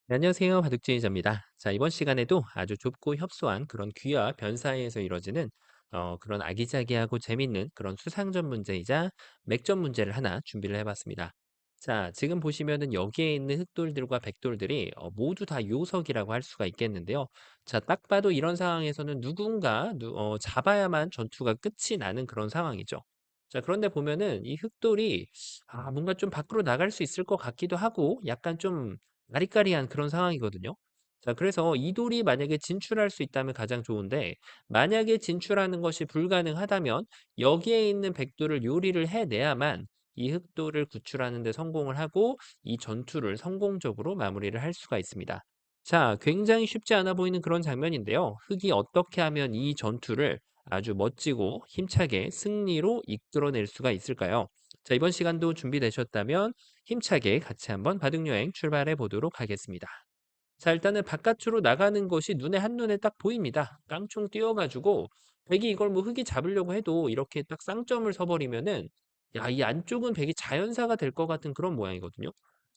네, 안녕하세요. 바둑진이자입니다. 자, 이번 시간에도 아주 좁고 협소한 그런 귀와 변 사이에서 이루어지는 그런 아기자기하고 재밌는 그런 수상전 문제이자 맥점 문제를 하나 준비를 해봤습니다. 자, 지금 보시면은 여기에 있는 흑돌들과 백돌들이 모두 다 요석이라고 할 수가 있겠는데요. 자, 딱 봐도 이런 상황에서는 누군가 잡아야만 전투가 끝이 나는 그런 상황이죠. 자, 그런데 보면은 이 흑돌이 뭔가 좀 밖으로 나갈 수 있을 것 같기도 하고 약간 좀 아리까리한 그런 상황이거든요. 자, 그래서 이 돌이 만약에 진출할 수 있다면 가장 좋은데, 만약에 진출하는 것이 불가능하다면 여기에 있는 백돌을 요리를 해내야만 이 흑돌을 구출하는 데 성공을 하고 이 전투를 성공적으로 마무리를 할 수가 있습니다. 자, 굉장히 쉽지 않아 보이는 그런 장면인데요. 흑이 어떻게 하면 이 전투를 아주 멋지고 힘차게 승리로 이끌어낼 수가 있을까요? 자, 이번 시간도 준비되셨다면 힘차게 같이 한번 바둑여행 출발해 보도록 하겠습니다. 자, 일단은 바깥으로 나가는 것이 눈에 한눈에 딱 보입니다. 깡총 띄워가지고 백이 이걸 뭐 흙이 잡으려고 해도 이렇게 딱 쌍점을 서버리면은 야, 이 안쪽은 백이 자연사가 될 것 같은 그런 모양이거든요.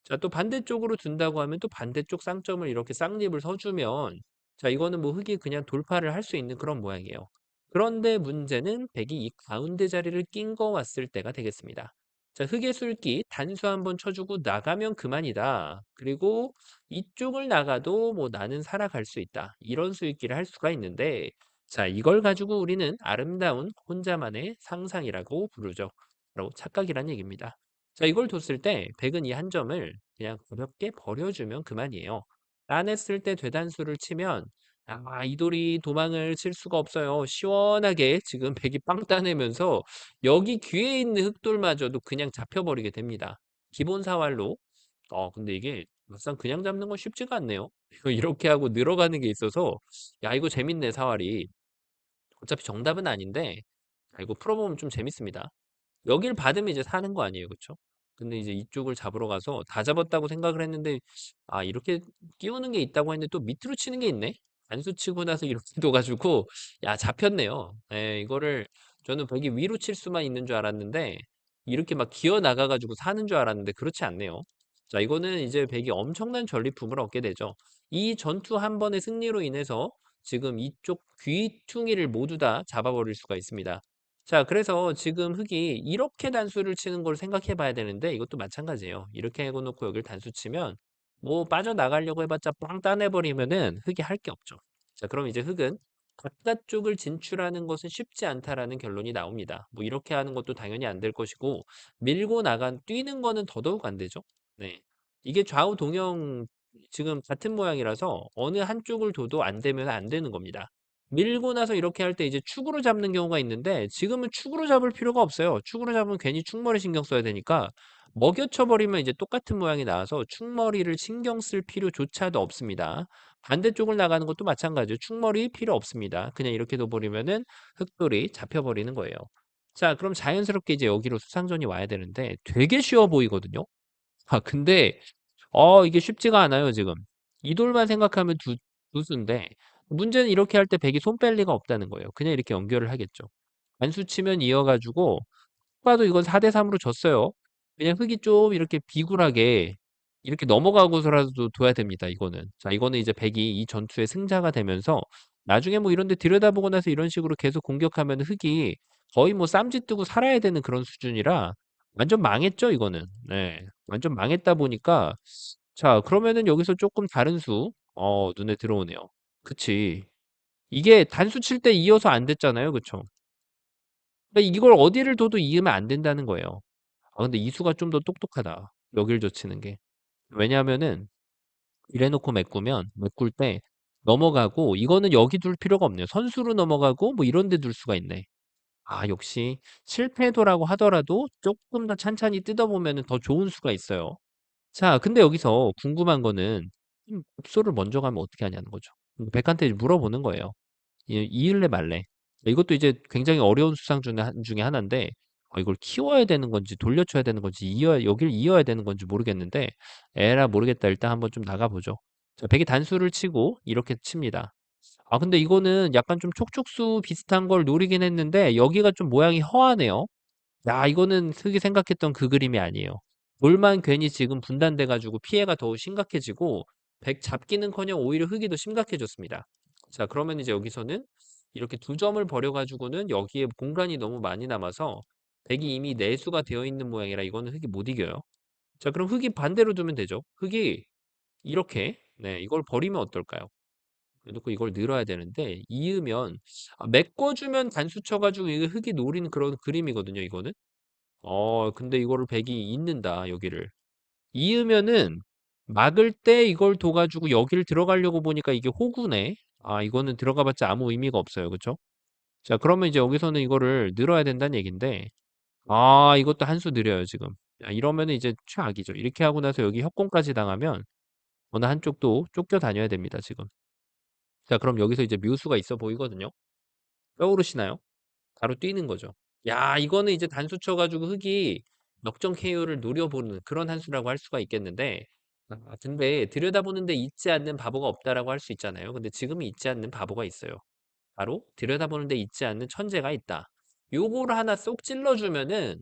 자, 또 반대쪽으로 둔다고 하면 또 반대쪽 쌍점을 이렇게 쌍립을 서주면 자, 이거는 뭐 흙이 그냥 돌파를 할 수 있는 그런 모양이에요. 그런데 문제는 백이 이 가운데 자리를 낀 거 왔을 때가 되겠습니다. 자, 흙의 술기 단수 한번 쳐주고 나가면 그만이다. 그리고 이쪽을 나가도 뭐 나는 살아갈 수 있다. 이런 수익기를 할 수가 있는데, 자, 이걸 가지고 우리는 아름다운 혼자만의 상상이라고 부르죠. 바로 착각이란 얘기입니다. 자, 이걸 뒀을 때 백은 이 한 점을 그냥 가볍게 버려주면 그만이에요. 따냈을 때 되단수를 치면 이 돌이 도망을 칠 수가 없어요. 시원하게 지금 백이 빵 따내면서 여기 귀에 있는 흑돌마저도 그냥 잡혀버리게 됩니다. 기본 사활로. 근데 이게 막상 그냥 잡는 건 쉽지가 않네요. 이거 이렇게 하고 늘어가는 게 있어서 야, 이거 재밌네, 사활이. 어차피 정답은 아닌데 이거 풀어보면 좀 재밌습니다. 여길 받으면 이제 사는 거 아니에요, 그쵸? 근데 이제 이쪽을 잡으러 가서 다 잡았다고 생각을 했는데 이렇게 끼우는 게 있다고 했는데 또 밑으로 치는 게 있네? 단수 치고 나서 이렇게 둬가지고 야, 잡혔네요. 예, 이거를 저는 벽이 위로 칠 수만 있는 줄 알았는데 이렇게 막 기어 나가가지고 사는 줄 알았는데 그렇지 않네요. 자, 이거는 이제 백이 엄청난 전리품을 얻게 되죠. 이 전투 한 번의 승리로 인해서 지금 이쪽 귀퉁이를 모두 다 잡아버릴 수가 있습니다. 자, 그래서 지금 흑이 이렇게 단수를 치는 걸 생각해 봐야 되는데 이것도 마찬가지예요. 이렇게 해고 놓고 여기를 단수 치면 뭐 빠져나가려고 해봤자 빵 따내버리면은 흑이 할 게 없죠. 자, 그럼 이제 흑은 바깥쪽을 진출하는 것은 쉽지 않다라는 결론이 나옵니다. 뭐 이렇게 하는 것도 당연히 안 될 것이고 밀고 뛰는 거는 더더욱 안 되죠. 네. 이게 좌우 동형 지금 같은 모양이라서 어느 한쪽을 둬도 안 되면 안 되는 겁니다. 밀고 나서 이렇게 할 때 이제 축으로 잡는 경우가 있는데 지금은 축으로 잡을 필요가 없어요. 축으로 잡으면 괜히 축머리 신경 써야 되니까 먹여쳐 버리면 이제 똑같은 모양이 나와서 축머리를 신경 쓸 필요조차도 없습니다. 반대쪽을 나가는 것도 마찬가지예요. 축머리 필요 없습니다. 그냥 이렇게 둬버리면은 흑돌이 잡혀버리는 거예요. 자, 그럼 자연스럽게 이제 여기로 수상전이 와야 되는데 되게 쉬워 보이거든요. 근데 이게 쉽지가 않아요, 지금. 이 돌만 생각하면 두 수인데 문제는 이렇게 할 때 백이 손 뺄 리가 없다는 거예요. 그냥 이렇게 연결을 하겠죠. 단수 치면 이어 가지고 봐도 이건 4대 3으로 졌어요. 그냥 흙이 좀 이렇게 비굴하게 이렇게 넘어가고서라도 둬야 됩니다, 이거는. 자, 이거는 이제 백이 이 전투의 승자가 되면서 나중에 뭐 이런 데 들여다보고 나서 이런 식으로 계속 공격하면 흙이 거의 뭐 쌈짓 뜨고 살아야 되는 그런 수준이라 완전 망했죠, 이거는. 네. 완전 망했다 보니까 자, 그러면은 여기서 조금 다른 수 눈에 들어오네요. 그치. 이게 단수 칠 때 이어서 안 됐잖아요. 그쵸? 근데 이걸 어디를 둬도 이으면 안 된다는 거예요. 근데 이수가 좀 더 똑똑하다. 여길 젖히는 게. 왜냐하면은 이래 놓고 메꿀 때 넘어가고 이거는 여기 둘 필요가 없네요. 선수로 넘어가고 뭐 이런 데 둘 수가 있네. 역시 실패도라고 하더라도 조금 더 찬찬히 뜯어보면은 더 좋은 수가 있어요. 자, 근데 여기서 궁금한 거는 급소를 먼저 가면 어떻게 하냐는 거죠. 백한테 물어보는 거예요. 이을래 말래. 이것도 이제 굉장히 어려운 수상 중에 하나인데 이걸 키워야 되는 건지 돌려쳐야 되는 건지 여길 이어야 되는 건지 모르겠는데 에라 모르겠다. 일단 한번 좀 나가보죠. 자, 백이 단수를 치고 이렇게 칩니다. 근데 이거는 약간 좀 촉촉수 비슷한 걸 노리긴 했는데 여기가 좀 모양이 허하네요. 야, 이거는 흙이 생각했던 그 그림이 아니에요. 돌만 괜히 지금 분단돼 가지고 피해가 더 심각해지고 백 잡기는커녕 오히려 흙이 더 심각해졌습니다. 자, 그러면 이제 여기서는 이렇게 두 점을 버려 가지고는 여기에 공간이 너무 많이 남아서 백이 이미 내수가 되어 있는 모양이라 이거는 흙이 못 이겨요. 자, 그럼 흙이 반대로 두면 되죠. 흙이 이렇게, 네, 이걸 버리면 어떨까요? 놓고 이걸 늘어야 되는데 이으면 메꿔주면 단수 쳐가지고 이게 흙이 노린 그런 그림이거든요. 이거는. 근데 이거를 백이 잇는다 여기를. 이으면은 막을 때 이걸 둬가지고 여기를 들어가려고 보니까 이게 호구네. 아, 이거는 들어가봤자 아무 의미가 없어요. 그쵸? 자, 그러면 이제 여기서는 이거를 늘어야 된다는 얘긴데, 아, 이것도 한 수 느려요 지금. 야, 이러면은 이제 최악이죠. 이렇게 하고 나서 여기 협공까지 당하면 어느 한쪽도 쫓겨 다녀야 됩니다 지금. 자, 그럼 여기서 이제 묘수가 있어 보이거든요. 떠오르시나요? 바로 뛰는 거죠. 야, 이거는 이제 단수 쳐가지고 흙이 역전 KO를 노려보는 그런 한 수라고 할 수가 있겠는데, 근데 들여다보는데 있지 않는 바보가 없다라고 할 수 있잖아요. 근데 지금은 있지 않는 바보가 있어요. 바로 들여다보는데 있지 않는 천재가 있다. 요거를 하나 쏙 찔러주면은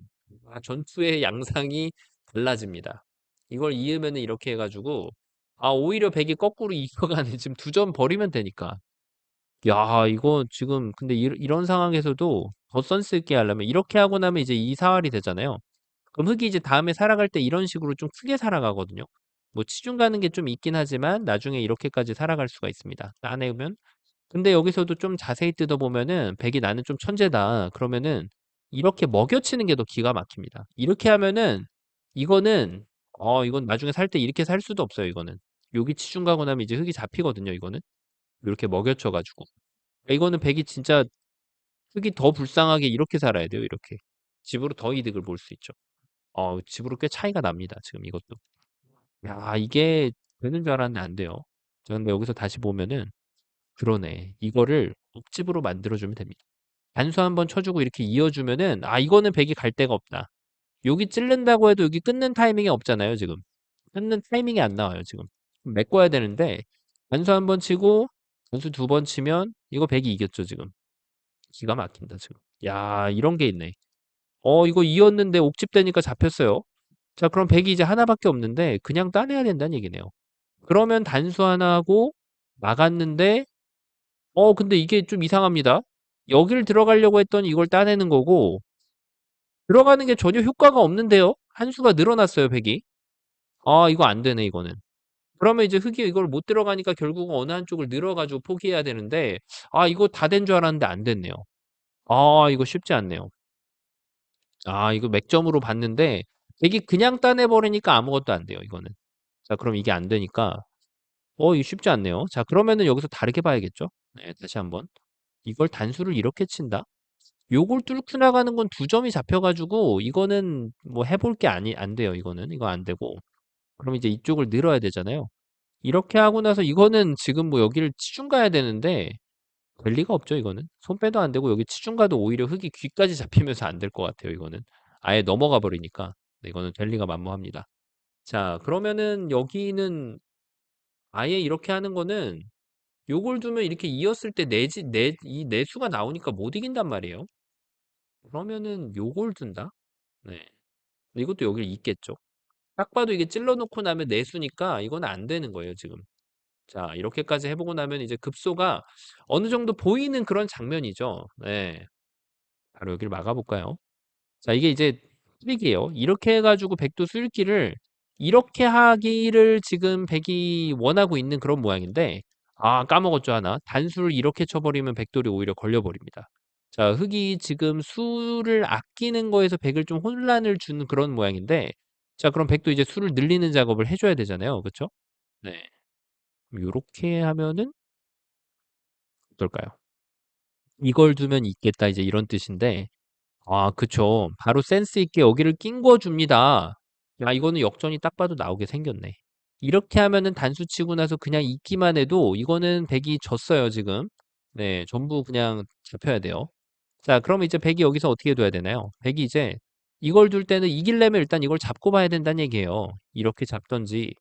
전투의 양상이 달라집니다. 이걸 이으면은 이렇게 해가지고 오히려 백이 거꾸로 이어가는 지금 두 점 버리면 되니까. 야, 이거 지금 근데 이런 상황에서도 더 센스 있게 하려면 이렇게 하고 나면 이제 이 사활이 되잖아요. 그럼 흙이 이제 다음에 살아갈 때 이런 식으로 좀 크게 살아가거든요. 뭐 치중 가는 게 좀 있긴 하지만 나중에 이렇게까지 살아갈 수가 있습니다. 따내면. 근데 여기서도 좀 자세히 뜯어보면은 백이 나는 좀 천재다. 그러면은 이렇게 먹여치는 게 더 기가 막힙니다. 이렇게 하면은 이거는 이건 나중에 살 때 이렇게 살 수도 없어요. 이거는 여기 치중 가고 나면 이제 흙이 잡히거든요. 이거는 이렇게 먹여쳐가지고. 이거는 백이 진짜 흙이 더 불쌍하게 이렇게 살아야 돼요. 이렇게 집으로 더 이득을 볼 수 있죠. 집으로 꽤 차이가 납니다. 지금 이것도. 야, 이게 되는 줄 알았는데 안 돼요. 자, 근데 여기서 다시 보면은 그러네. 이거를 억집으로 만들어주면 됩니다. 단수 한번 쳐주고 이렇게 이어주면은 이거는 백이 갈 데가 없다. 여기 찌른다고 해도 여기 끊는 타이밍이 없잖아요. 지금 끊는 타이밍이 안 나와요. 지금 메꿔야 되는데 단수 한번 치고 단수 두 번 치면 이거 백이 이겼죠. 지금 기가 막힌다. 지금 야, 이런 게 있네. 이거 이었는데 옥집되니까 잡혔어요. 자, 그럼 백이 이제 하나밖에 없는데 그냥 따내야 된다는 얘기네요. 그러면 단수 하나 하고 막았는데 근데 이게 좀 이상합니다. 여기를 들어가려고 했더니 이걸 따내는 거고 들어가는 게 전혀 효과가 없는데요. 한 수가 늘어났어요, 백이. 이거 안 되네, 이거는. 그러면 이제 흑이 이걸 못 들어가니까 결국은 어느 한쪽을 늘어가지고 포기해야 되는데 이거 다 된 줄 알았는데 안 됐네요. 이거 쉽지 않네요. 이거 맥점으로 봤는데 백이 그냥 따내버리니까 아무것도 안 돼요, 이거는. 자, 그럼 이게 안 되니까 이거 쉽지 않네요. 자, 그러면은 여기서 다르게 봐야겠죠? 네, 다시 한번. 이걸 단수를 이렇게 친다? 요걸 뚫고 나가는 건 두 점이 잡혀가지고 이거는 뭐 해볼 게 안 돼요. 이거는 이거 안 되고 그럼 이제 이쪽을 늘어야 되잖아요. 이렇게 하고 나서 이거는 지금 뭐 여기를 치중 가야 되는데 될 리가 없죠. 이거는 손 빼도 안 되고 여기 치중 가도 오히려 흙이 귀까지 잡히면서 안 될 것 같아요. 이거는 아예 넘어가 버리니까 이거는 될 리가 만무합니다. 자, 그러면은 여기는 아예 이렇게 하는 거는 요걸 두면 이렇게 이었을 때 이 내수가 나오니까 못 이긴단 말이에요. 그러면은 요걸 둔다? 네. 이것도 여기를 잇겠죠. 딱 봐도 이게 찔러 놓고 나면 내수니까 이거는 안 되는 거예요, 지금. 자, 이렇게까지 해보고 나면 이제 급소가 어느 정도 보이는 그런 장면이죠. 네. 바로 여기를 막아볼까요? 자, 이게 이제 트릭이에요. 이렇게 해가지고 백도 쓸기를 이렇게 하기를 지금 백이 원하고 있는 그런 모양인데, 까먹었죠, 하나. 단수를 이렇게 쳐버리면 백돌이 오히려 걸려버립니다. 자, 흑이 지금 수를 아끼는 거에서 백을 좀 혼란을 주는 그런 모양인데, 자, 그럼 백도 이제 수를 늘리는 작업을 해줘야 되잖아요. 그쵸? 네. 요렇게 하면은 어떨까요? 이걸 두면 있겠다. 이제 이런 뜻인데, 그쵸. 바로 센스 있게 여기를 낀 거 줍니다. 야, 이거는 역전이 딱 봐도 나오게 생겼네. 이렇게 하면은 단수 치고 나서 그냥 있기만 해도 이거는 백이 졌어요, 지금. 네, 전부 그냥 잡혀야 돼요. 자, 그럼 이제 백이 여기서 어떻게 둬야 되나요? 백이 이제 이걸 둘 때는 이기려면 일단 이걸 잡고 봐야 된다는 얘기예요. 이렇게 잡던지.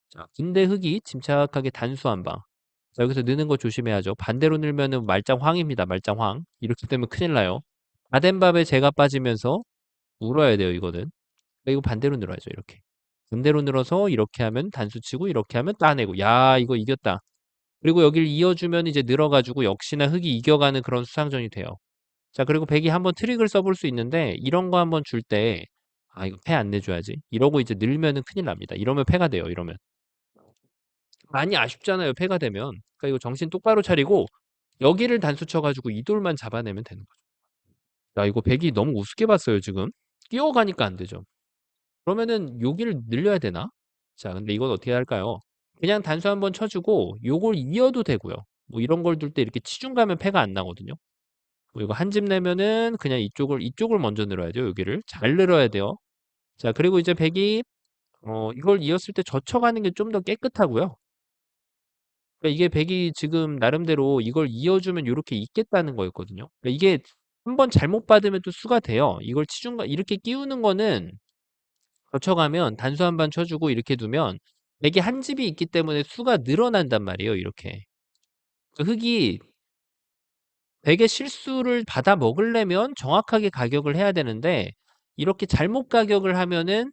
자, 근데 흑이 침착하게 단수 한 방. 자, 여기서 느는 거 조심해야죠. 반대로 늘면은 말짱황입니다. 말짱황. 이렇게 되면 큰일 나요. 다 된 밥에 제가 빠지면서 울어야 돼요, 이거는. 이거 반대로 늘어야죠, 이렇게. 반대로 늘어서 이렇게 하면 단수 치고 이렇게 하면 따내고. 야, 이거 이겼다. 그리고 여기를 이어주면 이제 늘어 가지고 역시나 흑이 이겨가는 그런 수상전이 돼요. 자, 그리고 백이 한번 트릭을 써볼 수 있는데 이런 거 한번 줄 때 '아, 이거 패 안 내줘야지.' 이러고 이제 늘면은 큰일 납니다. 이러면 패가 돼요, 이러면. 많이 아쉽잖아요, 패가 되면. 그러니까 이거 정신 똑바로 차리고 여기를 단수 쳐 가지고 이 돌만 잡아내면 되는 거죠. 야, 이거 백이 너무 우습게 봤어요, 지금. 뛰어가니까 안 되죠. 그러면은 여기를 늘려야 되나? 자, 근데 이건 어떻게 할까요? 그냥 단수 한번 쳐 주고 요걸 이어도 되고요. 뭐 이런 걸 둘 때 이렇게 치중 가면 패가 안 나거든요. 뭐 이거 한 집 내면은 그냥 이쪽을 먼저 늘어야죠, 여기를. 잘 늘어야 돼요. 자, 그리고 이제 백이 이걸 이었을 때 젖혀가는 게 좀 더 깨끗하고요. 그러니까 이게 백이 지금 나름대로 이걸 이어주면 요렇게 있겠다는 거였거든요. 그러니까 이게 한번 잘못 받으면 또 수가 돼요. 이걸 치중가 이렇게 끼우는 거는 젖혀가면 단수 한 번 쳐 주고 이렇게 두면 백이 한 집이 있기 때문에 수가 늘어난단 말이에요, 이렇게. 그 흑이 백의 실수를 받아 먹으려면 정확하게 가격을 해야 되는데 이렇게 잘못 가격을 하면은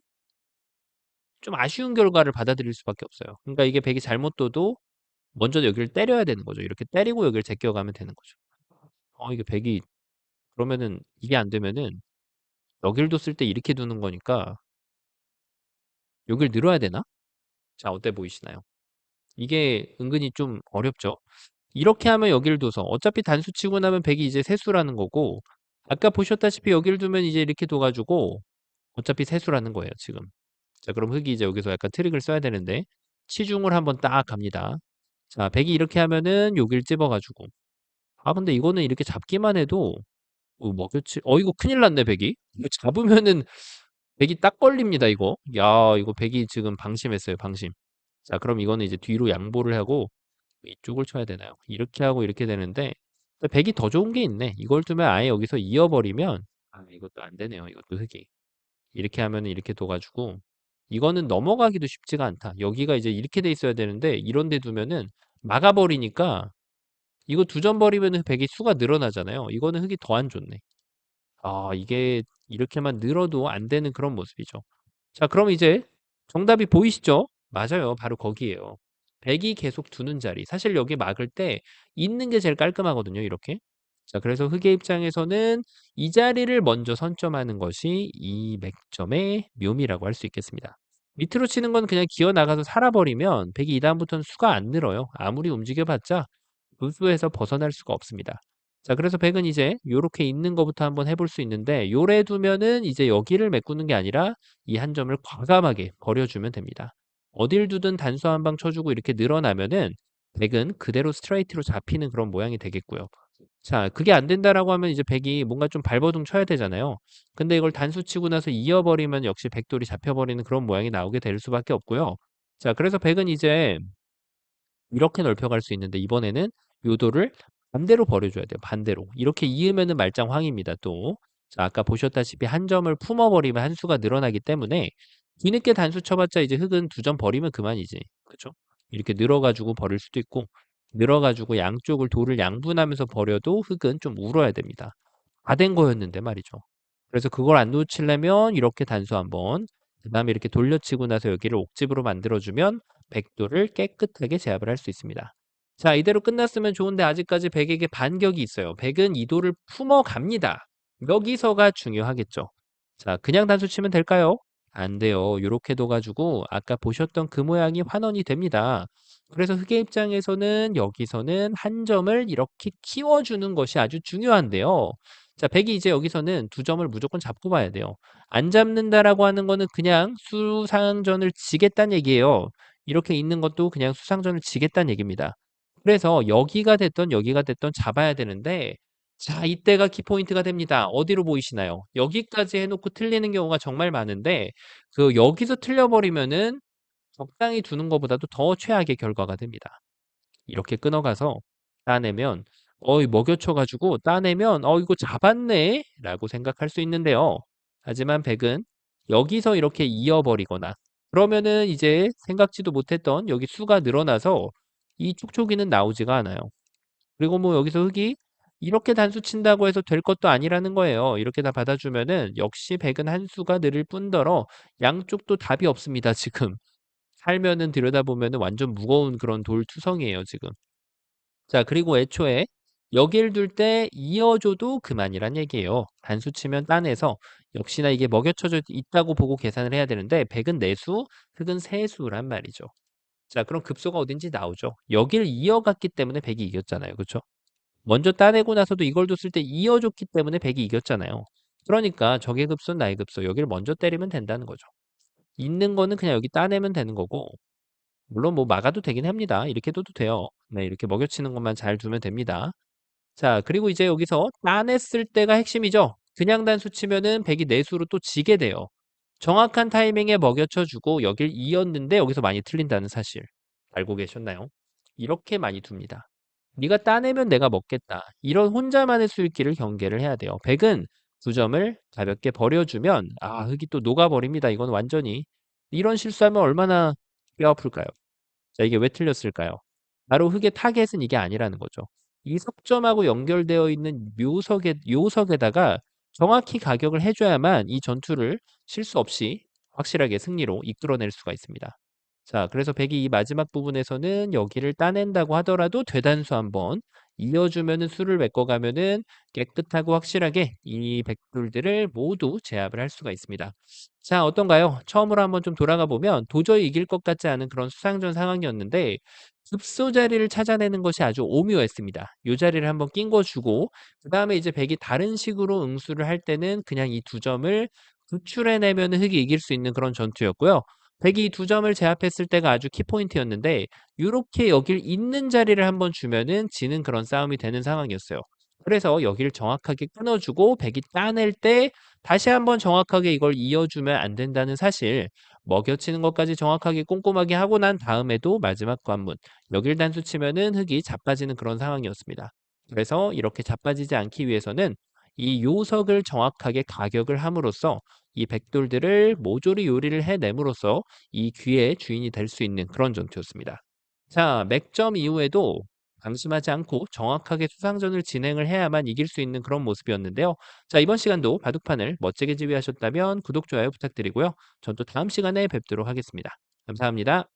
좀 아쉬운 결과를 받아들일 수밖에 없어요. 그러니까 이게 백이 잘못 둬도 먼저 여기를 때려야 되는 거죠. 이렇게 때리고 여기를 제껴가면 되는 거죠. 이게 백이 그러면은 이게 안 되면은 여길 뒀을 때 이렇게 두는 거니까 여길 늘어야 되나? 자, 어때 보이시나요? 이게 은근히 좀 어렵죠. 이렇게 하면 여기를 둬서 어차피 단수 치고 나면 백이 이제 세수라는 거고 아까 보셨다시피 여기를 두면 이제 이렇게 둬 가지고 어차피 세수라는 거예요, 지금. 자, 그럼 흑이 이제 여기서 약간 트릭을 써야 되는데 치중을 한번 딱 갑니다. 자, 백이 이렇게 하면은 여길 찝어 가지고 근데 이거는 이렇게 잡기만 해도 먹였지. 이거 큰일 났네, 백이. 이거 잡으면은 백이 딱 걸립니다, 이거. 야, 이거 백이 지금 방심했어요, 방심. 자, 그럼 이거는 이제 뒤로 양보를 하고 이쪽을 쳐야 되나요? 이렇게 하고 이렇게 되는데 백이 더 좋은 게 있네. 이걸 두면 아예 여기서 이어버리면 이것도 안 되네요, 이것도 흑이. 이렇게 하면은 이렇게 둬 가지고 이거는 넘어가기도 쉽지가 않다. 여기가 이제 이렇게 돼 있어야 되는데 이런 데 두면은 막아 버리니까 이거 두 점 버리면은 백이 수가 늘어나잖아요. 이거는 흑이 더 안 좋네. 이게 이렇게만 늘어도 안 되는 그런 모습이죠. 자, 그럼 이제 정답이 보이시죠? 맞아요. 바로 거기에요. 백이 계속 두는 자리. 사실 여기 막을 때 있는 게 제일 깔끔하거든요, 이렇게. 자, 그래서 흑의 입장에서는 이 자리를 먼저 선점하는 것이 이 맥점의 묘미라고 할 수 있겠습니다. 밑으로 치는 건 그냥 기어 나가서 살아버리면 백이 이 다음부터는 수가 안 늘어요. 아무리 움직여봤자 그 수에서 벗어날 수가 없습니다. 자, 그래서 백은 이제 요렇게 있는 거부터 한번 해볼 수 있는데 요래 두면은 이제 여기를 메꾸는 게 아니라 이 한 점을 과감하게 버려주면 됩니다. 어딜 두든 단수 한 방 쳐주고 이렇게 늘어나면은 백은 그대로 스트레이트로 잡히는 그런 모양이 되겠고요. 자, 그게 안 된다라고 하면 이제 백이 뭔가 좀 발버둥 쳐야 되잖아요. 근데 이걸 단수 치고 나서 이어버리면 역시 백돌이 잡혀버리는 그런 모양이 나오게 될 수밖에 없고요. 자, 그래서 백은 이제 이렇게 넓혀갈 수 있는데 이번에는 요도를 반대로 버려줘야 돼요. 반대로. 이렇게 이으면은 말짱황입니다, 또. 자, 아까 보셨다시피 한 점을 품어버리면 한 수가 늘어나기 때문에 뒤늦게 단수 쳐봤자 이제 흑은 두 점 버리면 그만이지. 그쵸? 이렇게 늘어가지고 버릴 수도 있고 늘어가지고 양쪽을 돌을 양분하면서 버려도 흑은 좀 울어야 됩니다. 다 된 거였는데 말이죠. 그래서 그걸 안 놓치려면 이렇게 단수 한번 그다음에 이렇게 돌려치고 나서 여기를 옥집으로 만들어주면 백도를 깨끗하게 제압을 할 수 있습니다. 자, 이대로 끝났으면 좋은데 아직까지 백에게 반격이 있어요. 백은 이 돌을 품어갑니다. 여기서가 중요하겠죠. 자, 그냥 단수 치면 될까요? 안 돼요. 요렇게 둬가지고 아까 보셨던 그 모양이 환원이 됩니다. 그래서 흑의 입장에서는 여기서는 한 점을 이렇게 키워주는 것이 아주 중요한데요. 자, 백이 이제 여기서는 두 점을 무조건 잡고 봐야 돼요. 안 잡는다라고 하는 거는 그냥 수상전을 지겠다는 얘기예요. 이렇게 있는 것도 그냥 수상전을 지겠다는 얘기입니다. 그래서 여기가 됐던 잡아야 되는데 자, 이때가 키포인트가 됩니다. 어디로 보이시나요? 여기까지 해놓고 틀리는 경우가 정말 많은데 그 여기서 틀려버리면은 적당히 두는 것보다도 더 최악의 결과가 됩니다. 이렇게 끊어가서 따내면 먹여쳐 가지고 따내면 이거 잡았네 라고 생각할 수 있는데요. 하지만 백은 여기서 이렇게 이어버리거나 그러면은 이제 생각지도 못했던 여기 수가 늘어나서 이 촉촉이는 나오지가 않아요. 그리고 뭐 여기서 흑이 이렇게 단수 친다고 해서 될 것도 아니라는 거예요. 이렇게 다 받아주면은 역시 백은 한 수가 늘을 뿐더러 양쪽도 답이 없습니다, 지금. 살면은 들여다보면은 완전 무거운 그런 돌투성이에요, 지금. 자, 그리고 애초에 여기를 둘 때 이어줘도 그만이란 얘기예요. 단수 치면 따내서 역시나 이게 먹여쳐져 있다고 보고 계산을 해야 되는데 백은 내수, 흑은 세수란 말이죠. 자, 그럼 급소가 어딘지 나오죠. 여기를 이어갔기 때문에 백이 이겼잖아요. 그렇죠? 먼저 따내고 나서도 이걸 뒀을 때 이어줬기 때문에 백이 이겼잖아요. 그러니까 적의 급소, 나의 급소 여기를 먼저 때리면 된다는 거죠. 있는 거는 그냥 여기 따내면 되는 거고 물론 뭐 막아도 되긴 합니다. 이렇게 둬도 돼요. 네, 이렇게 먹여치는 것만 잘 두면 됩니다. 자, 그리고 이제 여기서 따냈을 때가 핵심이죠. 그냥 단수 치면은 백이 내수로 또 지게 돼요. 정확한 타이밍에 먹여쳐 주고 여길 이었는데 여기서 많이 틀린다는 사실 알고 계셨나요? 이렇게 많이 둡니다. 네가 따내면 내가 먹겠다. 이런 혼자만의 수익기를 경계를 해야 돼요. 백은 두 점을 가볍게 버려주면 흙이 또 녹아버립니다. 이건 완전히 이런 실수하면 얼마나 뼈 아플까요? 자, 이게 왜 틀렸을까요? 바로 흙의 타겟은 이게 아니라는 거죠. 이 석점하고 연결되어 있는 요석에다가 정확히 가격을 해줘야만 이 전투를 실수 없이 확실하게 승리로 이끌어낼 수가 있습니다. 자, 그래서 백이 이 마지막 부분에서는 여기를 따낸다고 하더라도 되단수 한번 이어주면은 수를 메꿔가면은 깨끗하고 확실하게 이 백돌들을 모두 제압을 할 수가 있습니다. 자, 어떤가요? 처음으로 한번 좀 돌아가 보면 도저히 이길 것 같지 않은 그런 수상전 상황이었는데 급소 자리를 찾아내는 것이 아주 오묘했습니다. 요 자리를 한번 낀 거 주고 그다음에 이제 백이 다른 식으로 응수를 할 때는 그냥 이 두 점을 구출해내면 흑이 이길 수 있는 그런 전투였고요. 백이 두 점을 제압했을 때가 아주 키포인트였는데 요렇게 여길 있는 자리를 한번 주면은 지는 그런 싸움이 되는 상황이었어요. 그래서 여기를 정확하게 끊어주고 백이 따낼 때 다시 한번 정확하게 이걸 이어주면 안 된다는 사실 먹여치는 것까지 정확하게 꼼꼼하게 하고 난 다음에도 마지막 관문 여길 단수 치면은 흑이 자빠지는 그런 상황이었습니다. 그래서 이렇게 자빠지지 않기 위해서는 이 요석을 정확하게 가격을 함으로써 이 백돌들을 모조리 요리를 해냄으로써 이 귀의 주인이 될 수 있는 그런 전투였습니다. 자, 맥점 이후에도 방심하지 않고 정확하게 수상전을 진행을 해야만 이길 수 있는 그런 모습이었는데요. 자, 이번 시간도 바둑판을 멋지게 지휘하셨다면 구독, 좋아요 부탁드리고요. 전 또 다음 시간에 뵙도록 하겠습니다. 감사합니다.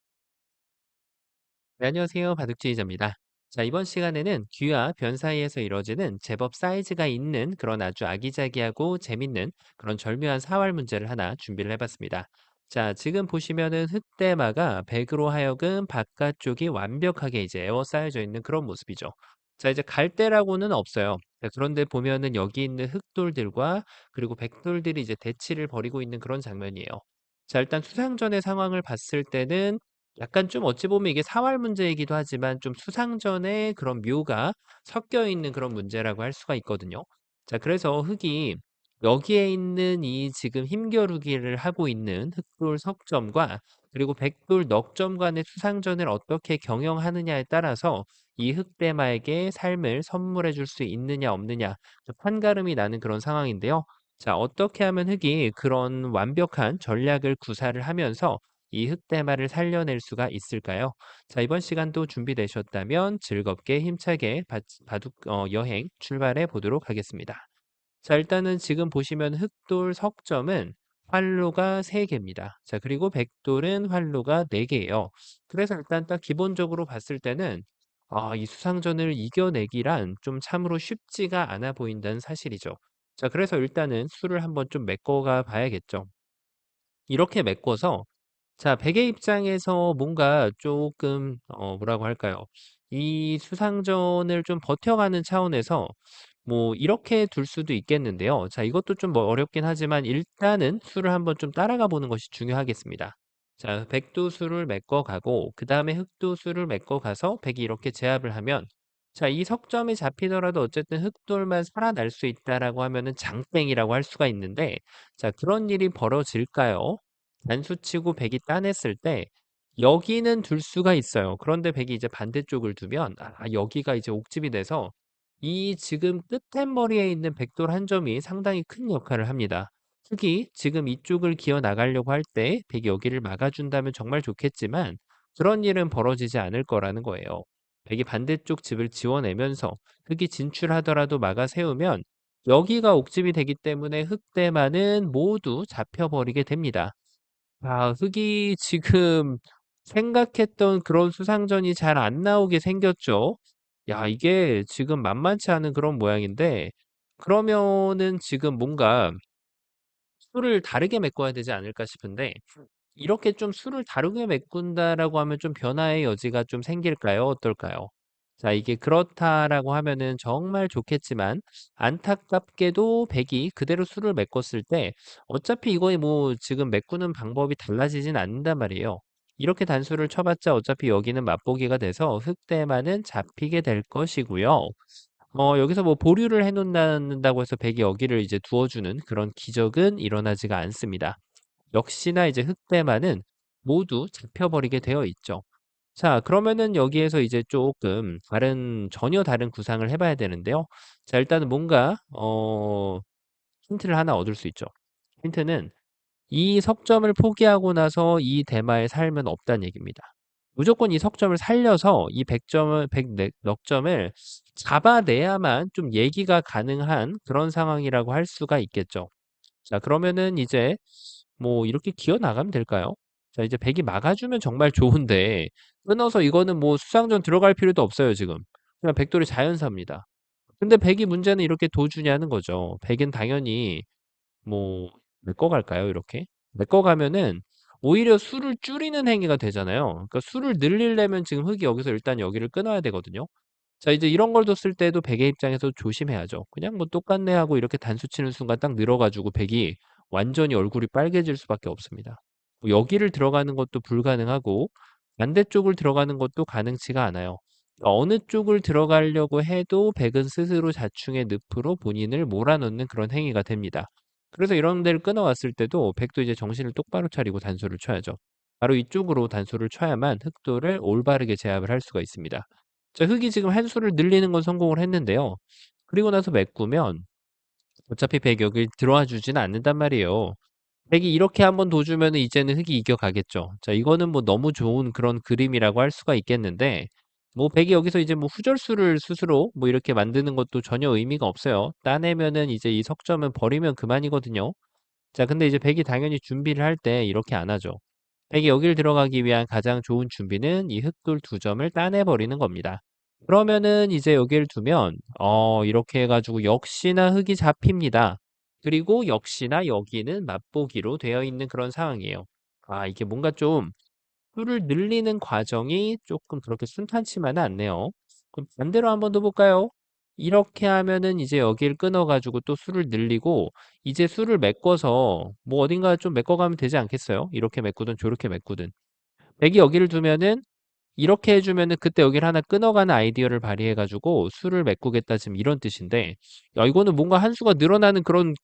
네, 안녕하세요. 바둑지휘자입니다. 자, 이번 시간에는 귀와 변 사이에서 이루어지는 제법 사이즈가 있는 그런 아주 아기자기하고 재밌는 그런 절묘한 사활 문제를 하나 준비를 해봤습니다. 자, 지금 보시면은 흑대마가 백으로 하여금 바깥쪽이 완벽하게 이제 에워싸여져 있는 그런 모습이죠. 자, 이제 갈대라고는 없어요. 자, 그런데 보면은 여기 있는 흑돌들과 그리고 백돌들이 이제 대치를 벌이고 있는 그런 장면이에요. 자, 일단 수상전의 상황을 봤을 때는 약간 좀 어찌 보면 이게 사활 문제이기도 하지만 좀 수상전에 그런 묘가 섞여 있는 그런 문제라고 할 수가 있거든요. 자, 그래서 흙이 여기에 있는 이 지금 힘겨루기를 하고 있는 흑돌 석점과 그리고 백돌 넉점 간의 수상전을 어떻게 경영하느냐에 따라서 이 흑대마에게 삶을 선물해 줄 수 있느냐 없느냐 그 판가름이 나는 그런 상황인데요. 자, 어떻게 하면 흑이 그런 완벽한 전략을 구사를 하면서 이 흑대마를 살려낼 수가 있을까요? 자, 이번 시간도 준비되셨다면 즐겁게 힘차게 바둑 여행 출발해 보도록 하겠습니다. 자, 일단은 지금 보시면 흑돌 석점은 활로가 3개입니다. 자, 그리고 백돌은 활로가 4개예요. 그래서 일단 딱 기본적으로 봤을 때는 이 수상전을 이겨내기란 좀 참으로 쉽지가 않아 보인다는 사실이죠. 자, 그래서 일단은 수를 한번 좀 메꿔가 봐야겠죠. 이렇게 메꿔서 자, 백의 입장에서 뭔가 조금 뭐라고 할까요? 이 수상전을 좀 버텨가는 차원에서 뭐 이렇게 둘 수도 있겠는데요. 자, 이것도 좀 뭐 어렵긴 하지만 일단은 수를 한번 좀 따라가 보는 것이 중요하겠습니다. 자, 백도 수를 메꿔 가고 그다음에 흑도 수를 메꿔 가서 백이 이렇게 제압을 하면 자, 이 석점이 잡히더라도 어쨌든 흑돌만 살아날 수 있다라고 하면은 장땡이라고 할 수가 있는데 자, 그런 일이 벌어질까요? 단수치고 백이 따냈을 때 여기는 둘 수가 있어요. 그런데 백이 이제 반대쪽을 두면 여기가 이제 옥집이 돼서 이 지금 끝에 머리에 있는 백돌 한 점이 상당히 큰 역할을 합니다. 특히 지금 이쪽을 기어 나가려고 할 때 백이 여기를 막아준다면 정말 좋겠지만 그런 일은 벌어지지 않을 거라는 거예요. 백이 반대쪽 집을 지워내면서 흙이 진출하더라도 막아 세우면 여기가 옥집이 되기 때문에 흙대만은 모두 잡혀버리게 됩니다. 아, 흙이 지금 생각했던 그런 수상전이 잘 안 나오게 생겼죠. 야, 이게 지금 만만치 않은 그런 모양인데, 그러면은 지금 뭔가 수를 다르게 메꿔야 되지 않을까 싶은데, 이렇게 좀 수를 다르게 메꾼다라고 하면 좀 변화의 여지가 좀 생길까요? 어떨까요? 자, 이게 그렇다라고 하면은 정말 좋겠지만 안타깝게도 백이 그대로 수를 메꿨을 때 어차피 이거에 뭐 지금 메꾸는 방법이 달라지진 않는단 말이에요. 이렇게 단수를 쳐봤자 어차피 여기는 맛보기가 돼서 흑대만은 잡히게 될 것이고요. 여기서 뭐 보류를 해 놓는다고 해서 백이 여기를 이제 두어주는 그런 기적은 일어나지가 않습니다. 역시나 이제 흑대만은 모두 잡혀버리게 되어 있죠. 자, 그러면은 여기에서 이제 조금 전혀 다른 구상을 해 봐야 되는데요. 자, 일단은 뭔가 힌트를 하나 얻을 수 있죠. 힌트는 이 석점을 포기하고 나서 이 대마의 삶은 없다는 얘기입니다. 무조건 이 석점을 살려서 이 100점을 100 넉 점을 잡아내야만 좀 얘기가 가능한 그런 상황이라고 할 수가 있겠죠. 자, 그러면은 이제 뭐 이렇게 기어 나가면 될까요? 자, 이제 100이 막아주면 정말 좋은데 끊어서 이거는 뭐 수상전 들어갈 필요도 없어요, 지금. 그냥 백돌이 자연사입니다. 근데 100이 문제는 이렇게 도주냐는 거죠. 100은 당연히 뭐 메꿔 갈까요, 이렇게? 메꿔 가면은 오히려 수를 줄이는 행위가 되잖아요. 그러니까 수를 늘리려면 지금 흙이 여기서 일단 여기를 끊어야 되거든요. 자, 이제 이런 걸 뒀을 때도 백의 입장에서 조심해야죠. 그냥 뭐 똑같네 하고 이렇게 단수 치는 순간 딱 늘어 가지고 백이 완전히 얼굴이 빨개질 수밖에 없습니다. 뭐 여기를 들어가는 것도 불가능하고 반대쪽을 들어가는 것도 가능치가 않아요. 어느 쪽을 들어가려고 해도 백은 스스로 자충의 늪으로 본인을 몰아넣는 그런 행위가 됩니다. 그래서 이런 데를 끊어왔을 때도 백도 이제 정신을 똑바로 차리고 단수를 쳐야죠. 바로 이쪽으로 단수를 쳐야만 흑도를 올바르게 제압을 할 수가 있습니다. 자, 흙이 지금 한 수를 늘리는 건 성공을 했는데요. 그리고 나서 메꾸면 어차피 백이 여기 들어와 주지는 않는단 말이에요. 백이 이렇게 한번 둬주면 이제는 흙이 이겨가겠죠. 자, 이거는 뭐 너무 좋은 그런 그림이라고 할 수가 있겠는데, 뭐 백이 여기서 이제 뭐 후절수를 스스로 뭐 이렇게 만드는 것도 전혀 의미가 없어요. 따내면은 이제 이 석점은 버리면 그만이거든요. 자, 근데 이제 백이 당연히 준비를 할 때 이렇게 안 하죠. 백이 여길 들어가기 위한 가장 좋은 준비는 이 흑돌 두 점을 따내버리는 겁니다. 그러면은 이제 여기를 두면 이렇게 해 가지고 역시나 흙이 잡힙니다. 그리고 역시나 여기는 맛보기로 되어 있는 그런 상황이에요. 아, 이게 뭔가 좀 수를 늘리는 과정이 조금 그렇게 순탄치만은 않네요. 그럼 반대로 한번 더 볼까요? 이렇게 하면은 이제 여기를 끊어 가지고 또 수를 늘리고 이제 수를 메꿔서 뭐 어딘가 좀 메꿔 가면 되지 않겠어요? 이렇게 메꾸든 저렇게 메꾸든. 백이 여기를 두면은 이렇게 해 주면은 그때 여기를 하나 끊어가는 아이디어를 발휘해 가지고 수를 메꾸겠다 지금 이런 뜻인데, 야, 이거는 뭔가 한 수가 늘어나는 그런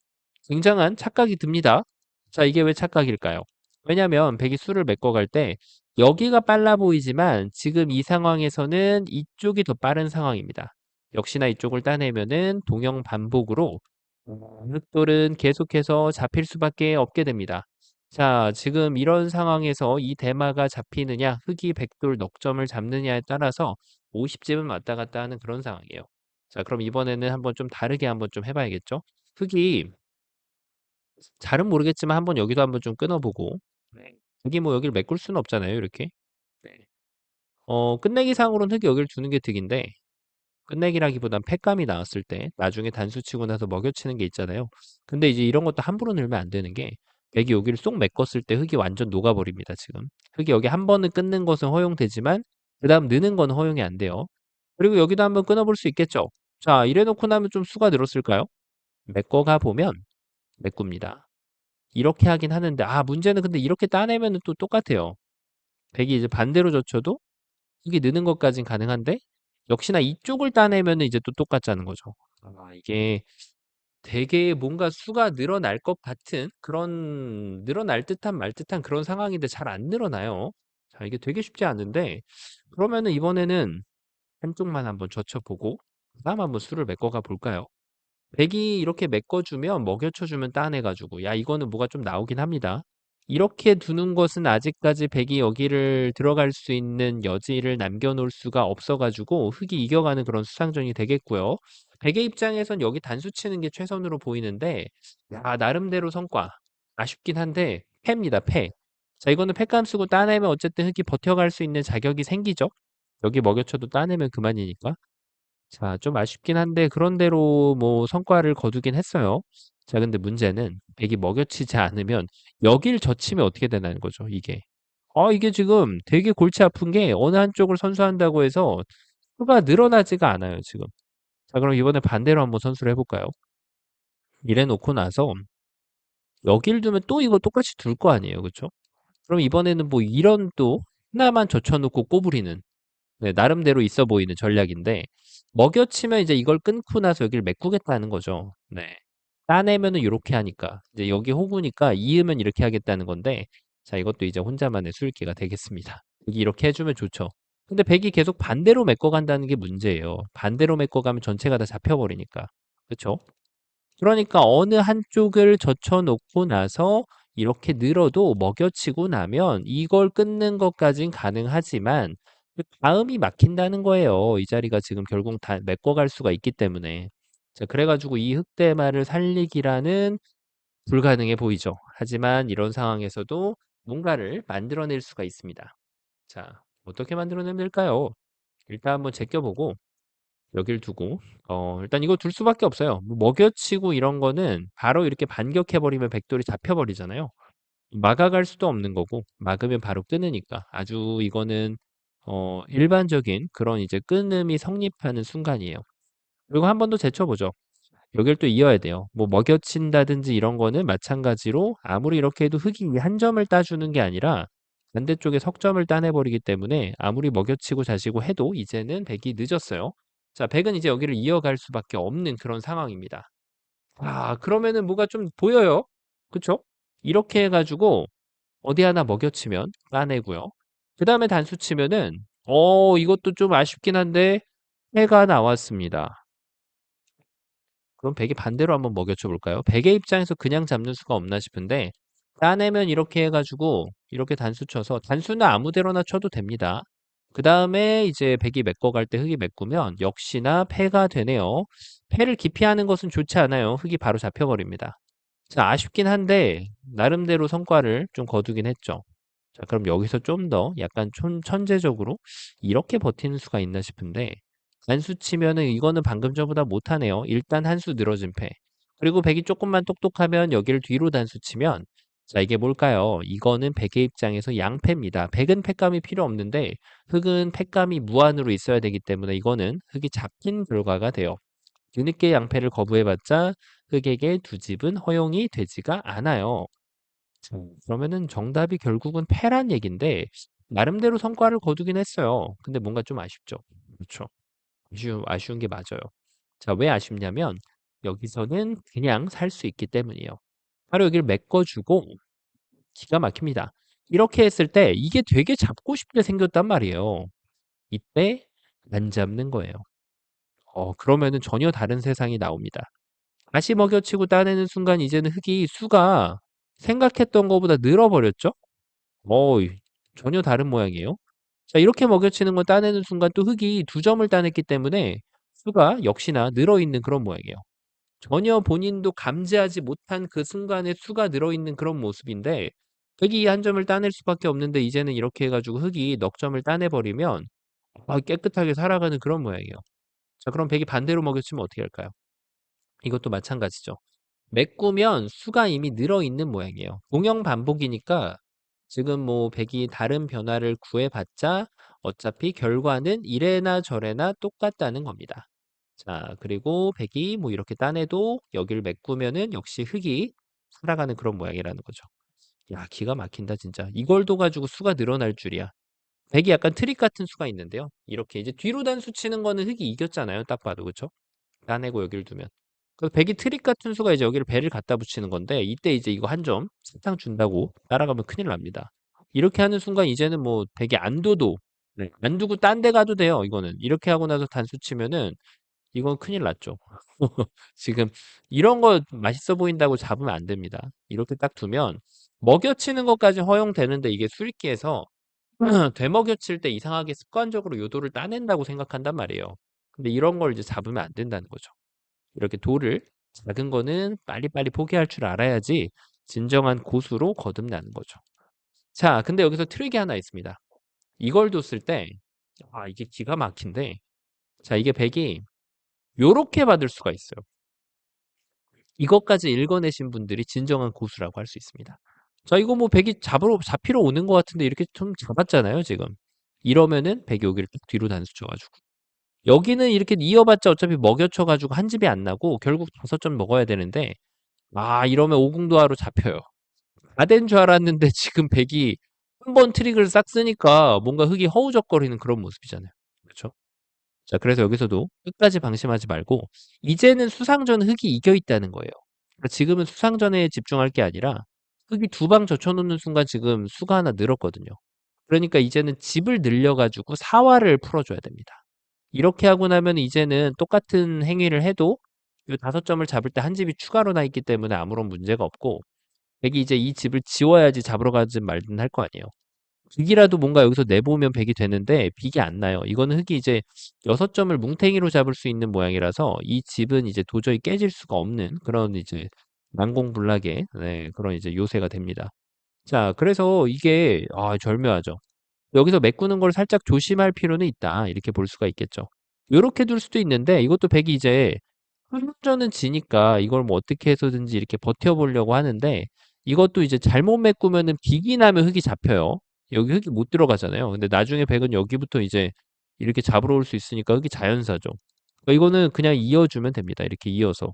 굉장한 착각이 듭니다. 자, 이게 왜 착각일까요? 왜냐면 백이 수를 메꿔갈 때 여기가 빨라 보이지만 지금 이 상황에서는 이쪽이 더 빠른 상황입니다. 역시나 이쪽을 따내면은 동형 반복으로 흑돌은 계속해서 잡힐 수밖에 없게 됩니다. 자, 지금 이런 상황에서 이 대마가 잡히느냐, 흑이 백돌 넉 점을 잡느냐에 따라서 50집은 왔다 갔다 하는 그런 상황이에요. 자, 그럼 이번에는 한번 좀 다르게 한번 좀 해봐야겠죠? 흑이 잘은 모르겠지만 한번 여기도 한번 좀 끊어 보고, 네. 흑이 뭐 여기를 메꿀 수는 없잖아요, 이렇게. 네. 끝내기 상으로는 흑이 여기를 두는 게 득인데 끝내기라기보단 팩감이 나왔을 때 나중에 단수 치고 나서 먹여치는 게 있잖아요. 근데 이제 이런 것도 함부로 넣으면 안 되는 게 백이 여기를 쏙 메꿨을 때 흑이 완전 녹아버립니다, 지금. 흑이 여기 한 번은 끊는 것은 허용되지만 그다음 느는 건 허용이 안 돼요. 그리고 여기도 한번 끊어 볼 수 있겠죠. 자, 이래 놓고 나면 좀 수가 늘었을까요? 메꿔가 보면 메꿉니다. 이렇게 하긴 하는데 문제는 근데 이렇게 따내면은 또 똑같아요. 백이 이제 반대로 젖혀도 흑이 느는 것까진 가능한데 역시나 이쪽을 따내면은 이제 또 똑같다는 거죠. 이게 되게 뭔가 수가 늘어날 것 같은 그런 늘어날 듯한 말 듯한 그런 상황인데 잘 안 늘어나요. 자, 이게 되게 쉽지 않은데 그러면은 이번에는 한쪽만 한번 젖혀 보고 그다음 한번 수를 메꿔가 볼까요? 백이 이렇게 메꿔 주면 먹여쳐 주면 따내 가지고 야, 이거는 뭐가 좀 나오긴 합니다. 이렇게 두는 것은 아직까지 백이 여기를 들어갈 수 있는 여지를 남겨 놓을 수가 없어 가지고 흑이 이겨가는 그런 수상전이 되겠고요. 백의 입장에선 여기 단수 치는 게 최선으로 보이는데 야 나름대로 성과 아쉽긴 한데 패입니다, 패. 자 이거는 패감 쓰고 따내면 어쨌든 흑이 버텨갈 수 있는 자격이 생기죠. 여기 먹여쳐도 따내면 그만이니까. 자, 좀 아쉽긴 한데 그런 대로 뭐 성과를 거두긴 했어요. 자, 근데 문제는 백이 먹여치지 않으면 여길 젖히면 어떻게 되나는 거죠, 이게. 이게 지금 되게 골치 아픈 게 어느 한쪽을 선수한다고 해서 수가 늘어나지가 않아요, 지금. 자, 그럼 이번에 반대로 한번 선수를 해볼까요? 이래 놓고 나서 여길 두면 또 이거 똑같이 둘 거 아니에요, 그쵸? 그럼 이번에는 뭐 이런 또 하나만 젖혀놓고 꼬부리는 네, 나름대로 있어 보이는 전략인데 먹여치면 이제 이걸 끊고 나서 여기를 메꾸겠다는 거죠. 네. 따내면은 요렇게 하니까 이제 여기 호구니까 이으면 이렇게 하겠다는 건데 자 이것도 이제 혼자만의 수일기가 되겠습니다. 여기 이렇게 해주면 좋죠. 근데 백이 계속 반대로 메꿔간다는 게 문제예요. 반대로 메꿔가면 전체가 다 잡혀버리니까. 그렇죠? 그러니까 어느 한쪽을 젖혀 놓고 나서 이렇게 늘어도 먹여치고 나면 이걸 끊는 것까진 가능하지만 그 다음이 막힌다는 거예요. 이 자리가 지금 결국 다 메꿔갈 수가 있기 때문에. 자, 그래가지고 이 흑대마를 살리기라는 불가능해 보이죠. 하지만 이런 상황에서도 뭔가를 만들어낼 수가 있습니다. 자, 어떻게 만들어내면 될까요? 일단 한번 제껴보고 여길 두고 일단 이거 둘 수밖에 없어요. 뭐 먹여치고 이런 거는 바로 이렇게 반격해 버리면 백돌이 잡혀 버리잖아요. 막아갈 수도 없는 거고 막으면 바로 끊으니까 아주 이거는 일반적인 그런 이제 끊음이 성립하는 순간이에요. 그리고 한 번 더 제쳐보죠. 여길 또 이어야 돼요. 뭐 먹여친다든지 이런 거는 마찬가지로 아무리 이렇게 해도 흑이 한 점을 따주는 게 아니라 반대쪽에 석점을 따내버리기 때문에 아무리 먹여치고 자시고 해도 이제는 백이 늦었어요. 자, 백은 이제 여기를 이어갈 수밖에 없는 그런 상황입니다. 그러면은 뭐가 좀 보여요. 그쵸? 이렇게 해가지고 어디 하나 먹여치면 따내고요. 그 다음에 단수 치면은 이것도 좀 아쉽긴 한데 해가 나왔습니다. 그럼 백이 반대로 한번 먹여쳐 볼까요? 백의 입장에서 그냥 잡는 수가 없나 싶은데 따내면 이렇게 해가지고 이렇게 단수 쳐서 단수는 아무 데로나 쳐도 됩니다. 그 다음에 이제 백이 메꿔갈 때 흑이 메꾸면 역시나 패가 되네요. 패를 기피하는 것은 좋지 않아요. 흑이 바로 잡혀버립니다. 자, 아쉽긴 한데 나름대로 성과를 좀 거두긴 했죠. 자, 그럼 여기서 좀 더 약간 천재적으로 이렇게 버티는 수가 있나 싶은데 단수 치면은 이거는 방금 전보다 못하네요. 일단 한 수 늘어진 패. 그리고 백이 조금만 똑똑하면 여기를 뒤로 단수 치면 자, 이게 뭘까요? 이거는 백의 입장에서 양패입니다. 백은 패감이 필요 없는데 흑은 패감이 무한으로 있어야 되기 때문에 이거는 흑이 잡힌 결과가 돼요. 뒤늦게 양패를 거부해봤자 흑에게 두 집은 허용이 되지가 않아요. 그러면은 정답이 결국은 패란 얘긴데 나름대로 성과를 거두긴 했어요. 근데 뭔가 좀 아쉽죠. 그렇죠. 아쉬운 게 맞아요. 자, 왜 아쉽냐면 여기서는 그냥 살 수 있기 때문이에요. 바로 여기를 메꿔주고 기가 막힙니다. 이렇게 했을 때 이게 되게 잡고 싶게 생겼단 말이에요. 이때 안 잡는 거예요. 그러면은 전혀 다른 세상이 나옵니다. 다시 먹여치고 따내는 순간 이제는 흙이 수가 생각했던 것보다 늘어버렸죠? 어, 전혀 다른 모양이에요. 자, 이렇게 먹여치는 건 따내는 순간 또 흙이 두 점을 따냈기 때문에 수가 역시나 늘어있는 그런 모양이에요. 전혀 본인도 감지하지 못한 그 순간에 수가 늘어있는 그런 모습인데 흙이 한 점을 따낼 수밖에 없는데 이제는 이렇게 해가지고 흙이 넉 점을 따내버리면 깨끗하게 살아가는 그런 모양이에요. 자, 그럼 백이 반대로 먹여치면 어떻게 할까요? 이것도 마찬가지죠. 메꾸면 수가 이미 늘어 있는 모양이에요. 동형 반복이니까 지금 뭐 백이 다른 변화를 구해봤자 어차피 결과는 이래나 저래나 똑같다는 겁니다. 자, 그리고 백이 뭐 이렇게 따내도 여기를 메꾸면은 역시 흙이 살아가는 그런 모양이라는 거죠. 야, 기가 막힌다, 진짜. 이걸 둬가지고 수가 늘어날 줄이야. 백이 약간 트릭 같은 수가 있는데요. 이렇게 이제 뒤로 단수 치는 거는 흙이 이겼잖아요. 딱 봐도, 그쵸? 따내고 여기를 두면. 그 백이 트릭 같은 수가 이제 여기를 배를 갖다 붙이는 건데 이때 이제 이거 한 점 사탕 준다고 따라가면 큰일 납니다. 이렇게 하는 순간 이제는 뭐 백이 안 둬도 네, 안 두고 딴 데 가도 돼요. 이거는 이렇게 하고 나서 단수 치면은 이건 큰일 났죠. 지금 이런 거 맛있어 보인다고 잡으면 안 됩니다. 이렇게 딱 두면 먹여치는 것까지 허용되는데 이게 수리기에서 되먹여칠 때 이상하게 습관적으로 요 돌을 따낸다고 생각한단 말이에요. 근데 이런 걸 이제 잡으면 안 된다는 거죠. 이렇게 돌을 작은 거는 빨리빨리 포기할 줄 알아야지 진정한 고수로 거듭나는 거죠. 자, 근데 여기서 트릭이 하나 있습니다. 이걸 뒀을 때 이게 기가 막힌데, 자, 이게 백이 요렇게 받을 수가 있어요. 이것까지 읽어내신 분들이 진정한 고수라고 할 수 있습니다. 자, 이거 뭐 백이 잡히러 오는 것 같은데 이렇게 좀 잡았잖아요, 지금. 이러면은 백이 여기를 딱 뒤로 단수 쳐가지고. 여기는 이렇게 이어봤자 어차피 먹여쳐가지고 한 집이 안 나고 결국 5점 먹어야 되는데, 이러면 오궁도하로 잡혀요. 다 된 줄 알았는데 지금 백이 한 번 트릭을 싹 쓰니까 뭔가 흙이 허우적거리는 그런 모습이잖아요. 그렇죠? 자, 그래서 여기서도 끝까지 방심하지 말고 이제는 수상전 흙이 이겨 있다는 거예요. 그러니까 지금은 수상전에 집중할 게 아니라 흙이 두 방 젖혀놓는 순간 지금 수가 하나 늘었거든요. 그러니까 이제는 집을 늘려가지고 사활을 풀어줘야 됩니다. 이렇게 하고 나면 이제는 똑같은 행위를 해도 이 5점을 잡을 때 한 집이 추가로 나 있기 때문에 아무런 문제가 없고, 백이 이제 이 집을 지워야지 잡으러 가든 말든 할 거 아니에요. 빅이라도 뭔가 여기서 내보면 백이 되는데 빅이 안 나요. 이거는 흙이 이제 6점을 뭉탱이로 잡을 수 있는 모양이라서 이 집은 이제 도저히 깨질 수가 없는 그런 이제 난공불락의, 네, 그런 이제 요새가 됩니다. 자, 그래서 이게 절묘하죠. 여기서 메꾸는 걸 살짝 조심할 필요는 있다. 이렇게 볼 수가 있겠죠. 요렇게 둘 수도 있는데 이것도 백이 이제 혼전은 지니까 이걸 뭐 어떻게 해서든지 이렇게 버텨보려고 하는데, 이것도 이제 잘못 메꾸면은 빅이 나면 흙이 잡혀요. 여기 흙이 못 들어가잖아요. 근데 나중에 백은 여기부터 이제 이렇게 잡으러 올 수 있으니까 흙이 자연사죠. 그러니까 이거는 그냥 이어주면 됩니다. 이렇게 이어서.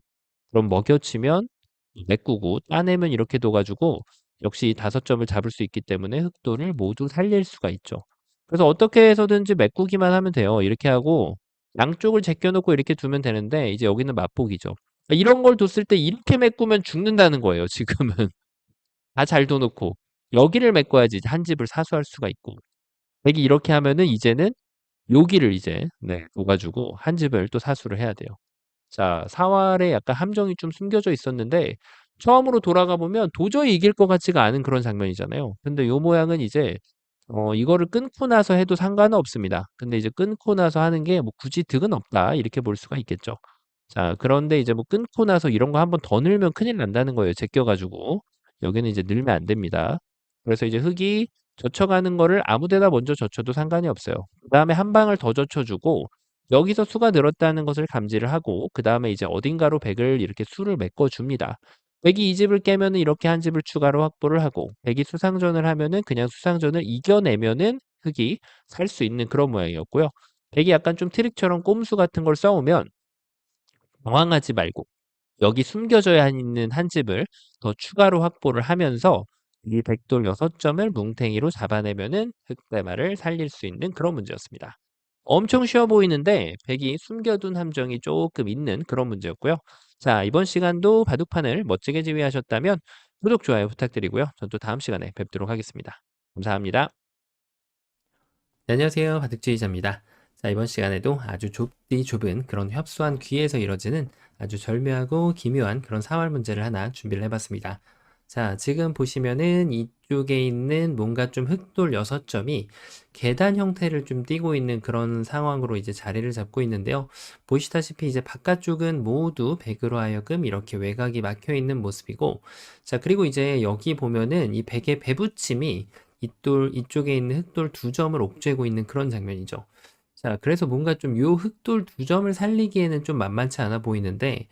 그럼 먹여치면 메꾸고 따내면 이렇게 둬가지고 역시 이 5점을 잡을 수 있기 때문에 흑도를 모두 살릴 수가 있죠. 그래서 어떻게 해서든지 메꾸기만 하면 돼요. 이렇게 하고 양쪽을 제껴놓고 이렇게 두면 되는데 이제 여기는 맛보기죠. 이런 걸 뒀을 때 이렇게 메꾸면 죽는다는 거예요. 지금은 다 잘 둬놓고 여기를 메꿔야지 이제 한 집을 사수할 수가 있고, 백이 이렇게 하면은 이제는 여기를 이제 둬가지고 한 집을 또 사수를 해야 돼요. 자, 사활에 약간 함정이 좀 숨겨져 있었는데 처음으로 돌아가 보면 도저히 이길 것 같지가 않은 그런 장면이잖아요. 근데 요 모양은 이제 이거를 끊고 나서 해도 상관은 없습니다. 근데 이제 끊고 나서 하는 게 뭐 굳이 득은 없다. 이렇게 볼 수가 있겠죠. 자, 그런데 이제 뭐 끊고 나서 이런 거 한번 더 늘면 큰일 난다는 거예요. 제껴 가지고. 여기는 이제 늘면 안 됩니다. 그래서 이제 흙이 젖혀가는 거를 아무 데나 먼저 젖혀도 상관이 없어요. 그다음에 한 방을 더 젖혀주고 여기서 수가 늘었다는 것을 감지를 하고 그다음에 이제 어딘가로 백을 이렇게 수를 메꿔 줍니다. 백이 이 집을 깨면은 이렇게 한 집을 추가로 확보를 하고, 백이 수상전을 하면은 그냥 수상전을 이겨내면은 흙이 살 수 있는 그런 모양이었고요. 백이 약간 좀 트릭처럼 꼼수 같은 걸 써오면 당황하지 말고 여기 숨겨져야 있는 한 집을 더 추가로 확보를 하면서 이 백돌 6점을 뭉탱이로 잡아내면은 흑대마를 살릴 수 있는 그런 문제였습니다. 엄청 쉬워 보이는데 백이 숨겨둔 함정이 조금 있는 그런 문제였고요. 자, 이번 시간도 바둑판을 멋지게 지휘하셨다면 구독, 좋아요 부탁드리고요. 전 또 다음 시간에 뵙도록 하겠습니다. 감사합니다. 네, 안녕하세요. 바둑지휘자입니다. 자, 이번 시간에도 아주 좁디 좁은 그런 협소한 귀에서 이뤄지는 아주 절묘하고 기묘한 그런 사활 문제를 하나 준비를 해봤습니다. 자, 지금 보시면은 이쪽에 있는 뭔가 좀 흑돌 6점이 계단 형태를 좀 띠고 있는 그런 상황으로 이제 자리를 잡고 있는데요. 보시다시피 이제 바깥쪽은 모두 백으로 하여금 이렇게 외곽이 막혀 있는 모습이고, 자, 그리고 이제 여기 보면은 이 백의 배붙임이 이쪽에 있는 흑돌 2점을 옥죄고 있는 그런 장면이죠. 자, 그래서 뭔가 좀 요 흑돌 2점을 살리기에는 좀 만만치 않아 보이는데,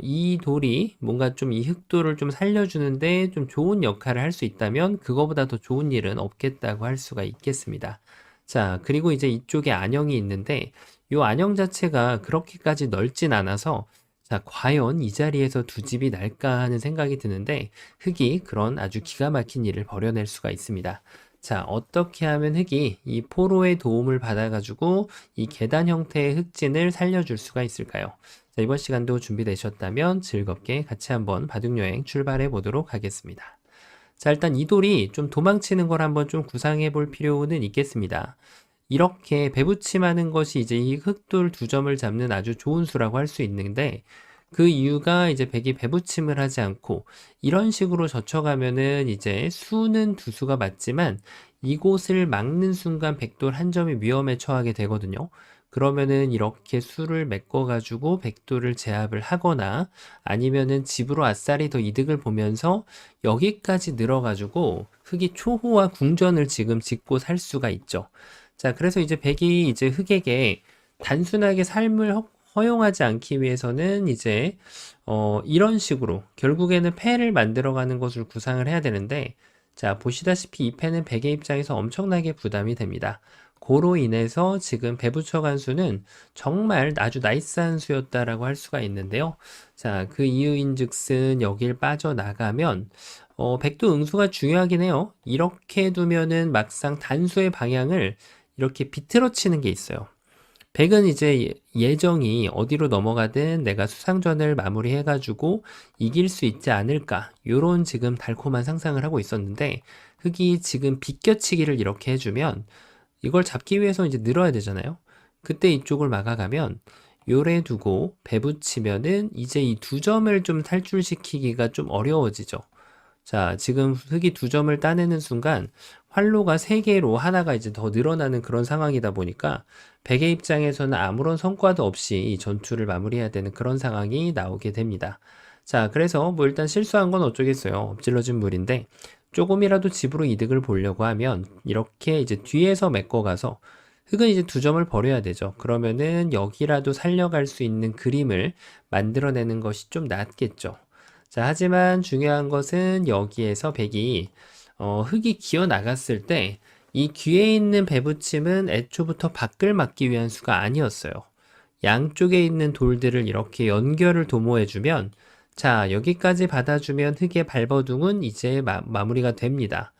이 돌이 뭔가 좀 이 흑돌을 좀 살려주는데 좀 좋은 역할을 할 수 있다면 그거보다 더 좋은 일은 없겠다고 할 수가 있겠습니다. 자, 그리고 이제 이쪽에 안형이 있는데 요 안형 자체가 그렇게까지 넓진 않아서, 자, 과연 이 자리에서 두 집이 날까 하는 생각이 드는데 흙이 그런 아주 기가 막힌 일을 벌여낼 수가 있습니다. 자, 어떻게 하면 흙이 이 포로의 도움을 받아가지고 이 계단 형태의 흙진을 살려줄 수가 있을까요? 자, 이번 시간도 준비되셨다면 즐겁게 같이 한번 바둑여행 출발해 보도록 하겠습니다. 자, 일단 이 돌이 좀 도망치는 걸 한번 좀 구상해 볼 필요는 있겠습니다. 이렇게 배붙임하는 것이 이제 이 흑돌 2점을 잡는 아주 좋은 수라고 할 수 있는데, 그 이유가 이제 백이 배부침을 하지 않고 이런 식으로 젖혀가면은 이제 수는 두 수가 맞지만 이곳을 막는 순간 백돌 한 점이 위험에 처하게 되거든요. 그러면은 이렇게 수를 메꿔가지고 백돌을 제압을 하거나 아니면은 집으로 아싸리 더 이득을 보면서 여기까지 늘어가지고 흑이 초호화 궁전을 지금 짓고 살 수가 있죠. 자, 그래서 이제 백이 이제 흑에게 단순하게 삶을 허용하지 않기 위해서는 이제 이런 식으로 결국에는 패를 만들어가는 것을 구상을 해야 되는데, 자, 보시다시피 이 패는 백의 입장에서 엄청나게 부담이 됩니다. 고로 인해서 지금 배부처간 수는 정말 아주 나이스한 수였다라고 할 수가 있는데요. 자, 그 이유인즉슨 여길 빠져나가면 백도 응수가 중요하긴 해요. 이렇게 두면은 막상 단수의 방향을 이렇게 비틀어치는 게 있어요. 백은 이제 예정이 어디로 넘어가든 내가 수상전을 마무리해가지고 이길 수 있지 않을까, 요런 지금 달콤한 상상을 하고 있었는데 흑이 지금 비껴치기를 이렇게 해주면 이걸 잡기 위해서 이제 늘어야 되잖아요. 그때 이쪽을 막아가면 요래 두고 배붙이면은 이제 이 두 점을 좀 탈출시키기가 좀 어려워지죠. 자, 지금 흑이 두 점을 따내는 순간 활로가 세 개로 하나가 이제 더 늘어나는 그런 상황이다 보니까 백의 입장에서는 아무런 성과도 없이 이 전투를 마무리해야 되는 그런 상황이 나오게 됩니다. 자, 그래서 뭐 일단 실수한 건 어쩌겠어요. 엎질러진 물인데 조금이라도 집으로 이득을 보려고 하면 이렇게 이제 뒤에서 메꿔가서 흑은 이제 두 점을 버려야 되죠. 그러면은 여기라도 살려갈 수 있는 그림을 만들어내는 것이 좀 낫겠죠. 자, 하지만 중요한 것은 여기에서 백이 흙이 기어 나갔을 때 이 귀에 있는 배붙임은 애초부터 밖을 막기 위한 수가 아니었어요. 양쪽에 있는 돌들을 이렇게 연결을 도모해주면, 자, 여기까지 받아주면 흙의 발버둥은 이제 마무리가 됩니다.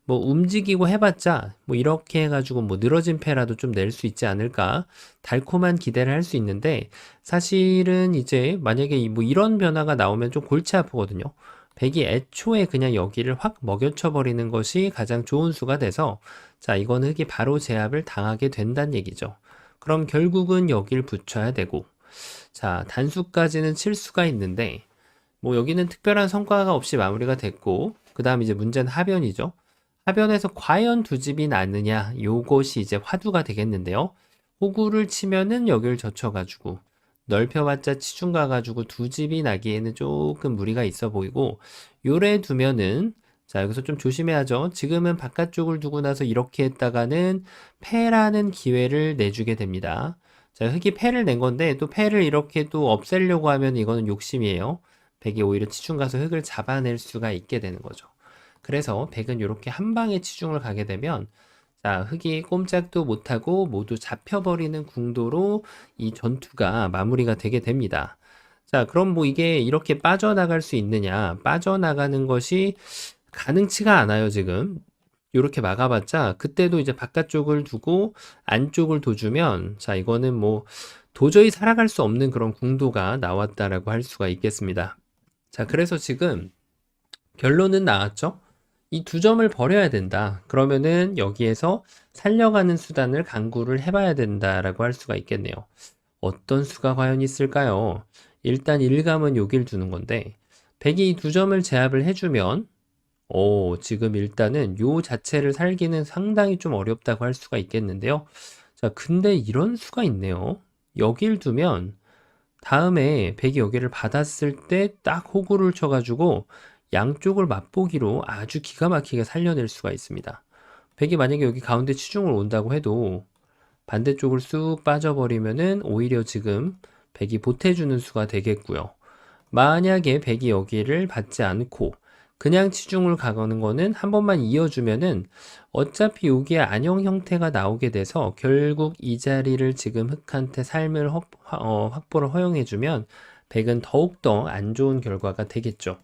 뭐 움직이고 해봤자 뭐 이렇게 해가지고 뭐 늘어진 패라도 좀 낼 수 있지 않을까, 달콤한 기대를 할 수 있는데, 사실은 이제 만약에 뭐 이런 변화가 나오면 좀 골치 아프거든요. 백이 애초에 그냥 여기를 확 먹여쳐 버리는 것이 가장 좋은 수가 돼서, 자, 이건 흑이 바로 제압을 당하게 된다는 얘기죠. 그럼 결국은 여길 붙여야 되고, 자, 단수까지는 칠 수가 있는데 뭐 여기는 특별한 성과가 없이 마무리가 됐고, 그 다음 이제 문제는 하변이죠. 하변에서 과연 두 집이 나느냐, 요것이 이제 화두가 되겠는데요. 호구를 치면은 여기를 젖혀가지고 넓혀봤자 치중 가가지고 두 집이 나기에는 조금 무리가 있어 보이고, 요래 두면은, 자, 여기서 좀 조심해야죠. 지금은 바깥쪽을 두고 나서 이렇게 했다가는 패라는 기회를 내주게 됩니다. 자, 흑이 패를 낸 건데 또 패를 이렇게 또 없애려고 하면 이거는 욕심이에요. 백이 오히려 치중 가서 흑을 잡아낼 수가 있게 되는 거죠. 그래서 백은 이렇게 한 방에 치중을 가게 되면, 자, 흑이 꼼짝도 못하고 모두 잡혀버리는 궁도로 이 전투가 마무리가 되게 됩니다. 자, 그럼 뭐 이게 이렇게 빠져나갈 수 있느냐? 빠져나가는 것이 가능치가 않아요, 지금. 이렇게 막아봤자 그때도 이제 바깥쪽을 두고 안쪽을 도주면, 자, 이거는 뭐 도저히 살아갈 수 없는 그런 궁도가 나왔다라고 할 수가 있겠습니다. 자, 그래서 지금 결론은 나왔죠? 이 두 점을 버려야 된다. 그러면은 여기에서 살려가는 수단을 강구를 해봐야 된다라고 할 수가 있겠네요. 어떤 수가 과연 있을까요? 일단 일감은 여길 두는 건데, 백이 이 두 점을 제압을 해주면, 지금 일단은 요 자체를 살기는 상당히 좀 어렵다고 할 수가 있겠는데요. 자, 근데 이런 수가 있네요. 여길 두면 다음에 백이 여기를 받았을 때 딱 호구를 쳐가지고 양쪽을 맛보기로 아주 기가 막히게 살려낼 수가 있습니다. 백이 만약에 여기 가운데 치중을 온다고 해도 반대쪽을 쑥 빠져버리면은 오히려 지금 백이 보태주는 수가 되겠고요. 만약에 백이 여기를 받지 않고 그냥 치중을 가는 거는 한 번만 이어주면은 어차피 여기에 안형 형태가 나오게 돼서 결국 이 자리를 지금 흑한테 삶을 확보를 허용해주면 백은 더욱더 안 좋은 결과가 되겠죠.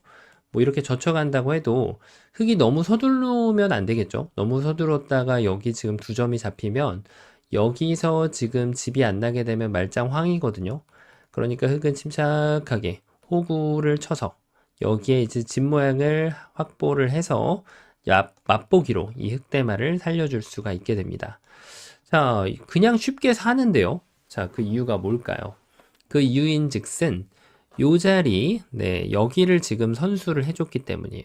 뭐 이렇게 젖혀간다고 해도 흑이 너무 서두르면 안 되겠죠. 너무 서둘렀다가 여기 지금 두 점이 잡히면 여기서 지금 집이 안 나게 되면 말짱황이거든요. 그러니까 흑은 침착하게 호구를 쳐서 여기에 이제 집 모양을 확보를 해서 맛보기로 이 흑대마를 살려줄 수가 있게 됩니다. 자, 그냥 쉽게 사는데요. 자, 그 이유가 뭘까요? 그 이유인 즉슨 요 자리, 네, 여기를 지금 선수를 해줬기 때문이에요.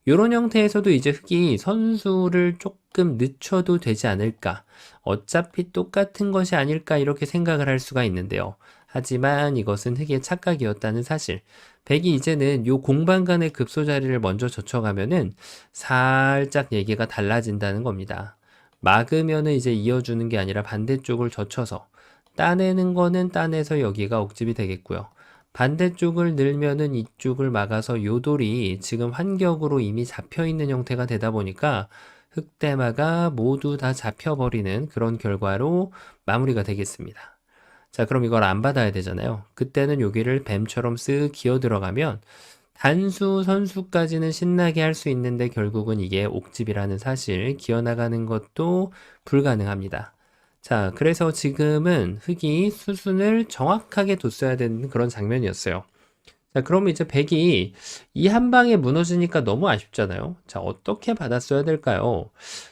요런 형태에서도 이제 흙이 선수를 조금 늦춰도 되지 않을까. 어차피 똑같은 것이 아닐까 이렇게 생각을 할 수가 있는데요. 하지만 이것은 흙의 착각이었다는 사실. 백이 이제는 요 공간 간의 급소 자리를 먼저 젖혀가면은 살짝 얘기가 달라진다는 겁니다. 막으면은 이제 이어주는 게 아니라 반대쪽을 젖혀서 따내는 거는 따내서 여기가 옥집이 되겠고요. 반대쪽을 늘면은 이쪽을 막아서 요 돌이 지금 환격으로 이미 잡혀 있는 형태가 되다 보니까 흑대마가 모두 다 잡혀버리는 그런 결과로 마무리가 되겠습니다. 자, 그럼 이걸 안 받아야 되잖아요. 그때는 여기를 뱀처럼 쓱 기어 들어가면 단수, 선수까지는 신나게 할 수 있는데 결국은 이게 옥집이라는 사실, 기어나가는 것도 불가능합니다. 자, 그래서 지금은 흙이 수순을 정확하게 뒀어야 되는 그런 장면이었어요. 자, 그러면 이제 백이 이 한 방에 무너지니까 너무 아쉽잖아요. 자, 어떻게 받았어야 될까요?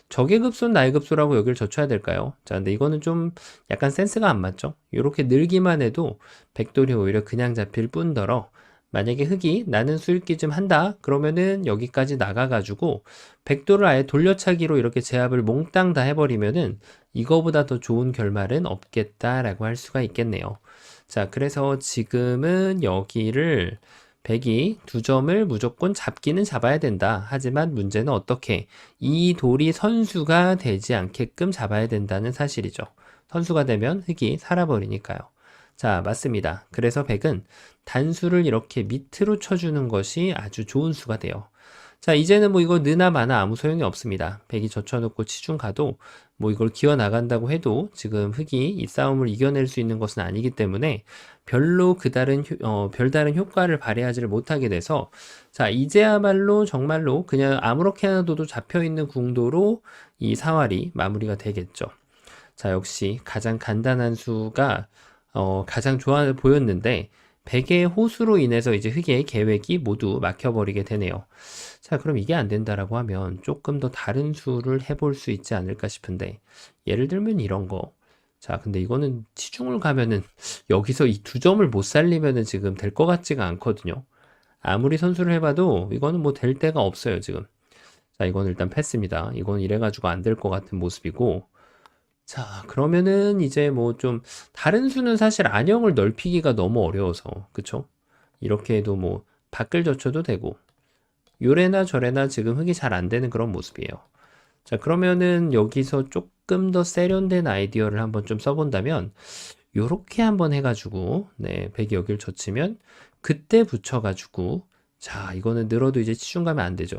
적의 급소는 나의 급소라고 여기를 젖혀야 될까요? 자, 근데 이거는 좀 약간 센스가 안 맞죠? 이렇게 늘기만 해도 백돌이 오히려 그냥 잡힐 뿐더러 만약에 흙이 나는 수읽기 좀 한다 그러면은 여기까지 나가가지고 백돌을 아예 돌려차기로 이렇게 제압을 몽땅 다 해버리면은 이거보다 더 좋은 결말은 없겠다라고 할 수가 있겠네요. 자, 그래서 지금은 여기를 백이 두 점을 무조건 잡기는 잡아야 된다. 하지만 문제는 어떻게 이 돌이 선수가 되지 않게끔 잡아야 된다는 사실이죠. 선수가 되면 흙이 살아버리니까요. 자, 맞습니다. 그래서 백은 단수를 이렇게 밑으로 쳐주는 것이 아주 좋은 수가 돼요. 자, 이제는 뭐 이거 느나 마나 아무 소용이 없습니다. 백이 젖혀놓고 치중 가도 뭐 이걸 기어 나간다고 해도 지금 흙이 이 싸움을 이겨낼 수 있는 것은 아니기 때문에 별로 별다른 효과를 발휘하지를 못하게 돼서 자, 이제야말로 정말로 그냥 아무렇게나 둬도 잡혀있는 궁도로 이 사활이 마무리가 되겠죠. 자, 역시 가장 간단한 수가 가장 좋아 보였는데 백의 호수로 인해서 이제 흙의 계획이 모두 막혀버리게 되네요. 자, 그럼 이게 안 된다라고 하면 조금 더 다른 수를 해볼 수 있지 않을까 싶은데 예를 들면 이런 거. 자, 근데 이거는 치중을 가면은 여기서 이 두 점을 못 살리면은 지금 될 것 같지가 않거든요. 아무리 선수를 해봐도 이거는 뭐 될 데가 없어요, 지금. 자, 이건 일단 패스입니다. 이건 이래가지고 안 될 것 같은 모습이고. 자, 그러면은 이제 뭐 좀 다른 수는 사실 안형을 넓히기가 너무 어려워서 그쵸? 이렇게 해도 뭐 밖을 젖혀도 되고 요래나 저래나 지금 흙이 잘 안 되는 그런 모습이에요. 자, 그러면은 여기서 조금 더 세련된 아이디어를 한번 좀 써본다면 요렇게 한번 해가지고 네, 백이 여기를 젖히면 그때 붙여가지고 자, 이거는 늘어도 이제 치중 가면 안 되죠.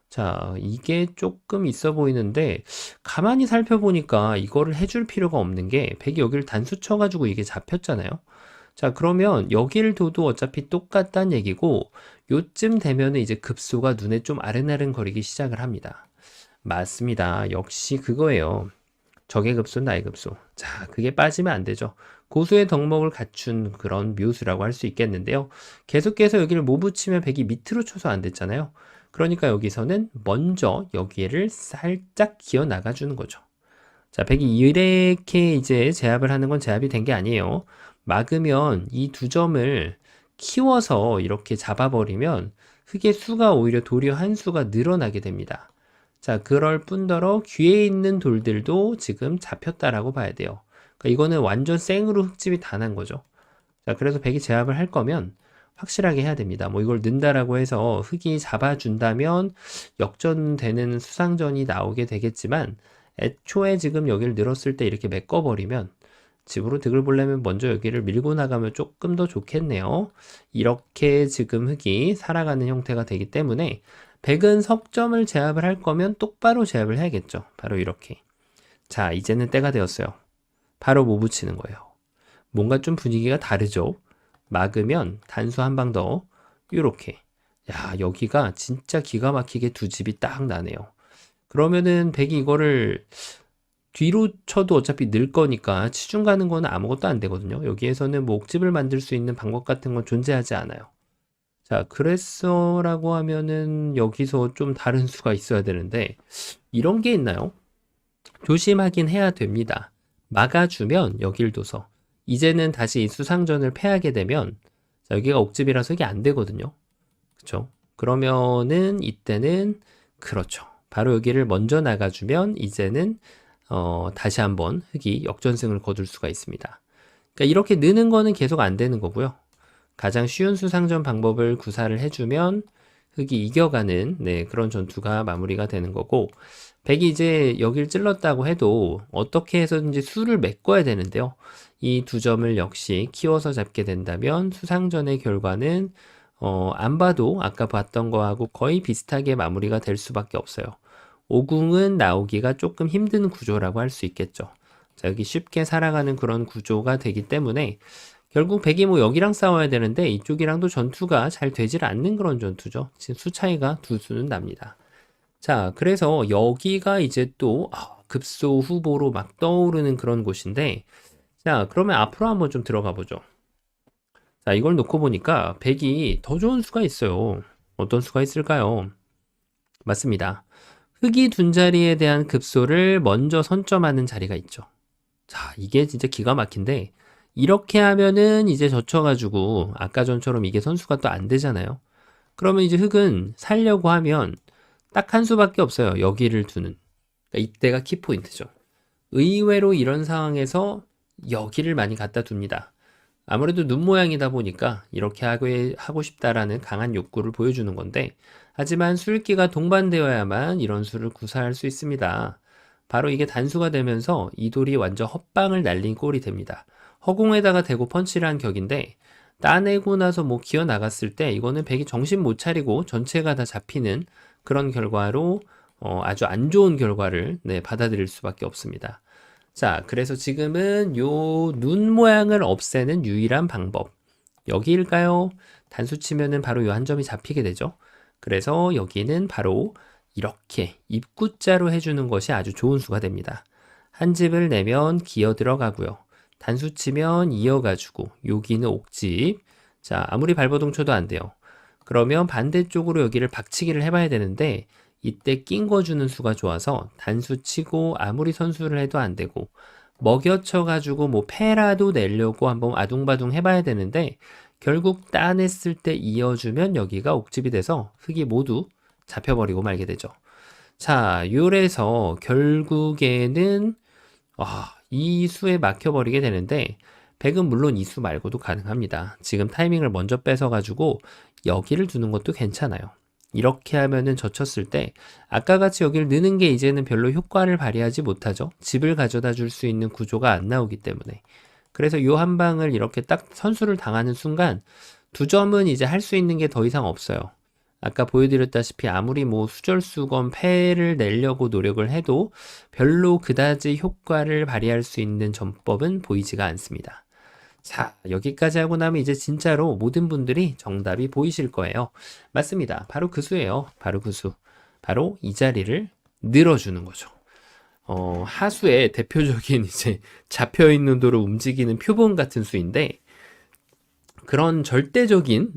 자, 이게 조금 있어 보이는데 가만히 살펴보니까 이거를 해줄 필요가 없는 게 백이 여기를 단수 쳐가지고 이게 잡혔잖아요. 자, 그러면 여기를 둬도 어차피 똑같다는 얘기고 요쯤 되면은 이제 급소가 눈에 좀 아른아른 거리기 시작을 합니다. 맞습니다. 역시 그거예요. 적의 급소, 나의 급소. 자, 그게 빠지면 안 되죠. 고수의 덕목을 갖춘 그런 묘수라고 할 수 있겠는데요. 계속해서 여기를 못 붙이면 백이 밑으로 쳐서 안 됐잖아요. 그러니까 여기서는 먼저 여기를 살짝 기어 나가주는 거죠. 자, 백이 이렇게 이제 제압을 하는 건 제압이 된 게 아니에요. 막으면 이 두 점을 키워서 이렇게 잡아버리면 흙의 수가 오히려 도리어 한 수가 늘어나게 됩니다. 자, 그럴 뿐더러 귀에 있는 돌들도 지금 잡혔다라고 봐야 돼요. 그러니까 이거는 완전 생으로 흙집이 다 난 거죠. 자, 그래서 백이 제압을 할 거면 확실하게 해야 됩니다. 뭐 이걸 넣는다라고 해서 흙이 잡아준다면 역전되는 수상전이 나오게 되겠지만 애초에 지금 여기를 늘었을 때 이렇게 메꿔버리면 집으로 득을 보려면 먼저 여기를 밀고 나가면 조금 더 좋겠네요. 이렇게 지금 흙이 살아가는 형태가 되기 때문에 백은 석점을 제압을 할 거면 똑바로 제압을 해야겠죠. 바로 이렇게. 자, 이제는 때가 되었어요. 바로 못 붙이는 거예요. 뭔가 좀 분위기가 다르죠. 막으면 단수 한 방 더 요렇게. 야, 여기가 진짜 기가 막히게 두 집이 딱 나네요. 그러면은 백이 이거를 뒤로 쳐도 어차피 늘 거니까 치중 가는 거는 아무것도 안 되거든요. 여기에서는 뭐 옥집을 만들 수 있는 방법 같은 건 존재하지 않아요. 자, 그래서라고 하면은 여기서 좀 다른 수가 있어야 되는데 이런 게 있나요? 조심하긴 해야 됩니다. 막아주면 여길 둬서 이제는 다시 이 수상전을 패하게 되면 자, 여기가 옥집이라서 흑이 안 되거든요. 그쵸? 그러면은 이때는 그렇죠. 바로 여기를 먼저 나가주면 이제는 다시 한번 흑이 역전승을 거둘 수가 있습니다. 그러니까 이렇게 느는 거는 계속 안 되는 거고요. 가장 쉬운 수상전 방법을 구사를 해주면 흑이 이겨가는 그런 전투가 마무리가 되는 거고, 백이 이제 여길 찔렀다고 해도 어떻게 해서든지 수를 메꿔야 되는데요. 이 두 점을 역시 키워서 잡게 된다면 수상전의 결과는 안 봐도 아까 봤던 거하고 거의 비슷하게 마무리가 될 수밖에 없어요. 오궁은 나오기가 조금 힘든 구조라고 할 수 있겠죠. 자, 여기 쉽게 살아가는 그런 구조가 되기 때문에 결국 백이 뭐 여기랑 싸워야 되는데 이쪽이랑도 전투가 잘 되질 않는 그런 전투죠. 지금 수 차이가 두 수는 납니다. 자, 그래서 여기가 이제 또 급소 후보로 막 떠오르는 그런 곳인데, 자, 그러면 앞으로 한번 좀 들어가 보죠. 자, 이걸 놓고 보니까 백이 더 좋은 수가 있어요. 어떤 수가 있을까요? 맞습니다. 흑이 둔 자리에 대한 급소를 먼저 선점하는 자리가 있죠. 자, 이게 진짜 기가 막힌데, 이렇게 하면은 이제 젖혀가지고 아까 전처럼 이게 선수가 또 안 되잖아요. 그러면 이제 흑은 살려고 하면 딱 한 수밖에 없어요. 여기를 두는. 그러니까 이때가 키포인트죠. 의외로 이런 상황에서 여기를 많이 갖다 둡니다. 아무래도 눈 모양이다 보니까 이렇게 하고 싶다라는 강한 욕구를 보여주는 건데, 하지만 술기가 동반되어야만 이런 수를 구사할 수 있습니다. 바로 이게 단수가 되면서 이 돌이 완전 헛방을 날린 꼴이 됩니다. 허공에다가 대고 펀치를 한 격인데, 따내고 나서 뭐 기어 나갔을 때 이거는 백이 정신 못 차리고 전체가 다 잡히는 그런 결과로 아주 안 좋은 결과를 받아들일 수밖에 없습니다. 자, 그래서 지금은 요 눈 모양을 없애는 유일한 방법. 여기일까요? 단수 치면은 바로 요 한 점이 잡히게 되죠. 그래서 여기는 바로 이렇게 입구자로 해주는 것이 아주 좋은 수가 됩니다. 한 집을 내면 기어 들어가고요. 단수 치면 이어가지고 여기는 옥집. 자, 아무리 발버둥쳐도 안 돼요. 그러면 반대쪽으로 여기를 박치기를 해봐야 되는데 이때 낀 거 주는 수가 좋아서 단수 치고 아무리 선수를 해도 안 되고 먹여쳐가지고 뭐 패라도 내려고 한번 아둥바둥 해봐야 되는데 결국 따냈을 때 이어주면 여기가 옥집이 돼서 흑이 모두 잡혀버리고 말게 되죠. 자, 요래서 결국에는 이 수에 막혀버리게 되는데 백은 물론 이 수 말고도 가능합니다. 지금 타이밍을 먼저 뺏어가지고 여기를 두는 것도 괜찮아요. 이렇게 하면은 젖혔을 때 아까 같이 여기를 넣는 게 이제는 별로 효과를 발휘하지 못하죠. 집을 가져다 줄 수 있는 구조가 안 나오기 때문에. 그래서 요 한 방을 이렇게 딱 선수를 당하는 순간 두 점은 이제 할 수 있는 게 더 이상 없어요. 아까 보여드렸다시피 아무리 뭐 수절수건 패를 내려고 노력을 해도 별로 그다지 효과를 발휘할 수 있는 전법은 보이지가 않습니다. 자, 여기까지 하고 나면 이제 진짜로 모든 분들이 정답이 보이실 거예요. 맞습니다. 바로 그 수예요. 바로 그 수. 바로 이 자리를 늘어주는 거죠. 하수의 대표적인 이제 잡혀있는 도로 움직이는 표본 같은 수인데, 그런 절대적인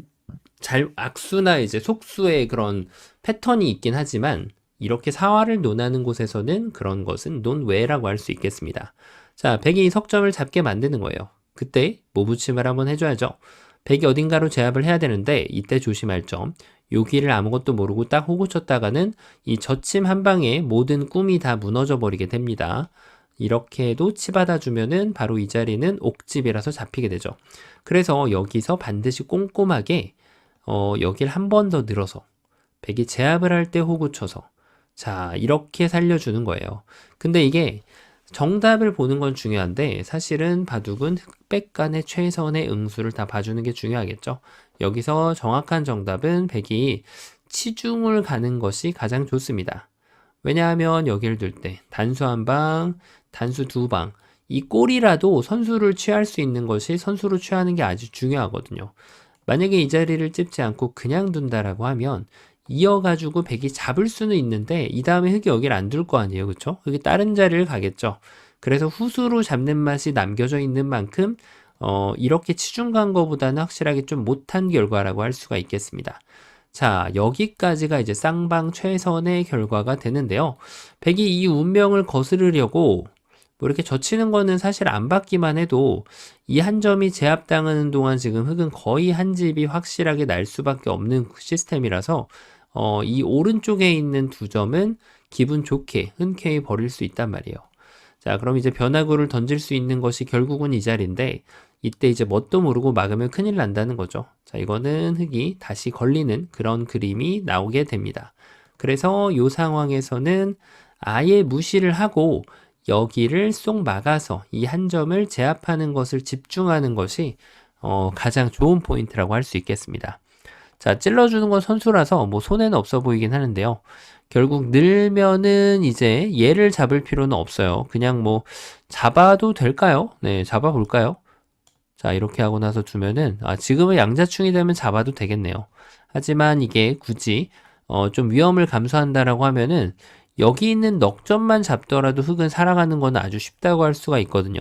악수나 이제 속수의 그런 패턴이 있긴 하지만, 이렇게 사활을 논하는 곳에서는 그런 것은 논외라고 할 수 있겠습니다. 자, 백이 석점을 잡게 만드는 거예요. 그때 모부침을 한번 해줘야죠. 백이 어딘가로 제압을 해야 되는데 이때 조심할 점. 여기를 아무것도 모르고 딱 호구 쳤다가는 이 젖힘 한 방에 모든 꿈이 다 무너져 버리게 됩니다. 이렇게 해도 치받아 주면은 바로 이 자리는 옥집이라서 잡히게 되죠. 그래서 여기서 반드시 꼼꼼하게 여길 한 번 더 늘어서 백이 제압을 할 때 호구 쳐서 자, 이렇게 살려주는 거예요. 근데 이게 정답을 보는 건 중요한데 사실은 바둑은 흑백 간의 최선의 응수를 다 봐주는 게 중요하겠죠. 여기서 정확한 정답은 백이 치중을 가는 것이 가장 좋습니다. 왜냐하면 여기를 둘 때 단수 한 방, 단수 두 방, 이 꼴이라도 선수를 취할 수 있는 것이 선수로 취하는 게 아주 중요하거든요. 만약에 이 자리를 찝지 않고 그냥 둔다라고 하면 이어가지고 백이 잡을 수는 있는데 이 다음에 흑이 여기를 안 둘 거 아니에요, 그쵸? 흑이 다른 자리를 가겠죠. 그래서 후수로 잡는 맛이 남겨져 있는 만큼 이렇게 치중 간 거보다는 확실하게 좀 못한 결과라고 할 수가 있겠습니다. 자, 여기까지가 이제 쌍방 최선의 결과가 되는데요. 백이 이 운명을 거스르려고 뭐 이렇게 젖히는 거는 사실 안 받기만 해도 이 한 점이 제압당하는 동안 지금 흙은 거의 한 집이 확실하게 날 수밖에 없는 시스템이라서 이 오른쪽에 있는 두 점은 기분 좋게 흔쾌히 버릴 수 있단 말이에요. 자, 그럼 이제 변화구를 던질 수 있는 것이 결국은 이 자리인데 이때 이제 뭣도 모르고 막으면 큰일 난다는 거죠. 자, 이거는 흙이 다시 걸리는 그런 그림이 나오게 됩니다. 그래서 이 상황에서는 아예 무시를 하고 여기를 쏙 막아서 이 한 점을 제압하는 것을 집중하는 것이 가장 좋은 포인트라고 할 수 있겠습니다. 자, 찔러주는 건 선수라서 뭐 손해는 없어 보이긴 하는데요. 결국 늘면은 이제 얘를 잡을 필요는 없어요. 그냥 뭐 잡아도 될까요? 네, 잡아볼까요? 자, 이렇게 하고 나서 두면은 지금은 양자충이 되면 잡아도 되겠네요. 하지만 이게 굳이 좀 위험을 감수한다라고 하면은 여기 있는 넉 점만 잡더라도 흙은 살아가는 건 아주 쉽다고 할 수가 있거든요.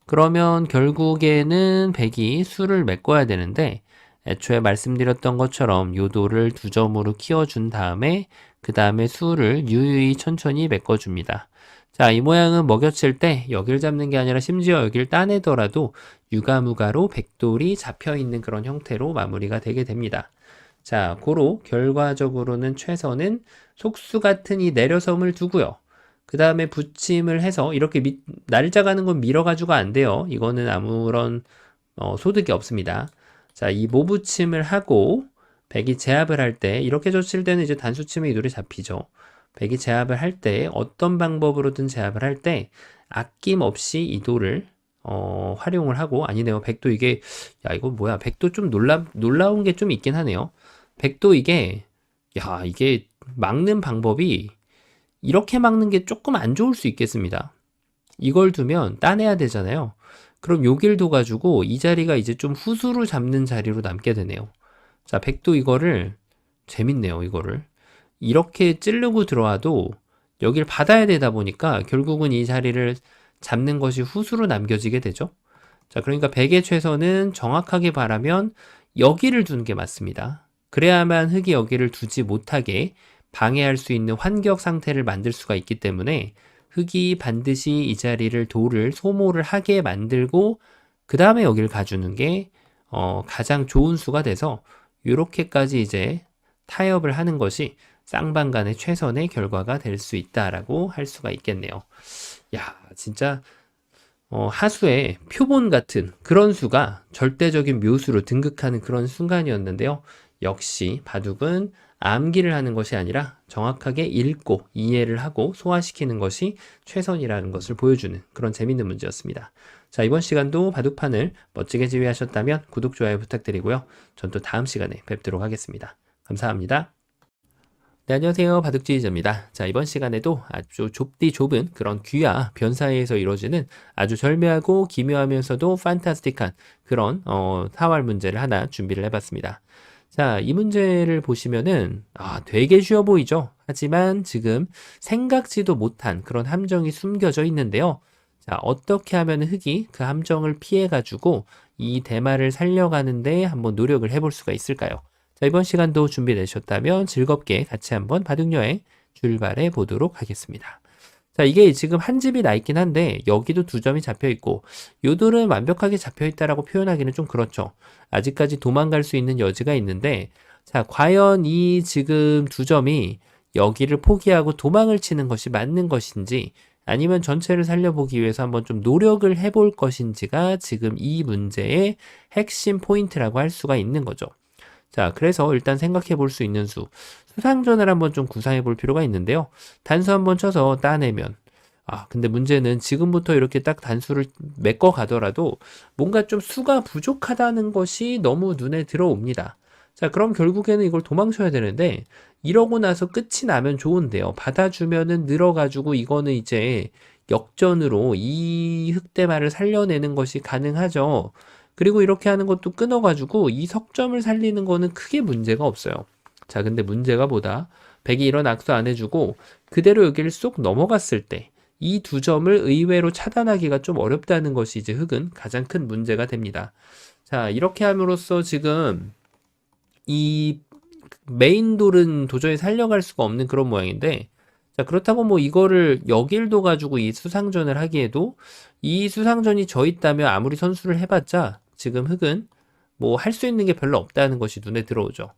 그러면 결국에는 백이 수를 메꿔야 되는데 애초에 말씀드렸던 것처럼 요도를 2점으로 키워준 다음에 그 다음에 수를 유유히 천천히 메꿔줍니다. 자, 이 모양은 먹여칠 때 여길 잡는 게 아니라 심지어 여길 따내더라도 유가무가로 백돌이 잡혀있는 그런 형태로 마무리가 되게 됩니다. 자, 고로 결과적으로는 최선은 속수 같은 이 내려섬을 두고요. 그 다음에 붙임을 해서 이렇게 날짜 가는 건 밀어가지고 안 돼요. 이거는 아무런 소득이 없습니다. 자, 이 모붙임을 하고 백이 제압을 할 때 이렇게 젖힐 때는 이제 단수침의 이돌이 잡히죠. 백이 제압을 할 때 어떤 방법으로든 제압을 할 때 아낌없이 이돌을 활용을 하고 아니네요. 백도 이게 야 이거 뭐야 백도 좀 놀라운 게 좀 있긴 하네요. 백도 이게 이게 막는 방법이 이렇게 막는 게 조금 안 좋을 수 있겠습니다. 이걸 두면 따내야 되잖아요. 그럼 요 길도 가지고 이 자리가 이제 좀 후수로 잡는 자리로 남게 되네요. 자, 백도 이거를 재밌네요. 이거를 이렇게 찌르고 들어와도 여길 받아야 되다 보니까 결국은 이 자리를 잡는 것이 후수로 남겨지게 되죠. 자, 그러니까 백의 최선은 정확하게 바라면 여기를 두는 게 맞습니다. 그래야만 흙이 여기를 두지 못하게 방해할 수 있는 환격 상태를 만들 수가 있기 때문에 흙이 반드시 이 자리를 돌을 소모를 하게 만들고 그 다음에 여기를 가주는 게 가장 좋은 수가 돼서 이렇게까지 이제 타협을 하는 것이 쌍방간의 최선의 결과가 될 수 있다라고 할 수가 있겠네요. 야, 진짜 하수의 표본 같은 그런 수가 절대적인 묘수로 등극하는 그런 순간이었는데요. 역시 바둑은 암기를 하는 것이 아니라 정확하게 읽고 이해를 하고 소화시키는 것이 최선이라는 것을 보여주는 그런 재밌는 문제였습니다. 자, 이번 시간도 바둑판을 멋지게 지휘하셨다면 구독, 좋아요 부탁드리고요. 전 또 다음 시간에 뵙도록 하겠습니다. 감사합니다. 네, 안녕하세요. 바둑지휘자입니다. 자, 이번 시간에도 아주 좁디 좁은 그런 귀와 변 사이에서 이루어지는 아주 절묘하고 기묘하면서도 판타스틱한 그런 사활 문제를 하나 준비를 해봤습니다. 자, 이 문제를 보시면은 되게 쉬워 보이죠? 하지만 지금 생각지도 못한 그런 함정이 숨겨져 있는데요. 자, 어떻게 하면 흙이 그 함정을 피해가지고 이 대마를 살려가는데 한번 노력을 해볼 수가 있을까요? 자, 이번 시간도 준비되셨다면 즐겁게 같이 한번 바둑여행 출발해 보도록 하겠습니다. 자, 이게 지금 한 집이 나 있긴 한데 여기도 2점이 잡혀 있고 요돌은 완벽하게 잡혀 있다라고 표현하기는 좀 그렇죠. 아직까지 도망갈 수 있는 여지가 있는데 자, 과연 이 지금 2점이 여기를 포기하고 도망을 치는 것이 맞는 것인지 아니면 전체를 살려보기 위해서 한번 좀 노력을 해볼 것인지가 지금 이 문제의 핵심 포인트라고 할 수가 있는 거죠. 자, 그래서 일단 생각해 볼 수 있는 수상전을 한번 좀 구상해 볼 필요가 있는데요. 단수 한번 쳐서 따내면 근데 문제는 지금부터 이렇게 딱 단수를 메꿔 가더라도 뭔가 좀 수가 부족하다는 것이 너무 눈에 들어옵니다. 자, 그럼 결국에는 이걸 도망쳐야 되는데 이러고 나서 끝이 나면 좋은데요. 받아주면은 늘어가지고 이거는 이제 역전으로 이 흑대마를 살려내는 것이 가능하죠. 그리고 이렇게 하는 것도 끊어가지고 이 석점을 살리는 거는 크게 문제가 없어요. 자, 근데 문제가 뭐다? 백이 이런 악수 안 해주고 그대로 여기를 쏙 넘어갔을 때 이 2점을 의외로 차단하기가 좀 어렵다는 것이 이제 흙은 가장 큰 문제가 됩니다. 자, 이렇게 함으로써 지금 이 메인 돌은 도저히 살려갈 수가 없는 그런 모양인데 자, 그렇다고 뭐 이거를 여길도 가지고 이 수상전을 하기에도 이 수상전이 져 있다면 아무리 선수를 해봤자 지금 흑은 뭐 할 수 있는 게 별로 없다는 것이 눈에 들어오죠.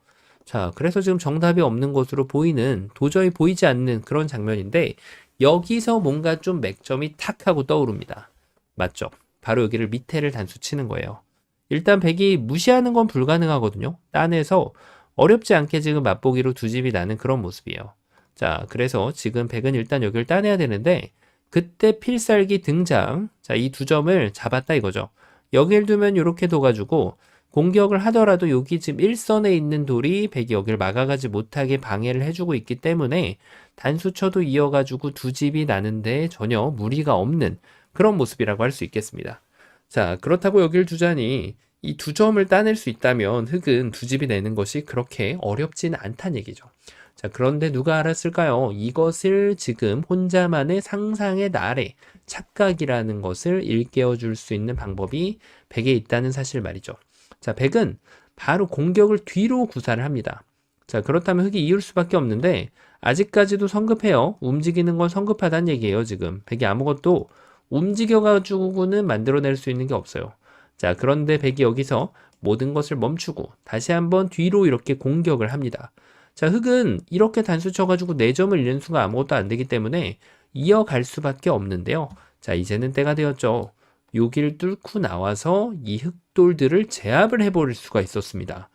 자, 그래서 지금 정답이 없는 것으로 보이는, 도저히 보이지 않는 그런 장면인데 여기서 뭔가 좀 맥점이 탁 하고 떠오릅니다. 맞죠? 바로 여기를 밑에를 단수 치는 거예요. 일단 백이 무시하는 건 불가능하거든요. 딴에서 어렵지 않게 지금 맛보기로 두 집이 나는 그런 모습이에요. 자, 그래서 지금 백은 일단 여기를 따내야 되는데 그때 필살기 등장. 자, 이 두 점을 잡았다 이거죠. 여길 두면 이렇게 둬가지고 공격을 하더라도 여기 지금 1선에 있는 돌이 백이 여기를 막아가지 못하게 방해를 해주고 있기 때문에 단수쳐도 이어가지고 두 집이 나는데 전혀 무리가 없는 그런 모습이라고 할 수 있겠습니다. 자, 그렇다고 여길 두자니 이 두 점을 따낼 수 있다면 흑은 두 집이 내는 것이 그렇게 어렵진 않다는 얘기죠. 자, 그런데 누가 알았을까요? 이것을 지금 혼자만의 상상의 나래, 착각이라는 것을 일깨워 줄 수 있는 방법이 백에 있다는 사실 말이죠. 자, 백은 바로 공격을 뒤로 구사를 합니다. 자, 그렇다면 흑이 이을 수밖에 없는데 아직까지도 성급해요. 움직이는 건 성급하다는 얘기예요, 지금. 백이 아무것도 움직여가지고는 만들어낼 수 있는 게 없어요. 자, 그런데 백이 여기서 모든 것을 멈추고 다시 한번 뒤로 이렇게 공격을 합니다. 자, 흑은 이렇게 단수 쳐가지고 4점을 잃는 순간 아무것도 안 되기 때문에 이어갈 수밖에 없는데요. 자, 이제는 때가 되었죠. 여기를 뚫고 나와서 이 흑돌들을 제압을 해버릴 수가 있었습니다.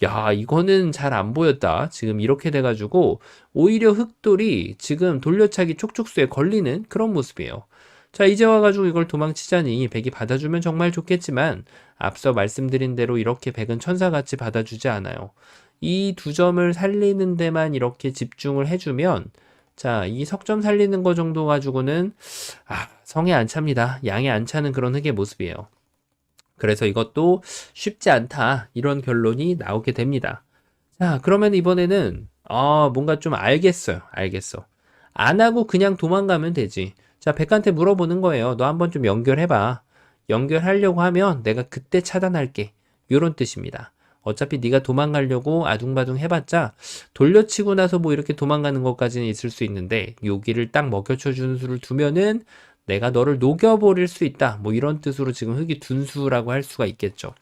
야, 이거는 잘 안 보였다. 지금 이렇게 돼가지고 오히려 흑돌이 지금 돌려차기 촉촉수에 걸리는 그런 모습이에요. 자, 이제 와가지고 이걸 도망치자니 백이 받아주면 정말 좋겠지만 앞서 말씀드린 대로 이렇게 백은 천사같이 받아주지 않아요. 이 두 점을 살리는 데만 이렇게 집중을 해주면 자, 이 석점 살리는 거 정도 가지고는 성에 안 찹니다. 양에 안 차는 그런 흑의 모습이에요. 그래서 이것도 쉽지 않다. 이런 결론이 나오게 됩니다. 자, 그러면 이번에는 뭔가 좀 알겠어요. 알겠어. 안 하고 그냥 도망가면 되지. 자, 백한테 물어보는 거예요. 너 한번 좀 연결해봐. 연결하려고 하면 내가 그때 차단할게. 요런 뜻입니다. 어차피 네가 도망가려고 아둥바둥 해봤자 돌려치고 나서 뭐 이렇게 도망가는 것까지는 있을 수 있는데 여기를 딱 먹여쳐 주는 수를 두면은 내가 너를 녹여버릴 수 있다. 뭐 이런 뜻으로 지금 흑이 둔수라고 할 수가 있겠죠.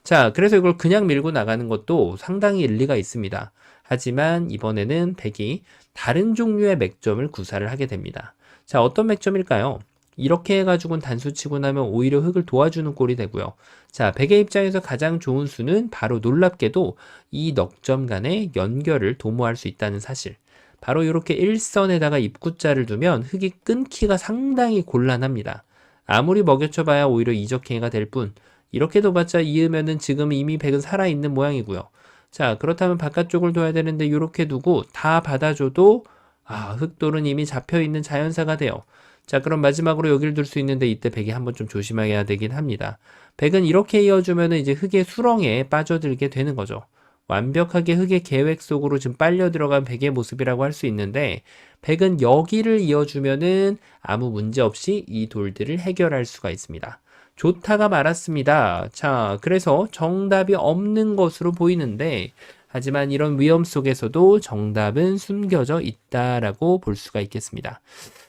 자, 그래서 이걸 그냥 밀고 나가는 것도 상당히 일리가 있습니다. 하지만 이번에는 백이 다른 종류의 맥점을 구사를 하게 됩니다. 자, 어떤 맥점일까요? 이렇게 해가지고는 단수 치고 나면 오히려 흑을 도와주는 꼴이 되고요. 자, 백의 입장에서 가장 좋은 수는 바로 놀랍게도 이 넉점 간의 연결을 도모할 수 있다는 사실. 바로 이렇게 일선에다가 입구자를 두면 흑이 끊기가 상당히 곤란합니다. 아무리 먹여쳐봐야 오히려 이적행위가 될 뿐, 이렇게 둬봤자 이으면은 지금 이미 백은 살아있는 모양이고요. 자, 그렇다면 바깥쪽을 둬야 되는데 이렇게 두고 다 받아줘도 흑돌은 이미 잡혀있는 자연사가 돼요. 자, 그럼 마지막으로 여기를 둘 수 있는데 이때 백이 한번 좀 조심해야 되긴 합니다. 백은 이렇게 이어주면 이제 흑의 수렁에 빠져들게 되는 거죠. 완벽하게 흑의 계획 속으로 지금 빨려 들어간 백의 모습이라고 할 수 있는데 백은 여기를 이어주면은 아무 문제 없이 이 돌들을 해결할 수가 있습니다. 좋다가 말았습니다. 자, 그래서 정답이 없는 것으로 보이는데 하지만 이런 위험 속에서도 정답은 숨겨져 있다라고 볼 수가 있겠습니다.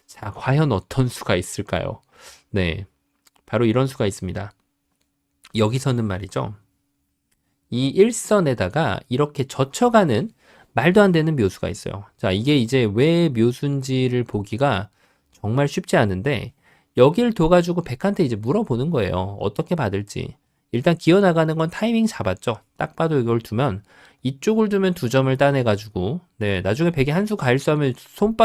자, 과연 어떤 수가 있을까요? 네, 바로 이런 수가 있습니다. 여기서는 말이죠. 이 일선에다가 이렇게 젖혀가는 말도 안 되는 묘수가 있어요. 자, 이게 이제 왜 묘수인지를 보기가 정말 쉽지 않은데 여길 둬가지고 백한테 이제 물어보는 거예요. 어떻게 받을지. 일단 기어나가는 건 타이밍 잡았죠. 딱 봐도 이걸 두면 이쪽을 두면 두 점을 따내가지고 네, 나중에 백이 한 수 가일수하면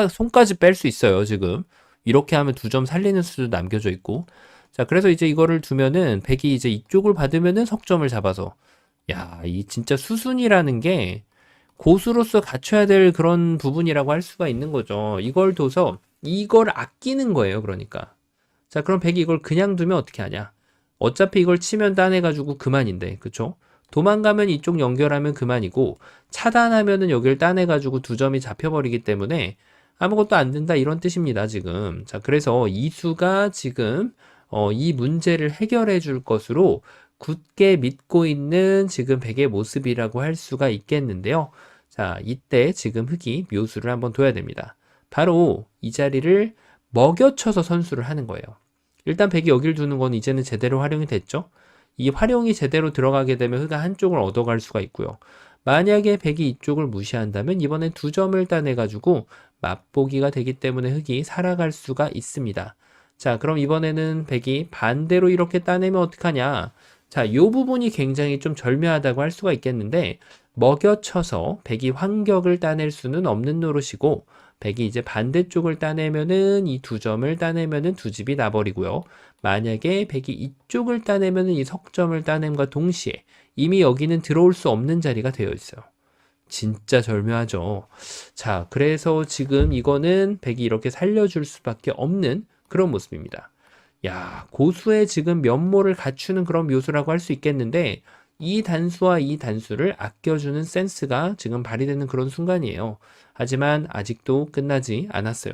손까지 뺄 수 있어요. 지금 이렇게 하면 두 점 살리는 수도 남겨져 있고 자, 그래서 이제 이거를 두면은 백이 이제 이쪽을 받으면은 석점을 잡아서 야, 이 진짜 수순이라는 게 고수로서 갖춰야 될 그런 부분이라고 할 수가 있는 거죠. 이걸 둬서 이걸 아끼는 거예요. 그러니까. 자, 그럼 백이 이걸 그냥 두면 어떻게 하냐? 어차피 이걸 치면 따내가지고 그만인데, 그쵸? 도망가면 이쪽 연결하면 그만이고, 차단하면은 여기를 따내가지고 두 점이 잡혀버리기 때문에 아무것도 안 된다 이런 뜻입니다, 지금. 자, 그래서 이 수가 지금 이 문제를 해결해 줄 것으로 굳게 믿고 있는 지금 백의 모습이라고 할 수가 있겠는데요. 자, 이때 지금 흑이 묘수를 한번 둬야 됩니다. 바로 이 자리를 먹여쳐서 선수를 하는 거예요. 일단 백이 여기를 두는 건 이제는 제대로 활용이 됐죠. 이 활용이 제대로 들어가게 되면 흑가 한쪽을 얻어갈 수가 있고요. 만약에 백이 이쪽을 무시한다면 이번엔 2점을 따내가지고 맛보기가 되기 때문에 흑이 살아갈 수가 있습니다. 자, 그럼 이번에는 백이 반대로 이렇게 따내면 어떡하냐? 자, 이 부분이 굉장히 좀 절묘하다고 할 수가 있겠는데 먹여쳐서 백이 환격을 따낼 수는 없는 노릇이고 백이 이제 반대쪽을 따내면은 이 2점을 따내면은 2집이 나버리고요. 만약에 백이 이쪽을 따내면은 이 석점을 따냄과 동시에 이미 여기는 들어올 수 없는 자리가 되어 있어요. 진짜 절묘하죠. 자, 그래서 지금 이거는 백이 이렇게 살려줄 수밖에 없는 그런 모습입니다. 야, 고수의 지금 면모를 갖추는 그런 묘수라고 할 수 있겠는데 이 단수와 이 단수를 아껴주는 센스가 지금 발휘되는 그런 순간이에요. 하지만 아직도 끝나지 않았어요.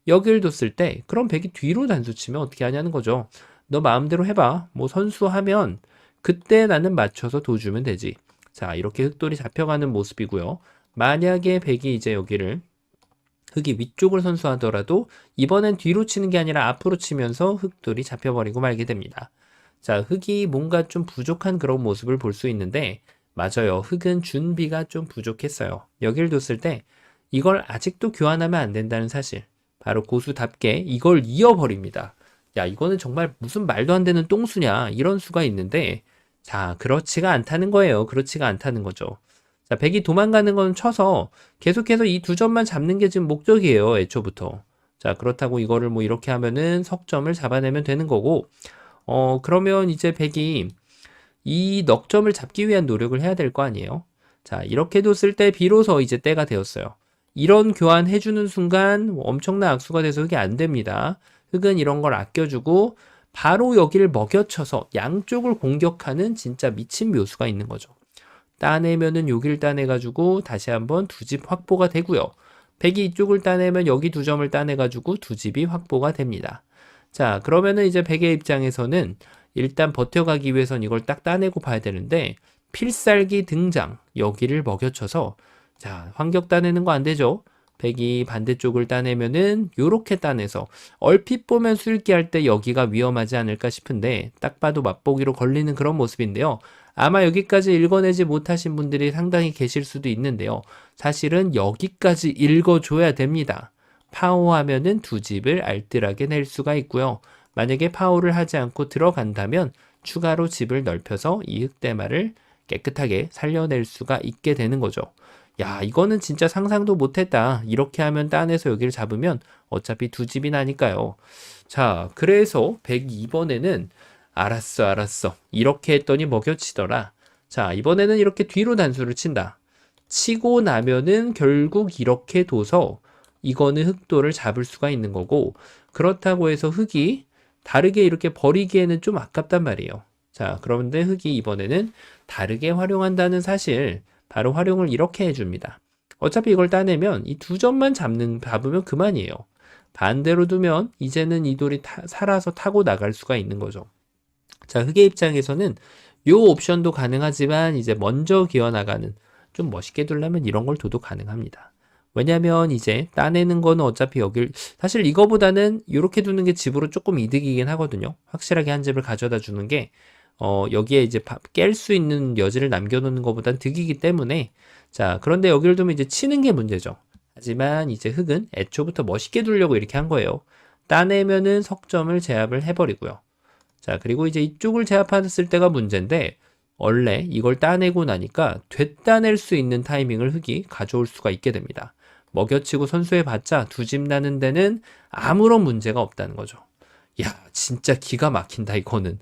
여기를 뒀을 때 그럼 백이 뒤로 단수 치면 어떻게 하냐는 거죠. 너 마음대로 해봐. 뭐 선수하면 그때 나는 맞춰서 둬주면 되지. 자, 이렇게 흑돌이 잡혀가는 모습이고요. 만약에 백이 이제 여기를 흑이 위쪽을 선수하더라도 이번엔 뒤로 치는 게 아니라 앞으로 치면서 흑돌이 잡혀버리고 말게 됩니다. 자, 흑이 뭔가 좀 부족한 그런 모습을 볼 수 있는데 맞아요. 흑은 준비가 좀 부족했어요. 여기를 뒀을 때 이걸 아직도 교환하면 안 된다는 사실. 바로 고수답게 이걸 이어버립니다. 야, 이거는 정말 무슨 말도 안 되는 똥수냐 이런 수가 있는데 자, 그렇지가 않다는 거예요. 그렇지가 않다는 거죠. 자, 백이 도망가는 건 쳐서 계속해서 이 2점만 잡는 게 지금 목적이에요. 애초부터. 자, 그렇다고 이거를 뭐 이렇게 하면은 석점을 잡아내면 되는 거고 그러면 이제 백이 이 넉점을 잡기 위한 노력을 해야 될 거 아니에요. 자, 이렇게 뒀을 때 비로소 이제 때가 되었어요. 이런 교환 해주는 순간 엄청난 악수가 돼서 흑이 안 됩니다. 흑은 이런 걸 아껴주고 바로 여기를 먹여쳐서 양쪽을 공격하는 진짜 미친 묘수가 있는 거죠. 따내면은 여기를 따내가지고 다시 한번 2집 확보가 되고요. 백이 이쪽을 따내면 여기 2점을 따내가지고 2집이 확보가 됩니다. 자, 그러면은 이제 백의 입장에서는 일단 버텨가기 위해선 이걸 딱 따내고 봐야 되는데 필살기 등장, 여기를 먹여쳐서 자, 환격 따내는 거 안 되죠? 백이 반대쪽을 따내면은 요렇게 따내서 얼핏 보면 수읽기 할 때 여기가 위험하지 않을까 싶은데 딱 봐도 맛보기로 걸리는 그런 모습인데요. 아마 여기까지 읽어내지 못하신 분들이 상당히 계실 수도 있는데요. 사실은 여기까지 읽어줘야 됩니다. 파오하면은 2집을 알뜰하게 낼 수가 있고요. 만약에 파오를 하지 않고 들어간다면 추가로 집을 넓혀서 이 흑대마를 깨끗하게 살려낼 수가 있게 되는 거죠. 야, 이거는 진짜 상상도 못했다. 이렇게 하면 따내서 여기를 잡으면 어차피 2집이 나니까요. 자, 그래서 102번에는 알았어. 이렇게 했더니 먹여치더라. 자, 이번에는 이렇게 뒤로 단수를 친다. 치고 나면은 결국 이렇게 둬서 이거는 흑도를 잡을 수가 있는 거고 그렇다고 해서 흑이 다르게 이렇게 버리기에는 좀 아깝단 말이에요. 자, 그런데 흑이 이번에는 다르게 활용한다는 사실 바로 활용을 이렇게 해줍니다. 어차피 이걸 따내면 이 2점만 잡으면 그만이에요. 반대로 두면 이제는 이 돌이 살아서 타고 나갈 수가 있는 거죠. 자, 흑의 입장에서는 요 옵션도 가능하지만 이제 먼저 기어나가는 좀 멋있게 두려면 이런 걸 둬도 가능합니다. 왜냐면 이제 따내는 거는 어차피 여길 사실 이거보다는 이렇게 두는 게 집으로 조금 이득이긴 하거든요. 확실하게 한 집을 가져다 주는 게 여기에 이제 깰 수 있는 여지를 남겨놓는 것보단 득이기 때문에 자, 그런데 여기를 두면 이제 치는 게 문제죠. 하지만 이제 흑은 애초부터 멋있게 두려고 이렇게 한 거예요. 따내면은 석점을 제압을 해버리고요. 자, 그리고 이제 이쪽을 제압했을 때가 문제인데 원래 이걸 따내고 나니까 되따낼 수 있는 타이밍을 흑이 가져올 수가 있게 됩니다. 먹여치고 선수해봤자 2집 나는 데는 아무런 문제가 없다는 거죠. 야, 진짜 기가 막힌다 이거는.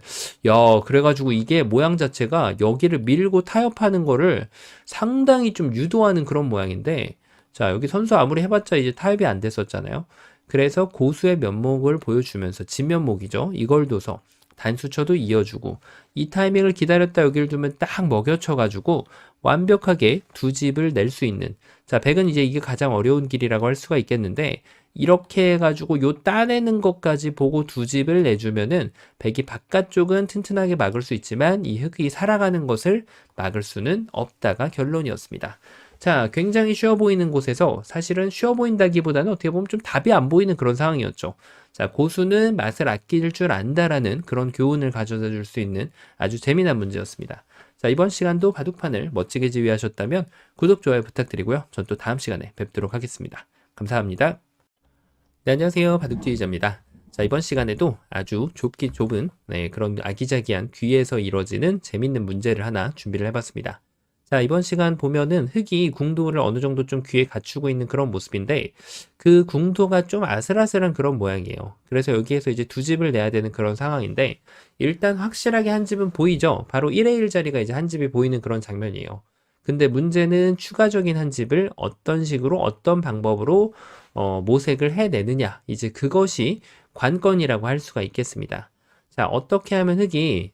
야, 그래가지고 이게 모양 자체가 여기를 밀고 타협하는 거를 상당히 좀 유도하는 그런 모양인데 자, 여기 선수 아무리 해봤자 이제 타협이 안 됐었잖아요. 그래서 고수의 면목을 보여주면서 진면목이죠. 이걸 둬서 단수쳐도 이어주고 이 타이밍을 기다렸다 여기를 두면 딱 먹여쳐가지고 완벽하게 2집을 낼 수 있는 자, 백은 이제 이게 가장 어려운 길이라고 할 수가 있겠는데 이렇게 해가지고 요 따내는 것까지 보고 2집을 내주면은 백이 바깥쪽은 튼튼하게 막을 수 있지만 이 흑이 살아가는 것을 막을 수는 없다가 결론이었습니다. 자, 굉장히 쉬워 보이는 곳에서 사실은 쉬워 보인다기보다는 어떻게 보면 좀 답이 안 보이는 그런 상황이었죠. 자, 고수는 맛을 아낄 줄 안다라는 그런 교훈을 가져다 줄 수 있는 아주 재미난 문제였습니다. 자, 이번 시간도 바둑판을 멋지게 지휘하셨다면 구독, 좋아요 부탁드리고요. 전 또 다음 시간에 뵙도록 하겠습니다. 감사합니다. 네, 안녕하세요. 바둑지휘자입니다. 자, 이번 시간에도 아주 좁은 그런 아기자기한 귀에서 이루어지는 재밌는 문제를 하나 준비를 해봤습니다. 자, 이번 시간 보면은 흙이 궁도를 어느 정도 좀 귀에 갖추고 있는 그런 모습인데 그 궁도가 좀 아슬아슬한 그런 모양이에요. 그래서 여기에서 이제 두 집을 내야 되는 그런 상황인데 일단 확실하게 한 집은 보이죠? 바로 1의 1자리가 이제 한 집이 보이는 그런 장면이에요. 근데 문제는 추가적인 한 집을 어떤 식으로 어떤 방법으로 모색을 해내느냐, 이제 그것이 관건이라고 할 수가 있겠습니다. 자, 어떻게 하면 흙이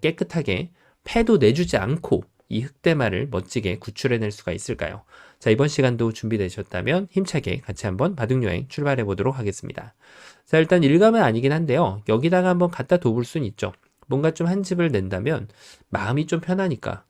깨끗하게 패도 내주지 않고 이 흙대마를 멋지게 구출해낼 수가 있을까요? 자, 이번 시간도 준비되셨다면 힘차게 같이 한번 바둑여행 출발해 보도록 하겠습니다. 자, 일단 일감은 아니긴 한데요. 여기다가 한번 갖다 둬볼 수는 있죠. 뭔가 좀 한 집을 낸다면 마음이 좀 편하니까.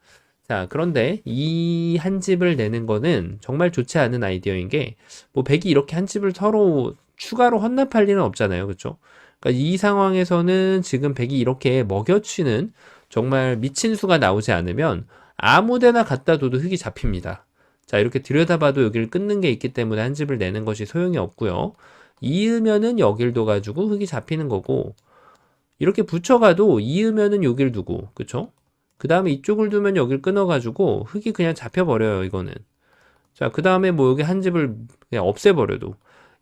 자, 그런데 이 한 집을 내는 거는 정말 좋지 않은 아이디어인 게, 뭐 백이 이렇게 한 집을 서로 추가로 헌납할 리는 없잖아요. 그렇죠? 그러니까 이 상황에서는 지금 백이 이렇게 먹여치는 정말 미친 수가 나오지 않으면 아무 데나 갖다 둬도 흙이 잡힙니다. 자, 이렇게 들여다봐도 여기를 끊는 게 있기 때문에 한 집을 내는 것이 소용이 없고요. 이으면은 여길 둬가지고 흙이 잡히는 거고, 이렇게 붙여가도 이으면은 여길 두고, 그쵸? 그 다음에 이쪽을 두면 여길 끊어가지고 흙이 그냥 잡혀버려요, 이거는. 자, 그 다음에 뭐 여기 한 집을 그냥 없애버려도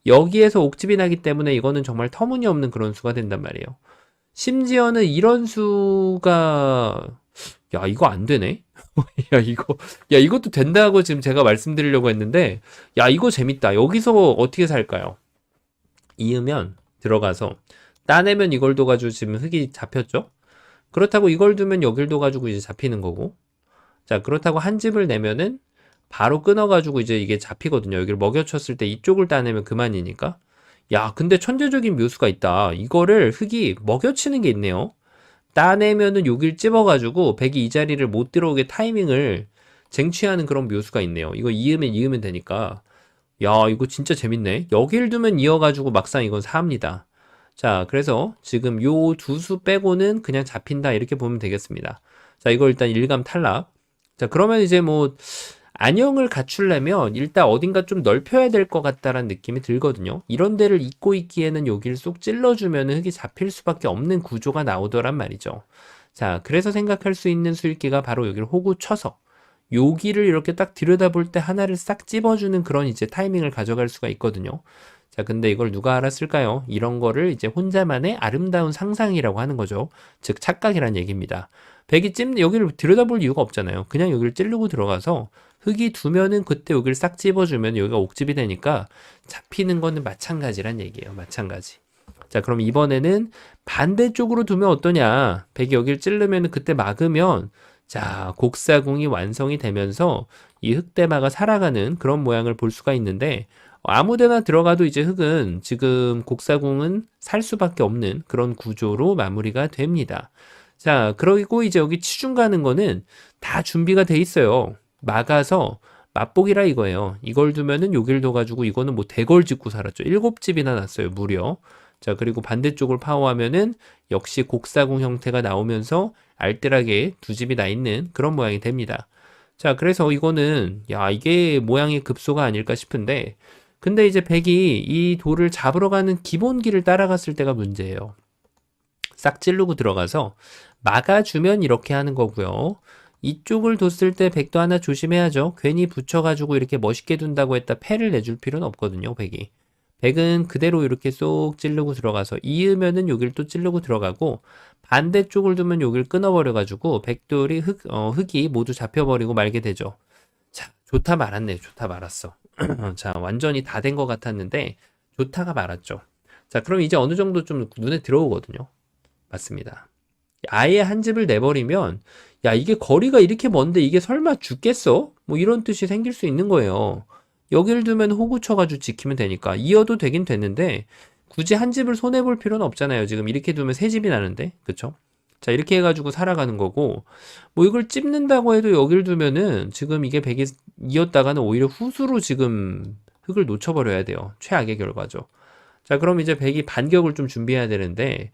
여기에서 옥집이 나기 때문에 이거는 정말 터무니없는 그런 수가 된단 말이에요. 심지어는 이런 수가, 야, 이거 안 되네? 야, 이것도 된다고 지금 제가 말씀드리려고 했는데, 야, 이거 재밌다. 여기서 어떻게 살까요? 이으면 들어가서 따내면 이걸 둬가지고 지금 흙이 잡혔죠? 그렇다고 이걸 두면 여길 둬가지고 이제 잡히는 거고, 자, 그렇다고 한 집을 내면은 바로 끊어가지고 이제 이게 잡히거든요. 여기를 먹여쳤을 때 이쪽을 따내면 그만이니까. 야, 근데 천재적인 묘수가 있다. 이거를 흙이 먹여치는 게 있네요. 따내면은 여길 찝어가지고 백이 이 자리를 못 들어오게 타이밍을 쟁취하는 그런 묘수가 있네요. 이거 이으면 되니까. 야, 이거 진짜 재밌네. 여길 두면 이어가지고 막상 이건 사합니다. 자, 그래서 지금 요 두 수 빼고는 그냥 잡힌다 이렇게 보면 되겠습니다. 자, 이거 일단 일감 탈락. 자, 그러면 이제 뭐 안형을 갖추려면 일단 어딘가 좀 넓혀야 될 것 같다라는 느낌이 들거든요. 이런 데를 잇고 있기에는 여기를 쏙 찔러주면 흙이 잡힐 수밖에 없는 구조가 나오더란 말이죠. 자, 그래서 생각할 수 있는 수익기가 바로 여기를 호구 쳐서 여기를 이렇게 딱 들여다볼 때 하나를 싹 찝어주는 그런 이제 타이밍을 가져갈 수가 있거든요. 자, 근데 이걸 누가 알았을까요? 이런 거를 이제 혼자만의 아름다운 상상이라고 하는 거죠. 즉, 착각이란 얘기입니다. 백이 여기를 들여다볼 이유가 없잖아요. 그냥 여기를 찌르고 들어가서 흙이 두면은 그때 여기를 싹 찝어주면 여기가 옥집이 되니까 잡히는 거는 마찬가지란 얘기예요. 마찬가지. 자, 그럼 이번에는 반대쪽으로 두면 어떠냐? 백이 여기를 찌르면 그때 막으면 자, 곡사궁이 완성이 되면서 이 흙대마가 살아가는 그런 모양을 볼 수가 있는데 아무데나 들어가도 이제 흙은 지금 곡사궁은 살 수밖에 없는 그런 구조로 마무리가 됩니다. 자, 그리고 이제 여기 치중 가는 거는 다 준비가 돼 있어요. 막아서 맛보기라 이거예요. 이걸 두면은 여길 둬가지고 이거는 뭐 대걸 짓고 살았죠. 7집이나 났어요, 무려. 자, 그리고 반대쪽을 파워하면은 역시 곡사궁 형태가 나오면서 알뜰하게 두 집이 나 있는 그런 모양이 됩니다. 자, 그래서 이거는 야, 이게 모양의 급소가 아닐까 싶은데 근데 이제 백이 이 돌을 잡으러 가는 기본기를 따라갔을 때가 문제예요. 싹 찌르고 들어가서 막아주면 이렇게 하는 거고요. 이쪽을 뒀을 때 백도 하나 조심해야죠. 괜히 붙여가지고 이렇게 멋있게 둔다고 했다 패를 내줄 필요는 없거든요, 백이. 백은 그대로 이렇게 쏙 찌르고 들어가서 이으면은 여길 또 찌르고 들어가고 반대쪽을 두면 여길 끊어버려가지고 백돌이 흙이 모두 잡혀버리고 말게 되죠. 자, 좋다 말았네. 좋다 말았어. 자, 완전히 다 된 것 같았는데 좋다가 말았죠. 자, 그럼 이제 어느 정도 좀 눈에 들어오거든요. 맞습니다. 아예 한 집을 내버리면 야, 이게 거리가 이렇게 먼데 이게 설마 죽겠어? 뭐 이런 뜻이 생길 수 있는 거예요. 여기를 두면 호구 쳐가지고 지키면 되니까 이어도 되긴 됐는데 굳이 한 집을 손해볼 필요는 없잖아요. 지금 이렇게 두면 세 집이 나는데 그쵸? 자, 이렇게 해가지고 살아가는 거고 뭐 이걸 찝는다고 해도 여기를 두면은 지금 이게 백이 이었다가는 오히려 후수로 지금 흙을 놓쳐버려야 돼요. 최악의 결과죠. 자, 그럼 이제 백이 반격을 좀 준비해야 되는데,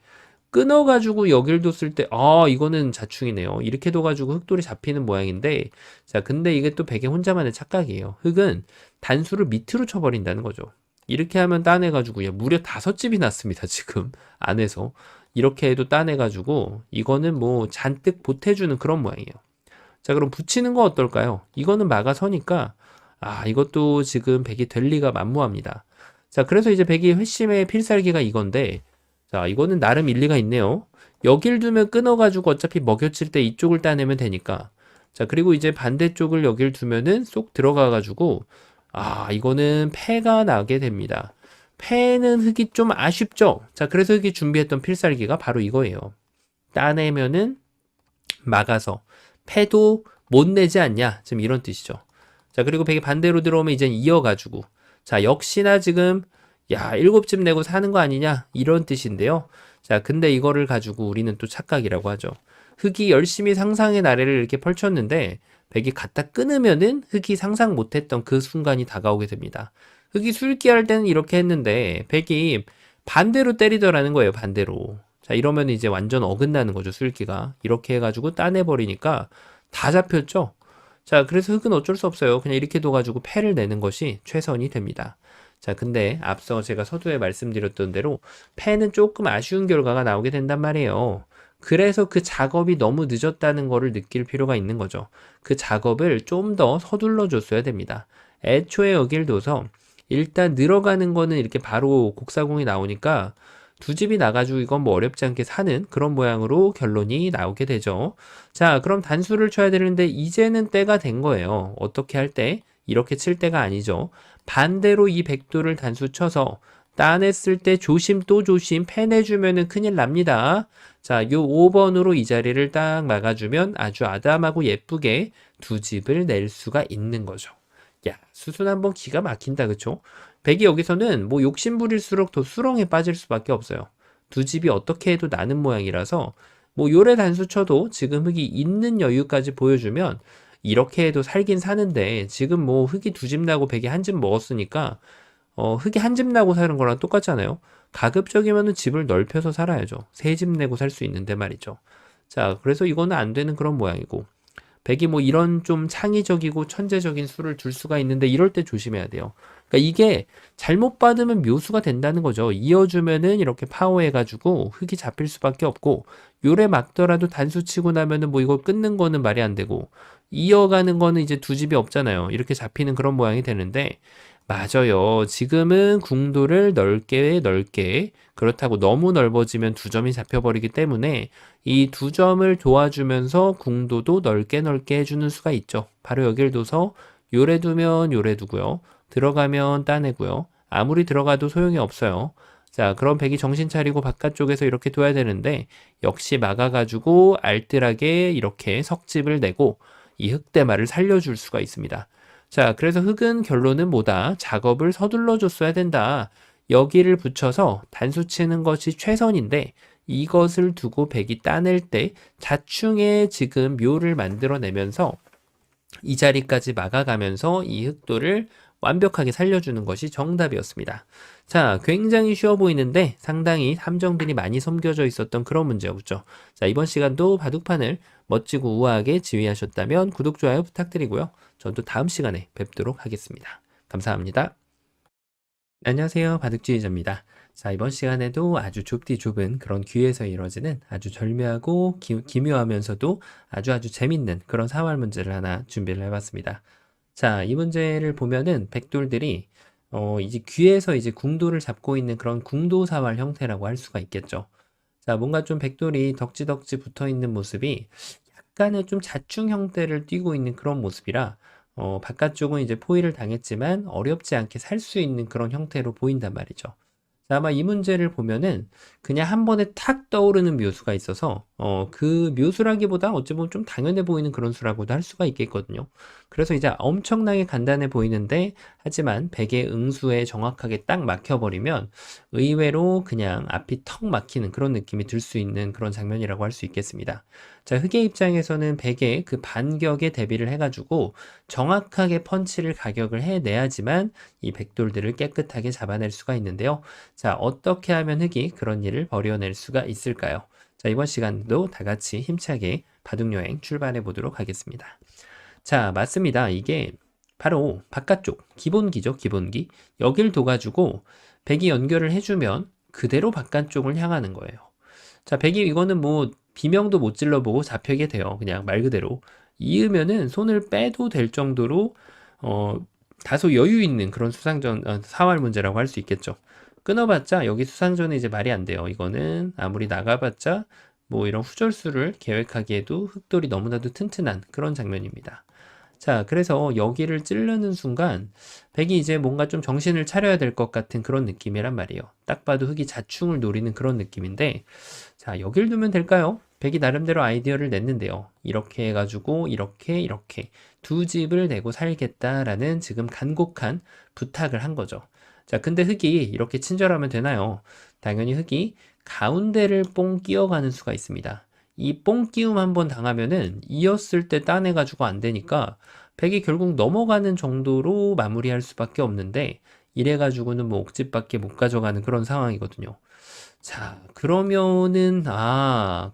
끊어가지고 여길 뒀을 때, 이거는 자충이네요. 이렇게 둬가지고 흑돌이 잡히는 모양인데, 자, 근데 이게 또 백의 혼자만의 착각이에요. 흑은 단수를 밑으로 쳐버린다는 거죠. 이렇게 하면 따내가지고, 무려 5집이 났습니다, 지금. 안에서. 이렇게 해도 따내가지고, 이거는 뭐 잔뜩 보태주는 그런 모양이에요. 자, 그럼 붙이는 거 어떨까요? 이거는 막아서니까, 이것도 지금 백이 될 리가 만무합니다. 자, 그래서 이제 백이 회심의 필살기가 이건데, 자, 이거는 나름 일리가 있네요. 여길 두면 끊어가지고 어차피 먹여칠 때 이쪽을 따내면 되니까. 자, 그리고 이제 반대쪽을 여길 두면은 쏙 들어가가지고, 이거는 패가 나게 됩니다. 패는 흙이 좀 아쉽죠? 자, 그래서 흙이 준비했던 필살기가 바로 이거예요. 따내면은 막아서 패도 못 내지 않냐? 지금 이런 뜻이죠. 자, 그리고 백이 반대로 들어오면 이제 이어가지고. 자, 역시나 지금, 7집 내고 사는 거 아니냐? 이런 뜻인데요. 자, 근데 이거를 가지고 우리는 또 착각이라고 하죠. 흑이 열심히 상상의 나래를 이렇게 펼쳤는데, 백이 갖다 끊으면은 흑이 상상 못했던 그 순간이 다가오게 됩니다. 흑이 술기 할 때는 이렇게 했는데, 백이 반대로 때리더라는 거예요, 반대로. 자, 이러면 이제 완전 어긋나는 거죠, 술기가. 이렇게 해가지고 따내버리니까 다 잡혔죠? 자, 그래서 흑은 어쩔 수 없어요. 그냥 이렇게 둬가지고 패를 내는 것이 최선이 됩니다. 자, 근데 앞서 제가 서두에 말씀드렸던 대로 패는 조금 아쉬운 결과가 나오게 된단 말이에요. 그래서 그 작업이 너무 늦었다는 거를 느낄 필요가 있는 거죠. 그 작업을 좀 더 서둘러 줬어야 됩니다. 애초에 여길 둬서 일단 늘어가는 거는 이렇게 바로 곡사공이 나오니까 두 집이 나가지고 이건 뭐 어렵지 않게 사는 그런 모양으로 결론이 나오게 되죠. 자, 그럼 단수를 쳐야 되는데 이제는 때가 된 거예요. 어떻게 할 때? 이렇게 칠 때가 아니죠. 반대로 이 백도를 단수 쳐서 따냈을 때 조심 또 조심 패내주면은 큰일 납니다. 자, 요 5번으로 이 자리를 딱 막아주면 아주 아담하고 예쁘게 두 집을 낼 수가 있는 거죠. 야, 수순 한번 기가 막힌다, 그쵸? 백이 여기서는 뭐 욕심 부릴수록 더 수렁에 빠질 수밖에 없어요. 두 집이 어떻게 해도 나는 모양이라서 뭐 요래 단수 쳐도 지금 흑이 있는 여유까지 보여주면 이렇게 해도 살긴 사는데 지금 뭐 흑이 두 집 나고 백이 한 집 먹었으니까 흑이 한 집 나고 사는 거랑 똑같잖아요. 가급적이면은 집을 넓혀서 살아야죠. 세 집 내고 살 수 있는데 말이죠. 자, 그래서 이거는 안 되는 그런 모양이고 백이 뭐 이런 좀 창의적이고 천재적인 수를 둘 수가 있는데 이럴 때 조심해야 돼요. 그러니까 이게 잘못 받으면 묘수가 된다는 거죠. 이어주면은 이렇게 파워해가지고 흙이 잡힐 수밖에 없고 요래 막더라도 단수 치고 나면은 뭐 이거 끊는 거는 말이 안 되고 이어가는 거는 이제 두 집이 없잖아요. 이렇게 잡히는 그런 모양이 되는데 맞아요. 지금은 궁도를 넓게 넓게 그렇다고 너무 넓어지면 두 점이 잡혀버리기 때문에 이 두 점을 도와주면서 궁도도 넓게 넓게 해주는 수가 있죠. 바로 여길 둬서 요래 두면 요래 두고요. 들어가면 따내고요. 아무리 들어가도 소용이 없어요. 자, 그럼 백이 정신 차리고 바깥쪽에서 이렇게 둬야 되는데 역시 막아가지고 알뜰하게 이렇게 석집을 내고 이 흑대마를 살려줄 수가 있습니다. 자, 그래서 흑은 결론은 뭐다? 작업을 서둘러 줬어야 된다. 여기를 붙여서 단수 치는 것이 최선인데 이것을 두고 백이 따낼 때 자충의 지금 묘를 만들어내면서 이 자리까지 막아가면서 이 흑도를 완벽하게 살려주는 것이 정답이었습니다. 자, 굉장히 쉬워 보이는데 상당히 함정들이 많이 섬겨져 있었던 그런 문제였죠. 자, 이번 시간도 바둑판을 멋지고 우아하게 지휘하셨다면 구독, 좋아요 부탁드리고요. 전 또 다음 시간에 뵙도록 하겠습니다. 감사합니다. 안녕하세요. 바둑지휘자입니다. 자, 이번 시간에도 아주 좁디 좁은 그런 귀에서 이루어지는 아주 절묘하고 기묘하면서도 아주 재밌는 그런 사활 문제를 하나 준비를 해봤습니다. 자, 이 문제를 보면은 백돌들이 이제 귀에서 이제 궁도를 잡고 있는 그런 궁도 사활 형태라고 할 수가 있겠죠. 자, 뭔가 좀 백돌이 덕지덕지 붙어 있는 모습이 약간의 좀 자충 형태를 띠고 있는 그런 모습이라 바깥쪽은 이제 포위를 당했지만 어렵지 않게 살 수 있는 그런 형태로 보인단 말이죠. 자, 아마 이 문제를 보면은 그냥 한 번에 탁 떠오르는 묘수가 있어서 그 묘수라기보다 어찌 보면 좀 당연해 보이는 그런 수라고도 할 수가 있겠거든요. 그래서 이제 엄청나게 간단해 보이는데, 하지만 백의 응수에 정확하게 딱 막혀버리면 의외로 그냥 앞이 턱 막히는 그런 느낌이 들 수 있는 그런 장면이라고 할 수 있겠습니다. 자, 흑의 입장에서는 백의 그 반격에 대비를 해가지고 정확하게 펀치를 가격을 해내야지만 이 백돌들을 깨끗하게 잡아낼 수가 있는데요. 자, 어떻게 하면 흑이 그런 일을 벌여낼 수가 있을까요? 자, 이번 시간도 다 같이 힘차게 바둑여행 출발해 보도록 하겠습니다. 자, 맞습니다. 이게 바로 바깥쪽, 기본기죠, 기본기. 여길 둬가지고 백이 연결을 해주면 그대로 바깥쪽을 향하는 거예요. 자, 백이 이거는 뭐 비명도 못 질러보고 잡히게 돼요. 그냥 말 그대로. 이으면은 손을 빼도 될 정도로 다소 여유 있는 그런 사활 문제라고 할 수 있겠죠. 끊어봤자 여기 수상전은 이제 말이 안 돼요. 이거는 아무리 나가봤자 뭐 이런 후절수를 계획하기에도 흑돌이 너무나도 튼튼한 그런 장면입니다. 자, 그래서 여기를 찌르는 순간 백이 이제 뭔가 좀 정신을 차려야 될 것 같은 그런 느낌이란 말이에요. 딱 봐도 흑이 자충을 노리는 그런 느낌인데, 자, 여길 두면 될까요? 백이 나름대로 아이디어를 냈는데요. 이렇게 해가지고 이렇게 두 집을 내고 살겠다라는 지금 간곡한 부탁을 한 거죠. 자, 근데 흑이 이렇게 친절하면 되나요? 당연히 흑이 가운데를 뽕 끼워가는 수가 있습니다. 이 뽕 끼움 한번 당하면은 이었을 때 따내가지고 안 되니까 백이 결국 넘어가는 정도로 마무리할 수밖에 없는데, 이래가지고는 뭐 옥집밖에 못 가져가는 그런 상황이거든요. 자, 그러면은,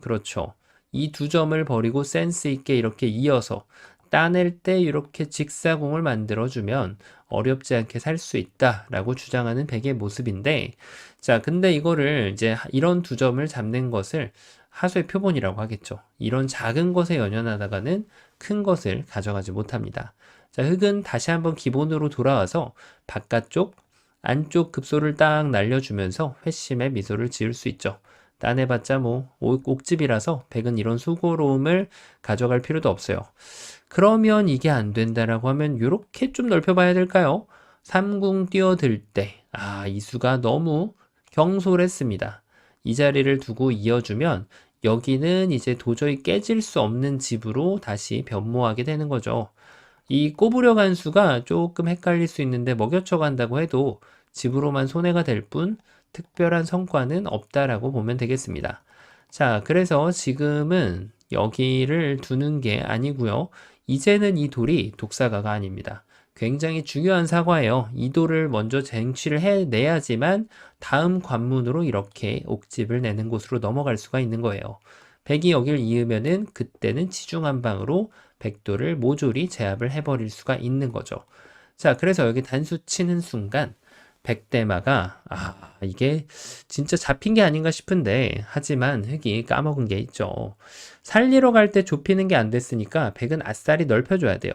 그렇죠. 이 두 점을 버리고 센스 있게 이렇게 이어서 따낼 때 이렇게 직사공을 만들어주면 어렵지 않게 살 수 있다라고 주장하는 백의 모습인데, 자, 근데 이거를 이제 이런 두 점을 잡는 것을 하수의 표본이라고 하겠죠. 이런 작은 것에 연연하다가는 큰 것을 가져가지 못합니다. 자, 흑은 다시 한번 기본으로 돌아와서 바깥쪽, 안쪽 급소를 딱 날려주면서 회심의 미소를 지을 수 있죠. 따내봤자 뭐 옥집이라서 백은 이런 수고로움을 가져갈 필요도 없어요. 그러면 이게 안 된다라고 하면 이렇게 좀 넓혀봐야 될까요? 삼궁 뛰어들 때, 이 수가 너무 경솔했습니다. 이 자리를 두고 이어주면 여기는 이제 도저히 깨질 수 없는 집으로 다시 변모하게 되는 거죠. 이 꼬부려 간 수가 조금 헷갈릴 수 있는데 먹여쳐 간다고 해도 집으로만 손해가 될 뿐 특별한 성과는 없다라고 보면 되겠습니다. 자, 그래서 지금은 여기를 두는 게 아니고요. 이제는 이 돌이 독사가가 아닙니다. 굉장히 중요한 사과예요. 이 돌을 먼저 쟁취를 해내야지만 다음 관문으로 이렇게 옥집을 내는 곳으로 넘어갈 수가 있는 거예요. 백이 여길 이으면은 그때는 치중한방으로 백도를 모조리 제압을 해버릴 수가 있는 거죠. 자, 그래서 여기 단수 치는 순간 백대마가 이게 진짜 잡힌 게 아닌가 싶은데, 하지만 흑이 까먹은 게 있죠. 살리러 갈 때 좁히는 게 안 됐으니까 백은 아싸리 넓혀줘야 돼요.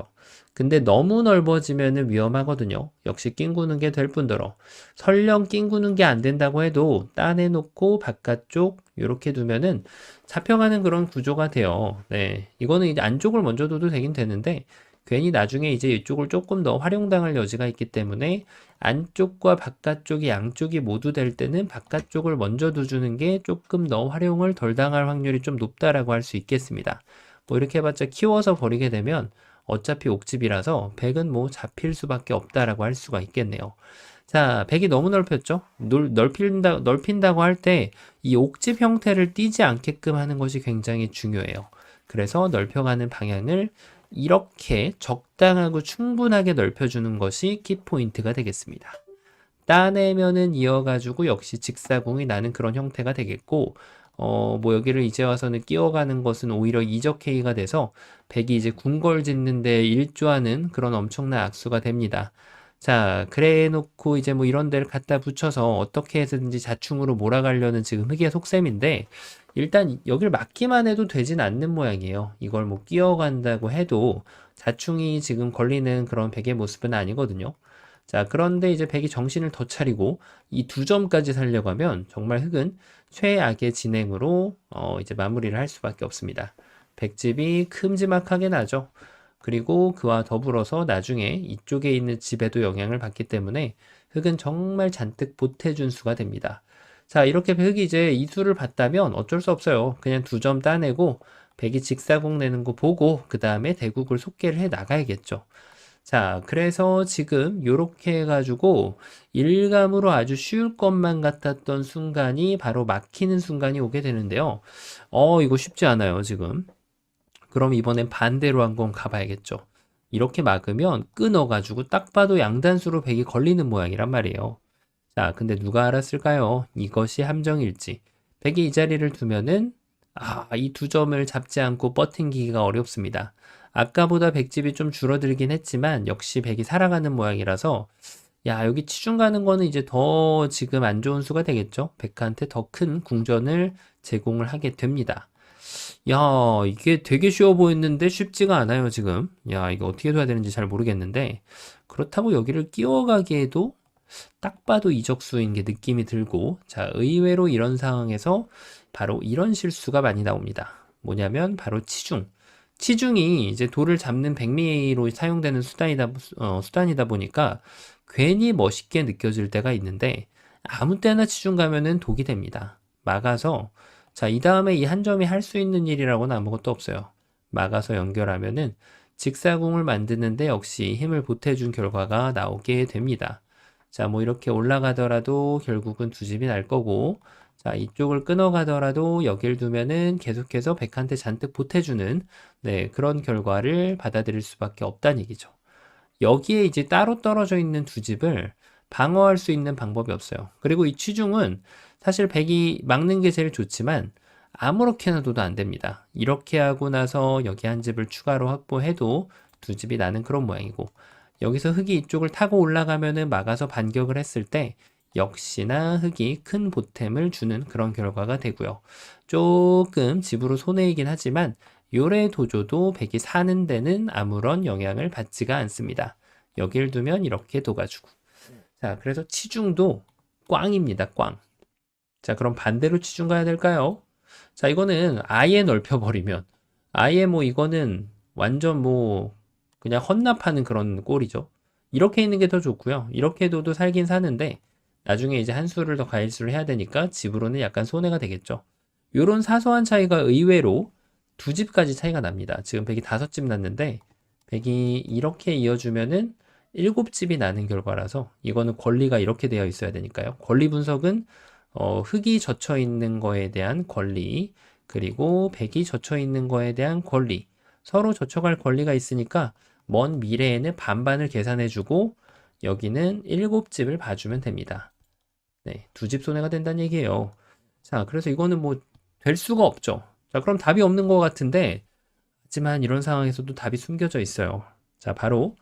근데 너무 넓어지면 위험하거든요. 역시 낑구는 게 될 뿐더러 설령 낑구는 게 안 된다고 해도 따내놓고 바깥쪽 이렇게 두면은 잡혀가는 그런 구조가 돼요. 네, 이거는 이제 안쪽을 먼저 둬도 되긴 되는데 괜히 나중에 이제 이쪽을 조금 더 활용당할 여지가 있기 때문에 안쪽과 바깥쪽이 양쪽이 모두 될 때는 바깥쪽을 먼저 두주는 게 조금 더 활용을 덜 당할 확률이 좀 높다라고 할 수 있겠습니다. 뭐 이렇게 해봤자 키워서 버리게 되면 어차피 옥집이라서 백은 뭐 잡힐 수밖에 없다라고 할 수가 있겠네요. 자, 백이 너무 넓혔죠? 넓힌다고 할 때 이 옥집 형태를 띄지 않게끔 하는 것이 굉장히 중요해요. 그래서 넓혀가는 방향을 이렇게 적당하고 충분하게 넓혀주는 것이 키포인트가 되겠습니다. 따내면은 이어가지고 역시 직사공이 나는 그런 형태가 되겠고, 뭐 여기를 이제 와서는 끼워가는 것은 오히려 이적행위가 돼서 백이 이제 궁궐 짓는데 일조하는 그런 엄청난 악수가 됩니다. 자, 그래 놓고 이제 뭐 이런 데를 갖다 붙여서 어떻게 해서든지 자충으로 몰아가려는 지금 흑의 속셈인데, 일단 여길 막기만 해도 되진 않는 모양이에요. 이걸 뭐 끼워간다고 해도 자충이 지금 걸리는 그런 백의 모습은 아니거든요. 자, 그런데 이제 백이 정신을 더 차리고 이 두 점까지 살려가면 정말 흑은 최악의 진행으로 이제 마무리를 할 수밖에 없습니다. 백집이 큼지막하게 나죠. 그리고 그와 더불어서 나중에 이쪽에 있는 집에도 영향을 받기 때문에 흑은 정말 잔뜩 보태준 수가 됩니다. 자, 이렇게 흑이 이제 이 수를 봤다면 어쩔 수 없어요. 그냥 2점 따내고 백이 직사공 내는 거 보고 그 다음에 대국을 속개를 해 나가야겠죠. 자, 그래서 지금 요렇게 해가지고 일감으로 아주 쉬울 것만 같았던 순간이 바로 막히는 순간이 오게 되는데요. 이거 쉽지 않아요, 지금. 그럼 이번엔 반대로 한번 가봐야겠죠. 이렇게 막으면 끊어가지고 딱 봐도 양단수로 백이 걸리는 모양이란 말이에요. 자, 근데 누가 알았을까요? 이것이 함정일지. 백이 이 자리를 두면은, 이 2점을 잡지 않고 버팅기기가 어렵습니다. 아까보다 백집이 좀 줄어들긴 했지만, 역시 백이 살아가는 모양이라서, 야, 여기 치중 가는 거는 이제 더 지금 안 좋은 수가 되겠죠? 백한테 더 큰 궁전을 제공을 하게 됩니다. 야, 이게 되게 쉬워 보였는데 쉽지가 않아요, 지금. 야, 이거 어떻게 해야 되는지 잘 모르겠는데, 그렇다고 여기를 끼워가기에도 딱 봐도 이적수인 게 느낌이 들고, 자, 의외로 이런 상황에서 바로 이런 실수가 많이 나옵니다. 뭐냐면 바로 치중. 치중이 이제 돌을 잡는 백미로 사용되는 수단이다 보니까 괜히 멋있게 느껴질 때가 있는데 아무 때나 치중 가면은 독이 됩니다. 막아서 자, 이 다음에 이 한 점이 할 수 있는 일이라고는 아무것도 없어요. 막아서 연결하면은 직사공을 만드는데 역시 힘을 보태준 결과가 나오게 됩니다. 자, 뭐 이렇게 올라가더라도 결국은 2집이 날 거고, 자, 이쪽을 끊어가더라도 여길 두면은 계속해서 백한테 잔뜩 보태주는, 네, 그런 결과를 받아들일 수밖에 없다는 얘기죠. 여기에 이제 따로 떨어져 있는 2집을 방어할 수 있는 방법이 없어요. 그리고 이 취중은 사실 백이 막는 게 제일 좋지만 아무렇게나 둬도 안 됩니다. 이렇게 하고 나서 여기 한 집을 추가로 확보해도 2집이 나는 그런 모양이고, 여기서 흑이 이쪽을 타고 올라가면은 막아서 반격을 했을 때 역시나 흑이 큰 보탬을 주는 그런 결과가 되고요. 조금 집으로 손해이긴 하지만 요래 도줘도 백이 사는 데는 아무런 영향을 받지가 않습니다. 여길 두면 이렇게 둬가지고. 자, 그래서 치중도 꽝입니다, 꽝. 자, 그럼 반대로 치중 가야 될까요? 자, 이거는 아예 넓혀버리면, 아예 뭐 이거는 완전 뭐 그냥 헌납하는 그런 꼴이죠. 이렇게 있는 게 더 좋고요. 이렇게 둬도 살긴 사는데 나중에 이제 한 수를 더 가일수를 해야 되니까 집으로는 약간 손해가 되겠죠. 요런 사소한 차이가 의외로 2집까지 차이가 납니다. 지금 백이 5집 났는데 백이 이렇게 이어주면은 7집이 나는 결과라서 이거는 권리가 이렇게 되어 있어야 되니까요. 권리 분석은 흙이 젖혀 있는 거에 대한 권리, 그리고 백이 젖혀 있는 거에 대한 권리, 서로 젖혀갈 권리가 있으니까 먼 미래에는 반반을 계산해주고 여기는 7집을 봐주면 됩니다. 네, 2집 손해가 된다는 얘기예요. 자, 그래서 이거는 뭐 될 수가 없죠. 자, 그럼 답이 없는 것 같은데 하지만 이런 상황에서도 답이 숨겨져 있어요. 자, 바로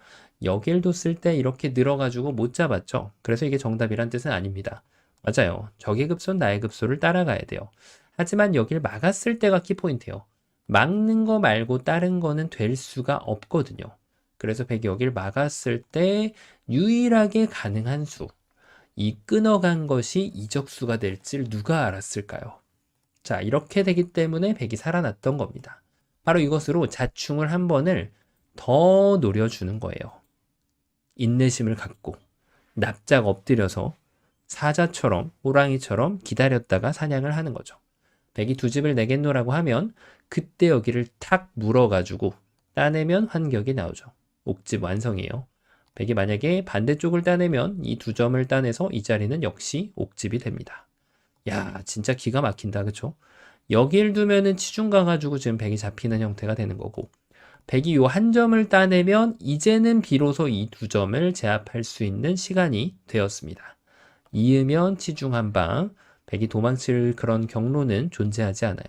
여길 뒀을 때 이렇게 늘어가지고 못 잡았죠. 그래서 이게 정답이란 뜻은 아닙니다. 맞아요. 적의 급소는 나의 급소를 따라가야 돼요. 하지만 여길 막았을 때가 키포인트예요. 막는 거 말고 다른 거는 될 수가 없거든요. 그래서 백이 여길 막았을 때 유일하게 가능한 수, 이 끊어간 것이 이적수가 될지 누가 알았을까요? 자, 이렇게 되기 때문에 백이 살아났던 겁니다. 바로 이것으로 자충을 한 번을 더 노려주는 거예요. 인내심을 갖고 납작 엎드려서 사자처럼 호랑이처럼 기다렸다가 사냥을 하는 거죠. 백이 2집을 내겠노라고 하면 그때 여기를 탁 물어가지고 따내면 환격이 나오죠. 옥집 완성이에요. 백이 만약에 반대쪽을 따내면 이 2점을 따내서 이 자리는 역시 옥집이 됩니다. 야, 진짜 기가 막힌다, 그쵸? 여길 두면은 치중 가가지고 지금 백이 잡히는 형태가 되는 거고, 백이 요 한 점을 따내면 이제는 비로소 이 2점을 제압할 수 있는 시간이 되었습니다. 이으면 치중 한 방, 백이 도망칠 그런 경로는 존재하지 않아요.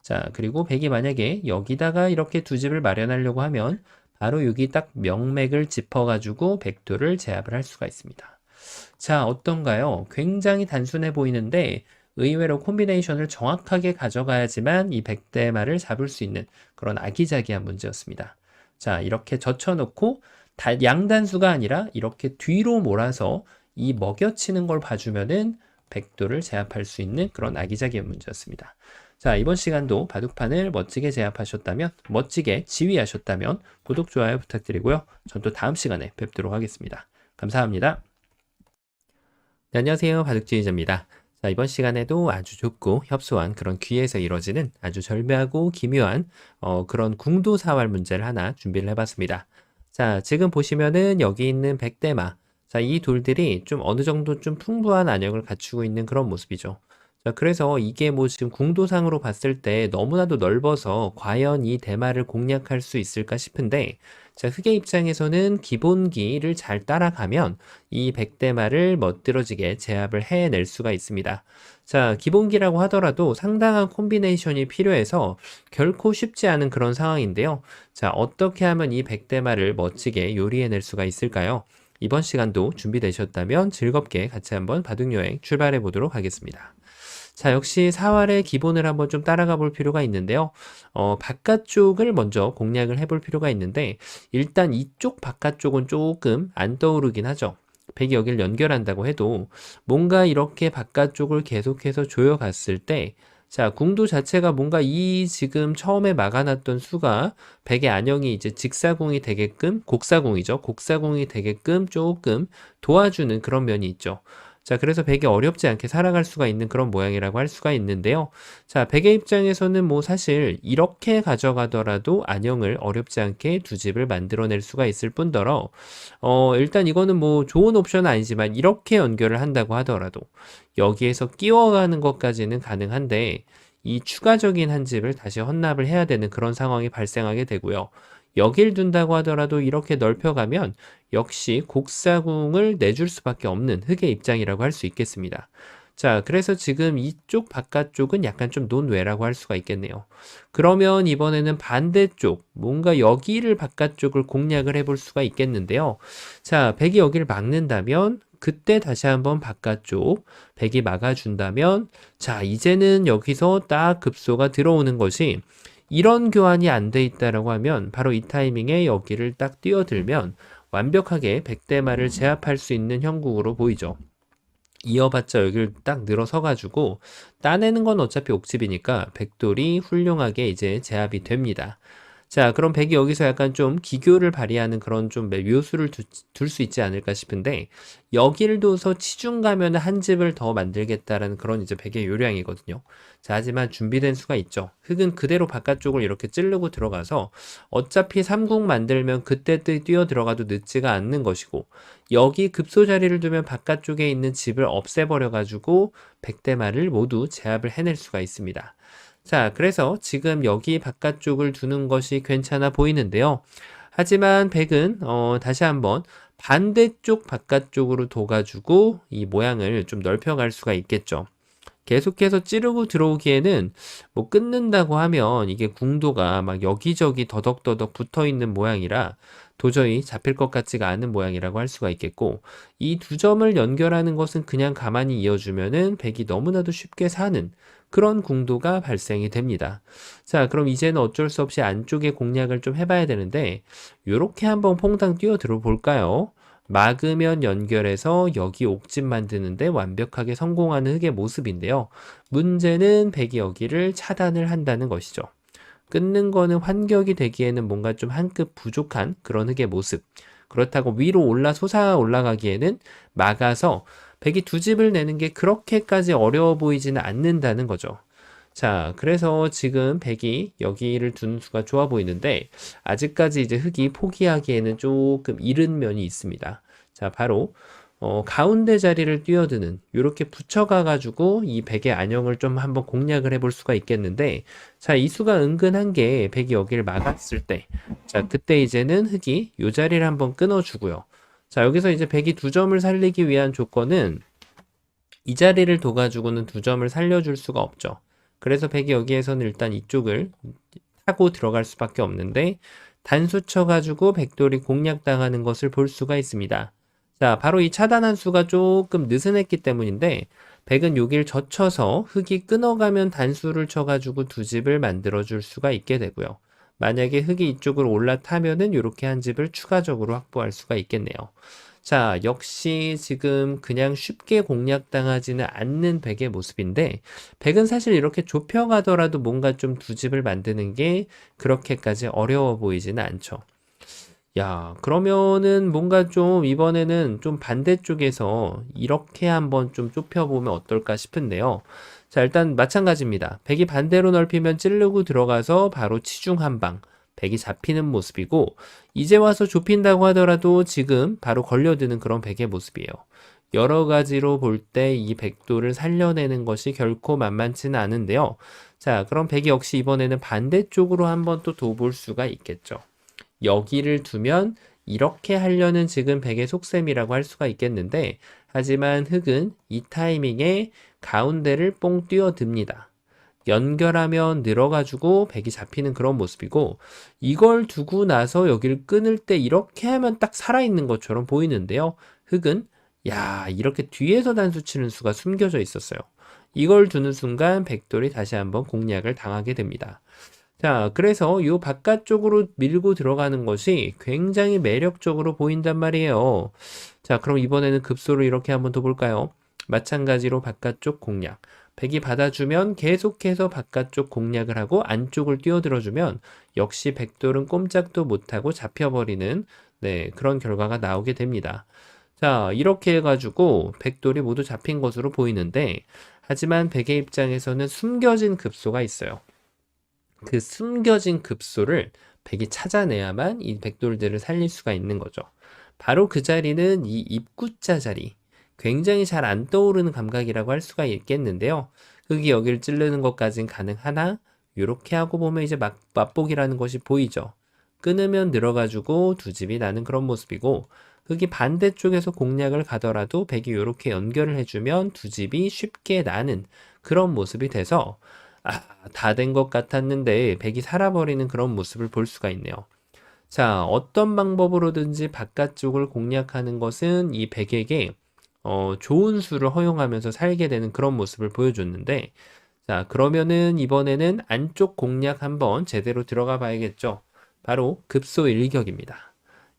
자, 그리고 백이 만약에 여기다가 이렇게 2집을 마련하려고 하면 바로 여기 딱 명맥을 짚어가지고 백도를 제압을 할 수가 있습니다. 자, 어떤가요? 굉장히 단순해 보이는데 의외로 콤비네이션을 정확하게 가져가야지만 이 백대마를 잡을 수 있는 그런 아기자기한 문제였습니다. 자, 이렇게 젖혀놓고 양단수가 아니라 이렇게 뒤로 몰아서 이 먹여치는 걸 봐주면은 백도를 제압할 수 있는 그런 아기자기한 문제였습니다. 자, 이번 시간도 바둑판을 멋지게 제압하셨다면, 멋지게 지휘하셨다면 구독, 좋아요 부탁드리고요. 전 또 다음 시간에 뵙도록 하겠습니다. 감사합니다. 네, 안녕하세요. 바둑지휘자입니다. 자, 이번 시간에도 아주 좁고 협소한 그런 귀에서 이루어지는 아주 절묘하고 기묘한 그런 궁도사활 문제를 하나 준비를 해봤습니다. 자, 지금 보시면은 여기 있는 백대마. 자, 이 돌들이 좀 어느 정도 좀 풍부한 안형을 갖추고 있는 그런 모습이죠. 자, 그래서 이게 뭐 지금 궁도상으로 봤을 때 너무나도 넓어서 과연 이 대마를 공략할 수 있을까 싶은데, 자, 흑의 입장에서는 기본기를 잘 따라가면 이 백대마를 멋들어지게 제압을 해낼 수가 있습니다. 자, 기본기라고 하더라도 상당한 콤비네이션이 필요해서 결코 쉽지 않은 그런 상황인데요. 자, 어떻게 하면 이 백대마를 멋지게 요리해낼 수가 있을까요? 이번 시간도 준비되셨다면 즐겁게 같이 한번 바둑여행 출발해 보도록 하겠습니다. 자, 역시 사활의 기본을 한번 좀 따라가 볼 필요가 있는데요. 바깥쪽을 먼저 공략을 해볼 필요가 있는데, 일단 이쪽 바깥쪽은 조금 안 떠오르긴 하죠. 백이 여기를 연결한다고 해도 뭔가 이렇게 바깥쪽을 계속해서 조여갔을 때, 자, 궁도 자체가 뭔가 이 지금 처음에 막아놨던 수가 백의 안형이 이제 직사궁이 되게끔, 곡사궁이죠. 곡사궁이 되게끔 조금 도와주는 그런 면이 있죠. 자, 그래서 백이 어렵지 않게 살아갈 수가 있는 그런 모양이라고 할 수가 있는데요. 자, 백의 입장에서는 뭐 사실 이렇게 가져가더라도 안형을 어렵지 않게 두 집을 만들어낼 수가 있을 뿐더러, 일단 이거는 뭐 좋은 옵션은 아니지만 이렇게 연결을 한다고 하더라도 여기에서 끼워가는 것까지는 가능한데, 이 추가적인 한 집을 다시 헌납을 해야 되는 그런 상황이 발생하게 되고요. 여길 둔다고 하더라도 이렇게 넓혀가면 역시 곡사궁을 내줄 수밖에 없는 흑의 입장이라고 할 수 있겠습니다. 자, 그래서 지금 이쪽 바깥쪽은 약간 좀 논외라고 할 수가 있겠네요. 그러면 이번에는 반대쪽, 뭔가 여기를 바깥쪽을 공략을 해볼 수가 있겠는데요. 자, 백이 여기를 막는다면 그때 다시 한번 바깥쪽 백이 막아준다면, 자, 이제는 여기서 딱 급소가 들어오는 것이, 이런 교환이 안 돼 있다라고 하면 바로 이 타이밍에 여기를 딱 뛰어들면 완벽하게 백대마를 제압할 수 있는 형국으로 보이죠. 이어봤자 여기를 딱 늘어서 가지고 따내는 건 어차피 옥집이니까 백돌이 훌륭하게 이제 제압이 됩니다. 자, 그럼 백이 여기서 약간 좀 기교를 발휘하는 그런 좀 묘수를 둘 수 있지 않을까 싶은데, 여기를 둬서 치중 가면 한 집을 더 만들겠다라는 그런 이제 백의 요량이거든요. 자, 하지만 준비된 수가 있죠. 흑은 그대로 바깥쪽을 이렇게 찌르고 들어가서 어차피 삼국 만들면 그때 뛰어 들어가도 늦지가 않는 것이고, 여기 급소 자리를 두면 바깥쪽에 있는 집을 없애버려 가지고 백대마를 모두 제압을 해낼 수가 있습니다. 자, 그래서 지금 여기 바깥쪽을 두는 것이 괜찮아 보이는데요. 하지만 백은 다시 한번 반대쪽 바깥쪽으로 둬가지고 이 모양을 좀 넓혀갈 수가 있겠죠. 계속해서 찌르고 들어오기에는 뭐 끊는다고 하면 이게 궁도가 막 여기저기 더덕더덕 붙어 있는 모양이라 도저히 잡힐 것 같지가 않은 모양이라고 할 수가 있겠고, 이 두 점을 연결하는 것은 그냥 가만히 이어주면은 백이 너무나도 쉽게 사는 그런 궁도가 발생이 됩니다. 자, 그럼 이제는 어쩔 수 없이 안쪽에 공략을 좀 해봐야 되는데, 요렇게 한번 퐁당 뛰어 들어볼까요? 막으면 연결해서 여기 옥집 만드는데 완벽하게 성공하는 흑의 모습인데요. 문제는 백이 여기를 차단을 한다는 것이죠. 끊는 거는 환격이 되기에는 뭔가 좀 한 급 부족한 그런 흑의 모습. 그렇다고 위로 솟아 올라가기에는 막아서 백이 두 집을 내는 게 그렇게까지 어려워 보이지는 않는다는 거죠. 자, 그래서 지금 백이 여기를 두는 수가 좋아 보이는데, 아직까지 이제 흑이 포기하기에는 조금 이른 면이 있습니다. 자, 바로 가운데 자리를 뛰어드는, 이렇게 붙여가 가지고 이 백의 안형을 좀 한번 공략을 해볼 수가 있겠는데, 자, 이 수가 은근한 게 백이 여기를 막았을 때, 자, 그때 이제는 흑이 이 자리를 한번 끊어주고요. 자, 여기서 이제 백이 두 점을 살리기 위한 조건은 이 자리를 둬가지고는 두 점을 살려줄 수가 없죠. 그래서 백이 여기에서는 일단 이쪽을 타고 들어갈 수밖에 없는데, 단수 쳐가지고 백돌이 공략당하는 것을 볼 수가 있습니다. 자, 바로 이 차단한 수가 조금 느슨했기 때문인데, 백은 여길 젖혀서 흑이 끊어가면 단수를 쳐가지고 두 집을 만들어줄 수가 있게 되고요. 만약에 흑이 이쪽으로 올라타면은 이렇게 한 집을 추가적으로 확보할 수가 있겠네요. 자, 역시 지금 그냥 쉽게 공략당하지는 않는 백의 모습인데, 백은 사실 이렇게 좁혀가더라도 뭔가 좀 두 집을 만드는 게 그렇게까지 어려워 보이지는 않죠. 야, 그러면은 뭔가 좀 이번에는 좀 반대쪽에서 이렇게 한번 좀 좁혀보면 어떨까 싶은데요. 자, 일단 마찬가지입니다. 백이 반대로 넓히면 찌르고 들어가서 바로 치중 한 방, 백이 잡히는 모습이고, 이제 와서 좁힌다고 하더라도 지금 바로 걸려드는 그런 백의 모습이에요. 여러 가지로 볼 때 이 백도를 살려내는 것이 결코 만만치는 않은데요. 자, 그럼 백이 역시 이번에는 반대쪽으로 한번 또 둬볼 수가 있겠죠. 여기를 두면 이렇게 하려는 지금 백의 속셈이라고 할 수가 있겠는데, 하지만 흙은 이 타이밍에 가운데를 뽕 뛰어듭니다. 연결하면 늘어가지고 백이 잡히는 그런 모습이고, 이걸 두고 나서 여기를 끊을 때 이렇게 하면 딱 살아있는 것처럼 보이는데요. 흙은 야, 이렇게 뒤에서 단수 치는 수가 숨겨져 있었어요. 이걸 두는 순간 백돌이 다시 한번 공략을 당하게 됩니다. 자, 그래서 이 바깥쪽으로 밀고 들어가는 것이 굉장히 매력적으로 보인단 말이에요. 자, 그럼 이번에는 급소를 이렇게 한번 더 볼까요? 마찬가지로 바깥쪽 공략. 백이 받아주면 계속해서 바깥쪽 공략을 하고 안쪽을 뛰어들어주면 역시 백돌은 꼼짝도 못하고 잡혀버리는 그런 결과가 나오게 됩니다. 자, 이렇게 해가지고 백돌이 모두 잡힌 것으로 보이는데 하지만 백의 입장에서는 숨겨진 급소가 있어요. 그 숨겨진 급소를 백이 찾아내야만 이 백돌들을 살릴 수가 있는 거죠. 바로 그 자리는 이 입구자 자리. 굉장히 잘 안 떠오르는 감각이라고 할 수가 있겠는데요. 흙이 여기를 찌르는 것까진 가능하나 이렇게 하고 보면 이제 맛보기라는 것이 보이죠. 끊으면 늘어가지고 두 집이 나는 그런 모습이고 흙이 반대쪽에서 공략을 가더라도 백이 이렇게 연결을 해주면 두 집이 쉽게 나는 그런 모습이 돼서 다 된 것 같았는데 백이 살아버리는 그런 모습을 볼 수가 있네요. 자, 어떤 방법으로든지 바깥쪽을 공략하는 것은 이 백에게 좋은 수를 허용하면서 살게 되는 그런 모습을 보여줬는데 자, 그러면은 이번에는 안쪽 공략 한번 제대로 들어가 봐야겠죠. 바로 급소 일격입니다.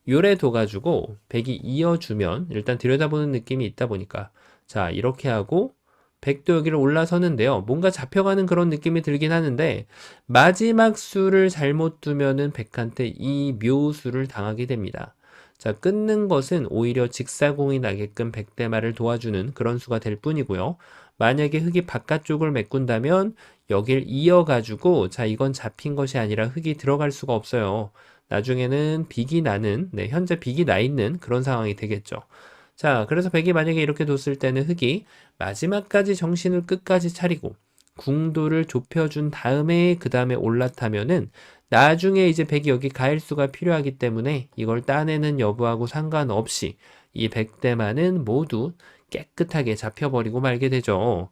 요래 둬가지고 백이 이어주면 일단 들여다보는 느낌이 있다 보니까 자, 이렇게 하고 백도 여기를 올라서는데요. 뭔가 잡혀가는 그런 느낌이 들긴 하는데 마지막 수를 잘못 두면은 백한테 이 묘수를 당하게 됩니다. 자, 끊는 것은 오히려 직사공이 나게끔 백대마를 도와주는 그런 수가 될 뿐이고요. 만약에 흙이 바깥쪽을 메꾼다면 여길 이어가지고 자, 이건 잡힌 것이 아니라 흙이 들어갈 수가 없어요. 나중에는 빅이 나는, 현재 빅이 나 있는 그런 상황이 되겠죠. 자, 그래서 백이 만약에 이렇게 뒀을 때는 흙이 마지막까지 정신을 끝까지 차리고 궁도를 좁혀준 다음에 그 다음에 올라타면은 나중에 이제 백이 여기 가일수가 필요하기 때문에 이걸 따내는 여부하고 상관없이 이 백대만은 모두 깨끗하게 잡혀버리고 말게 되죠.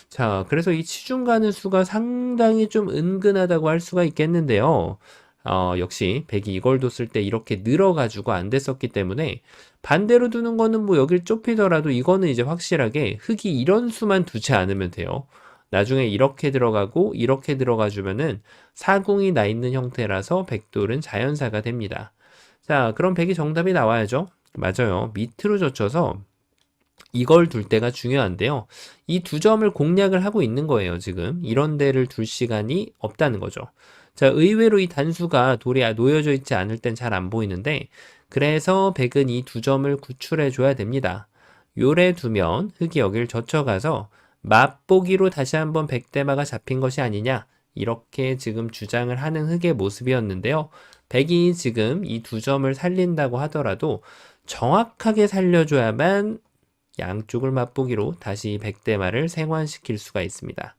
자, 그래서 이 치중 가는 수가 상당히 좀 은근하다고 할 수가 있겠는데요. 역시 백이 이걸 뒀을 때 이렇게 늘어가지고 안 됐었기 때문에 반대로 두는 거는 뭐 여길 좁히더라도 이거는 이제 확실하게 흙이 이런 수만 두지 않으면 돼요. 나중에 이렇게 들어가고 이렇게 들어가 주면은 사궁이 나 있는 형태라서 백돌은 자연사가 됩니다. 자, 그럼 백이 정답이 나와야죠. 맞아요. 밑으로 젖혀서 이걸 둘 때가 중요한데요. 이 두 점을 공략을 하고 있는 거예요, 지금. 이런 데를 둘 시간이 없다는 거죠. 자, 의외로 이 단수가 돌이 놓여져 있지 않을 땐 잘 안 보이는데, 그래서 백은 이 두 점을 구출해 줘야 됩니다. 요래 두면 흙이 여길 젖혀가서 맛보기로 다시 한번 백대마가 잡힌 것이 아니냐, 이렇게 지금 주장을 하는 흙의 모습이었는데요. 백이 지금 이 두 점을 살린다고 하더라도 정확하게 살려줘야만 양쪽을 맛보기로 다시 백대마를 생환시킬 수가 있습니다.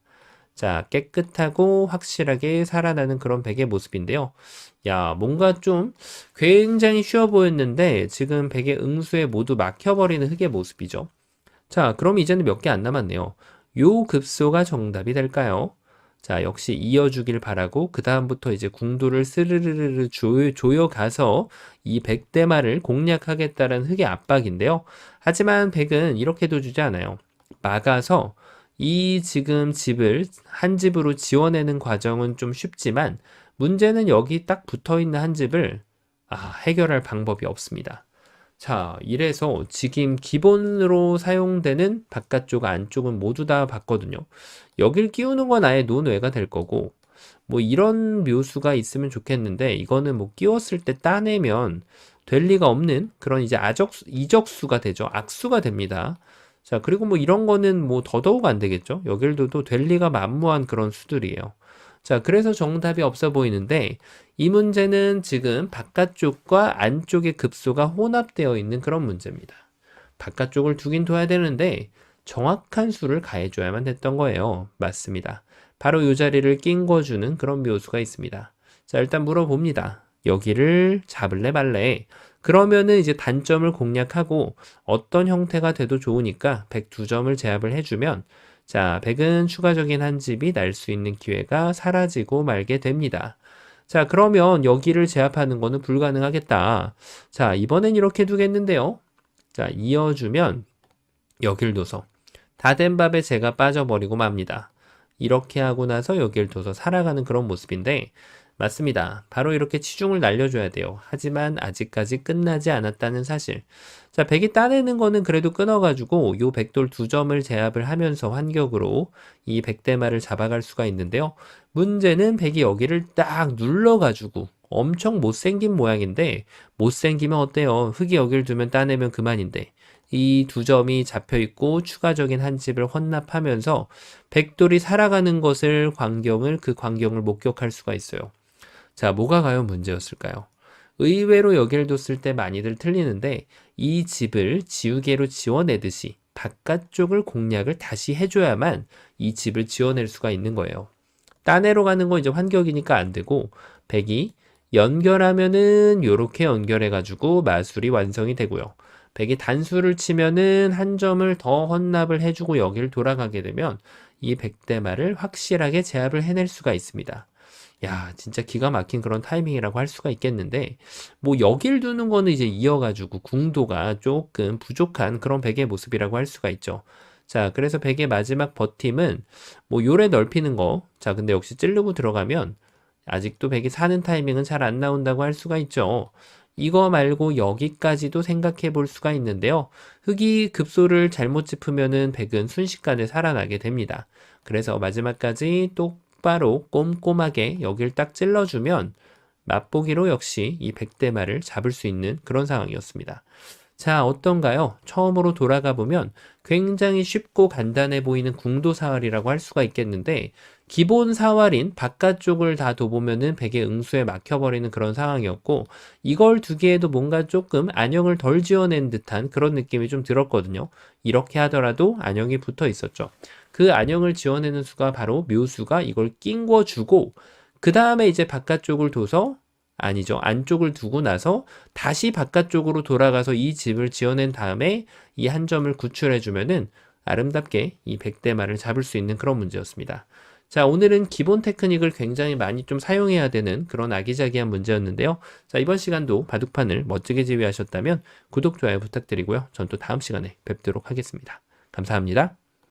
자, 깨끗하고 확실하게 살아나는 그런 백의 모습인데요. 야, 뭔가 좀 굉장히 쉬워 보였는데 지금 백의 응수에 모두 막혀버리는 흙의 모습이죠. 자, 그럼 이제는 몇 개 안 남았네요. 요 급소가 정답이 될까요? 자, 역시 이어주길 바라고 그 다음부터 이제 궁도를 스르르르 조여가서 이 백대마를 공략하겠다는 흙의 압박인데요. 하지만 백은 이렇게도 주지 않아요. 막아서 이 지금 집을 한 집으로 지워내는 과정은 좀 쉽지만 문제는 여기 딱 붙어있는 한 집을 해결할 방법이 없습니다. 자, 이래서 지금 기본으로 사용되는 바깥쪽, 안쪽은 모두 다 봤거든요. 여길 끼우는 건 아예 논외가 될 거고, 뭐 이런 묘수가 있으면 좋겠는데, 이거는 뭐 끼웠을 때 따내면 될 리가 없는 그런 이제 이적수가 되죠. 악수가 됩니다. 자, 그리고 뭐 이런 거는 뭐 더더욱 안 되겠죠. 여길 둬도 될 리가 만무한 그런 수들이에요. 자, 그래서 정답이 없어 보이는데 이 문제는 지금 바깥쪽과 안쪽의 급소가 혼합되어 있는 그런 문제입니다. 바깥쪽을 두긴 둬야 되는데 정확한 수를 가해줘야만 됐던 거예요. 맞습니다. 바로 이 자리를 낀거주는 그런 묘수가 있습니다. 자, 일단 물어봅니다. 여기를 잡을래 말래? 그러면은 이제 단점을 공략하고 어떤 형태가 돼도 좋으니까 102점을 제압을 해주면 자, 100은 추가적인 한 집이 날 수 있는 기회가 사라지고 말게 됩니다. 자, 그러면 여기를 제압하는 거는 불가능하겠다. 자, 이번엔 이렇게 두겠는데요. 자, 이어주면 여길 둬서 다 된 밥에 제가 빠져버리고 맙니다. 이렇게 하고 나서 여길 둬서 살아가는 그런 모습인데 맞습니다. 바로 이렇게 치중을 날려줘야 돼요. 하지만 아직까지 끝나지 않았다는 사실. 자, 100이 따내는 거는 그래도 끊어가지고 요 백돌 2점을 제압을 하면서 환격으로 이 100대마를 잡아갈 수가 있는데요. 문제는 100이 여기를 딱 눌러가지고 엄청 못생긴 모양인데 못생기면 어때요? 흙이 여기를 두면 따내면 그만인데 이 2점이 잡혀 있고 추가적인 한 집을 헌납하면서 백돌이 살아가는 것을 그 광경을 목격할 수가 있어요. 자, 뭐가 과연 문제였을까요? 의외로 여기를 뒀을 때 많이들 틀리는데 이 집을 지우개로 지워내듯이 바깥쪽을 공략을 다시 해줘야만 이 집을 지워낼 수가 있는 거예요. 딴애로 가는 건 이제 환격이니까 안 되고 100이 연결하면은 요렇게 연결해가지고 마술이 완성이 되고요. 100이 단수를 치면은 한 점을 더 헌납을 해주고 여기를 돌아가게 되면 이 100대마를 확실하게 제압을 해낼 수가 있습니다. 야, 진짜 기가 막힌 그런 타이밍이라고 할 수가 있겠는데, 뭐, 여길 두는 거는 이제 이어가지고 궁도가 조금 부족한 그런 백의 모습이라고 할 수가 있죠. 자, 그래서 백의 마지막 버팀은, 뭐, 요래 넓히는 거. 자, 근데 역시 찌르고 들어가면, 아직도 백이 사는 타이밍은 잘 안 나온다고 할 수가 있죠. 이거 말고 여기까지도 생각해 볼 수가 있는데요. 흙이 급소를 잘못 짚으면은 백은 순식간에 살아나게 됩니다. 그래서 마지막까지 똑바로 꼼꼼하게 여길 딱 찔러주면 맛보기로 역시 이 100대마를 잡을 수 있는 그런 상황이었습니다. 자, 어떤가요? 처음으로 돌아가 보면 굉장히 쉽고 간단해 보이는 궁도사활이라고 할 수가 있겠는데 기본 사활인 바깥쪽을 다 둬보면은 백의 응수에 막혀버리는 그런 상황이었고 이걸 두기에도 뭔가 조금 안형을 덜 지어낸 듯한 그런 느낌이 좀 들었거든요. 이렇게 하더라도 안형이 붙어 있었죠. 그 안형을 지어내는 수가 바로 묘수가 이걸 낑궈주고 그 다음에 이제 바깥쪽을 둬서 아니죠. 안쪽을 두고 나서 다시 바깥쪽으로 돌아가서 이 집을 지어낸 다음에 이 한 점을 구출해주면은 아름답게 이 100대마를 잡을 수 있는 그런 문제였습니다. 자, 오늘은 기본 테크닉을 굉장히 많이 좀 사용해야 되는 그런 아기자기한 문제였는데요. 자, 이번 시간도 바둑판을 멋지게 지휘하셨다면 구독, 좋아요 부탁드리고요. 전 또 다음 시간에 뵙도록 하겠습니다. 감사합니다.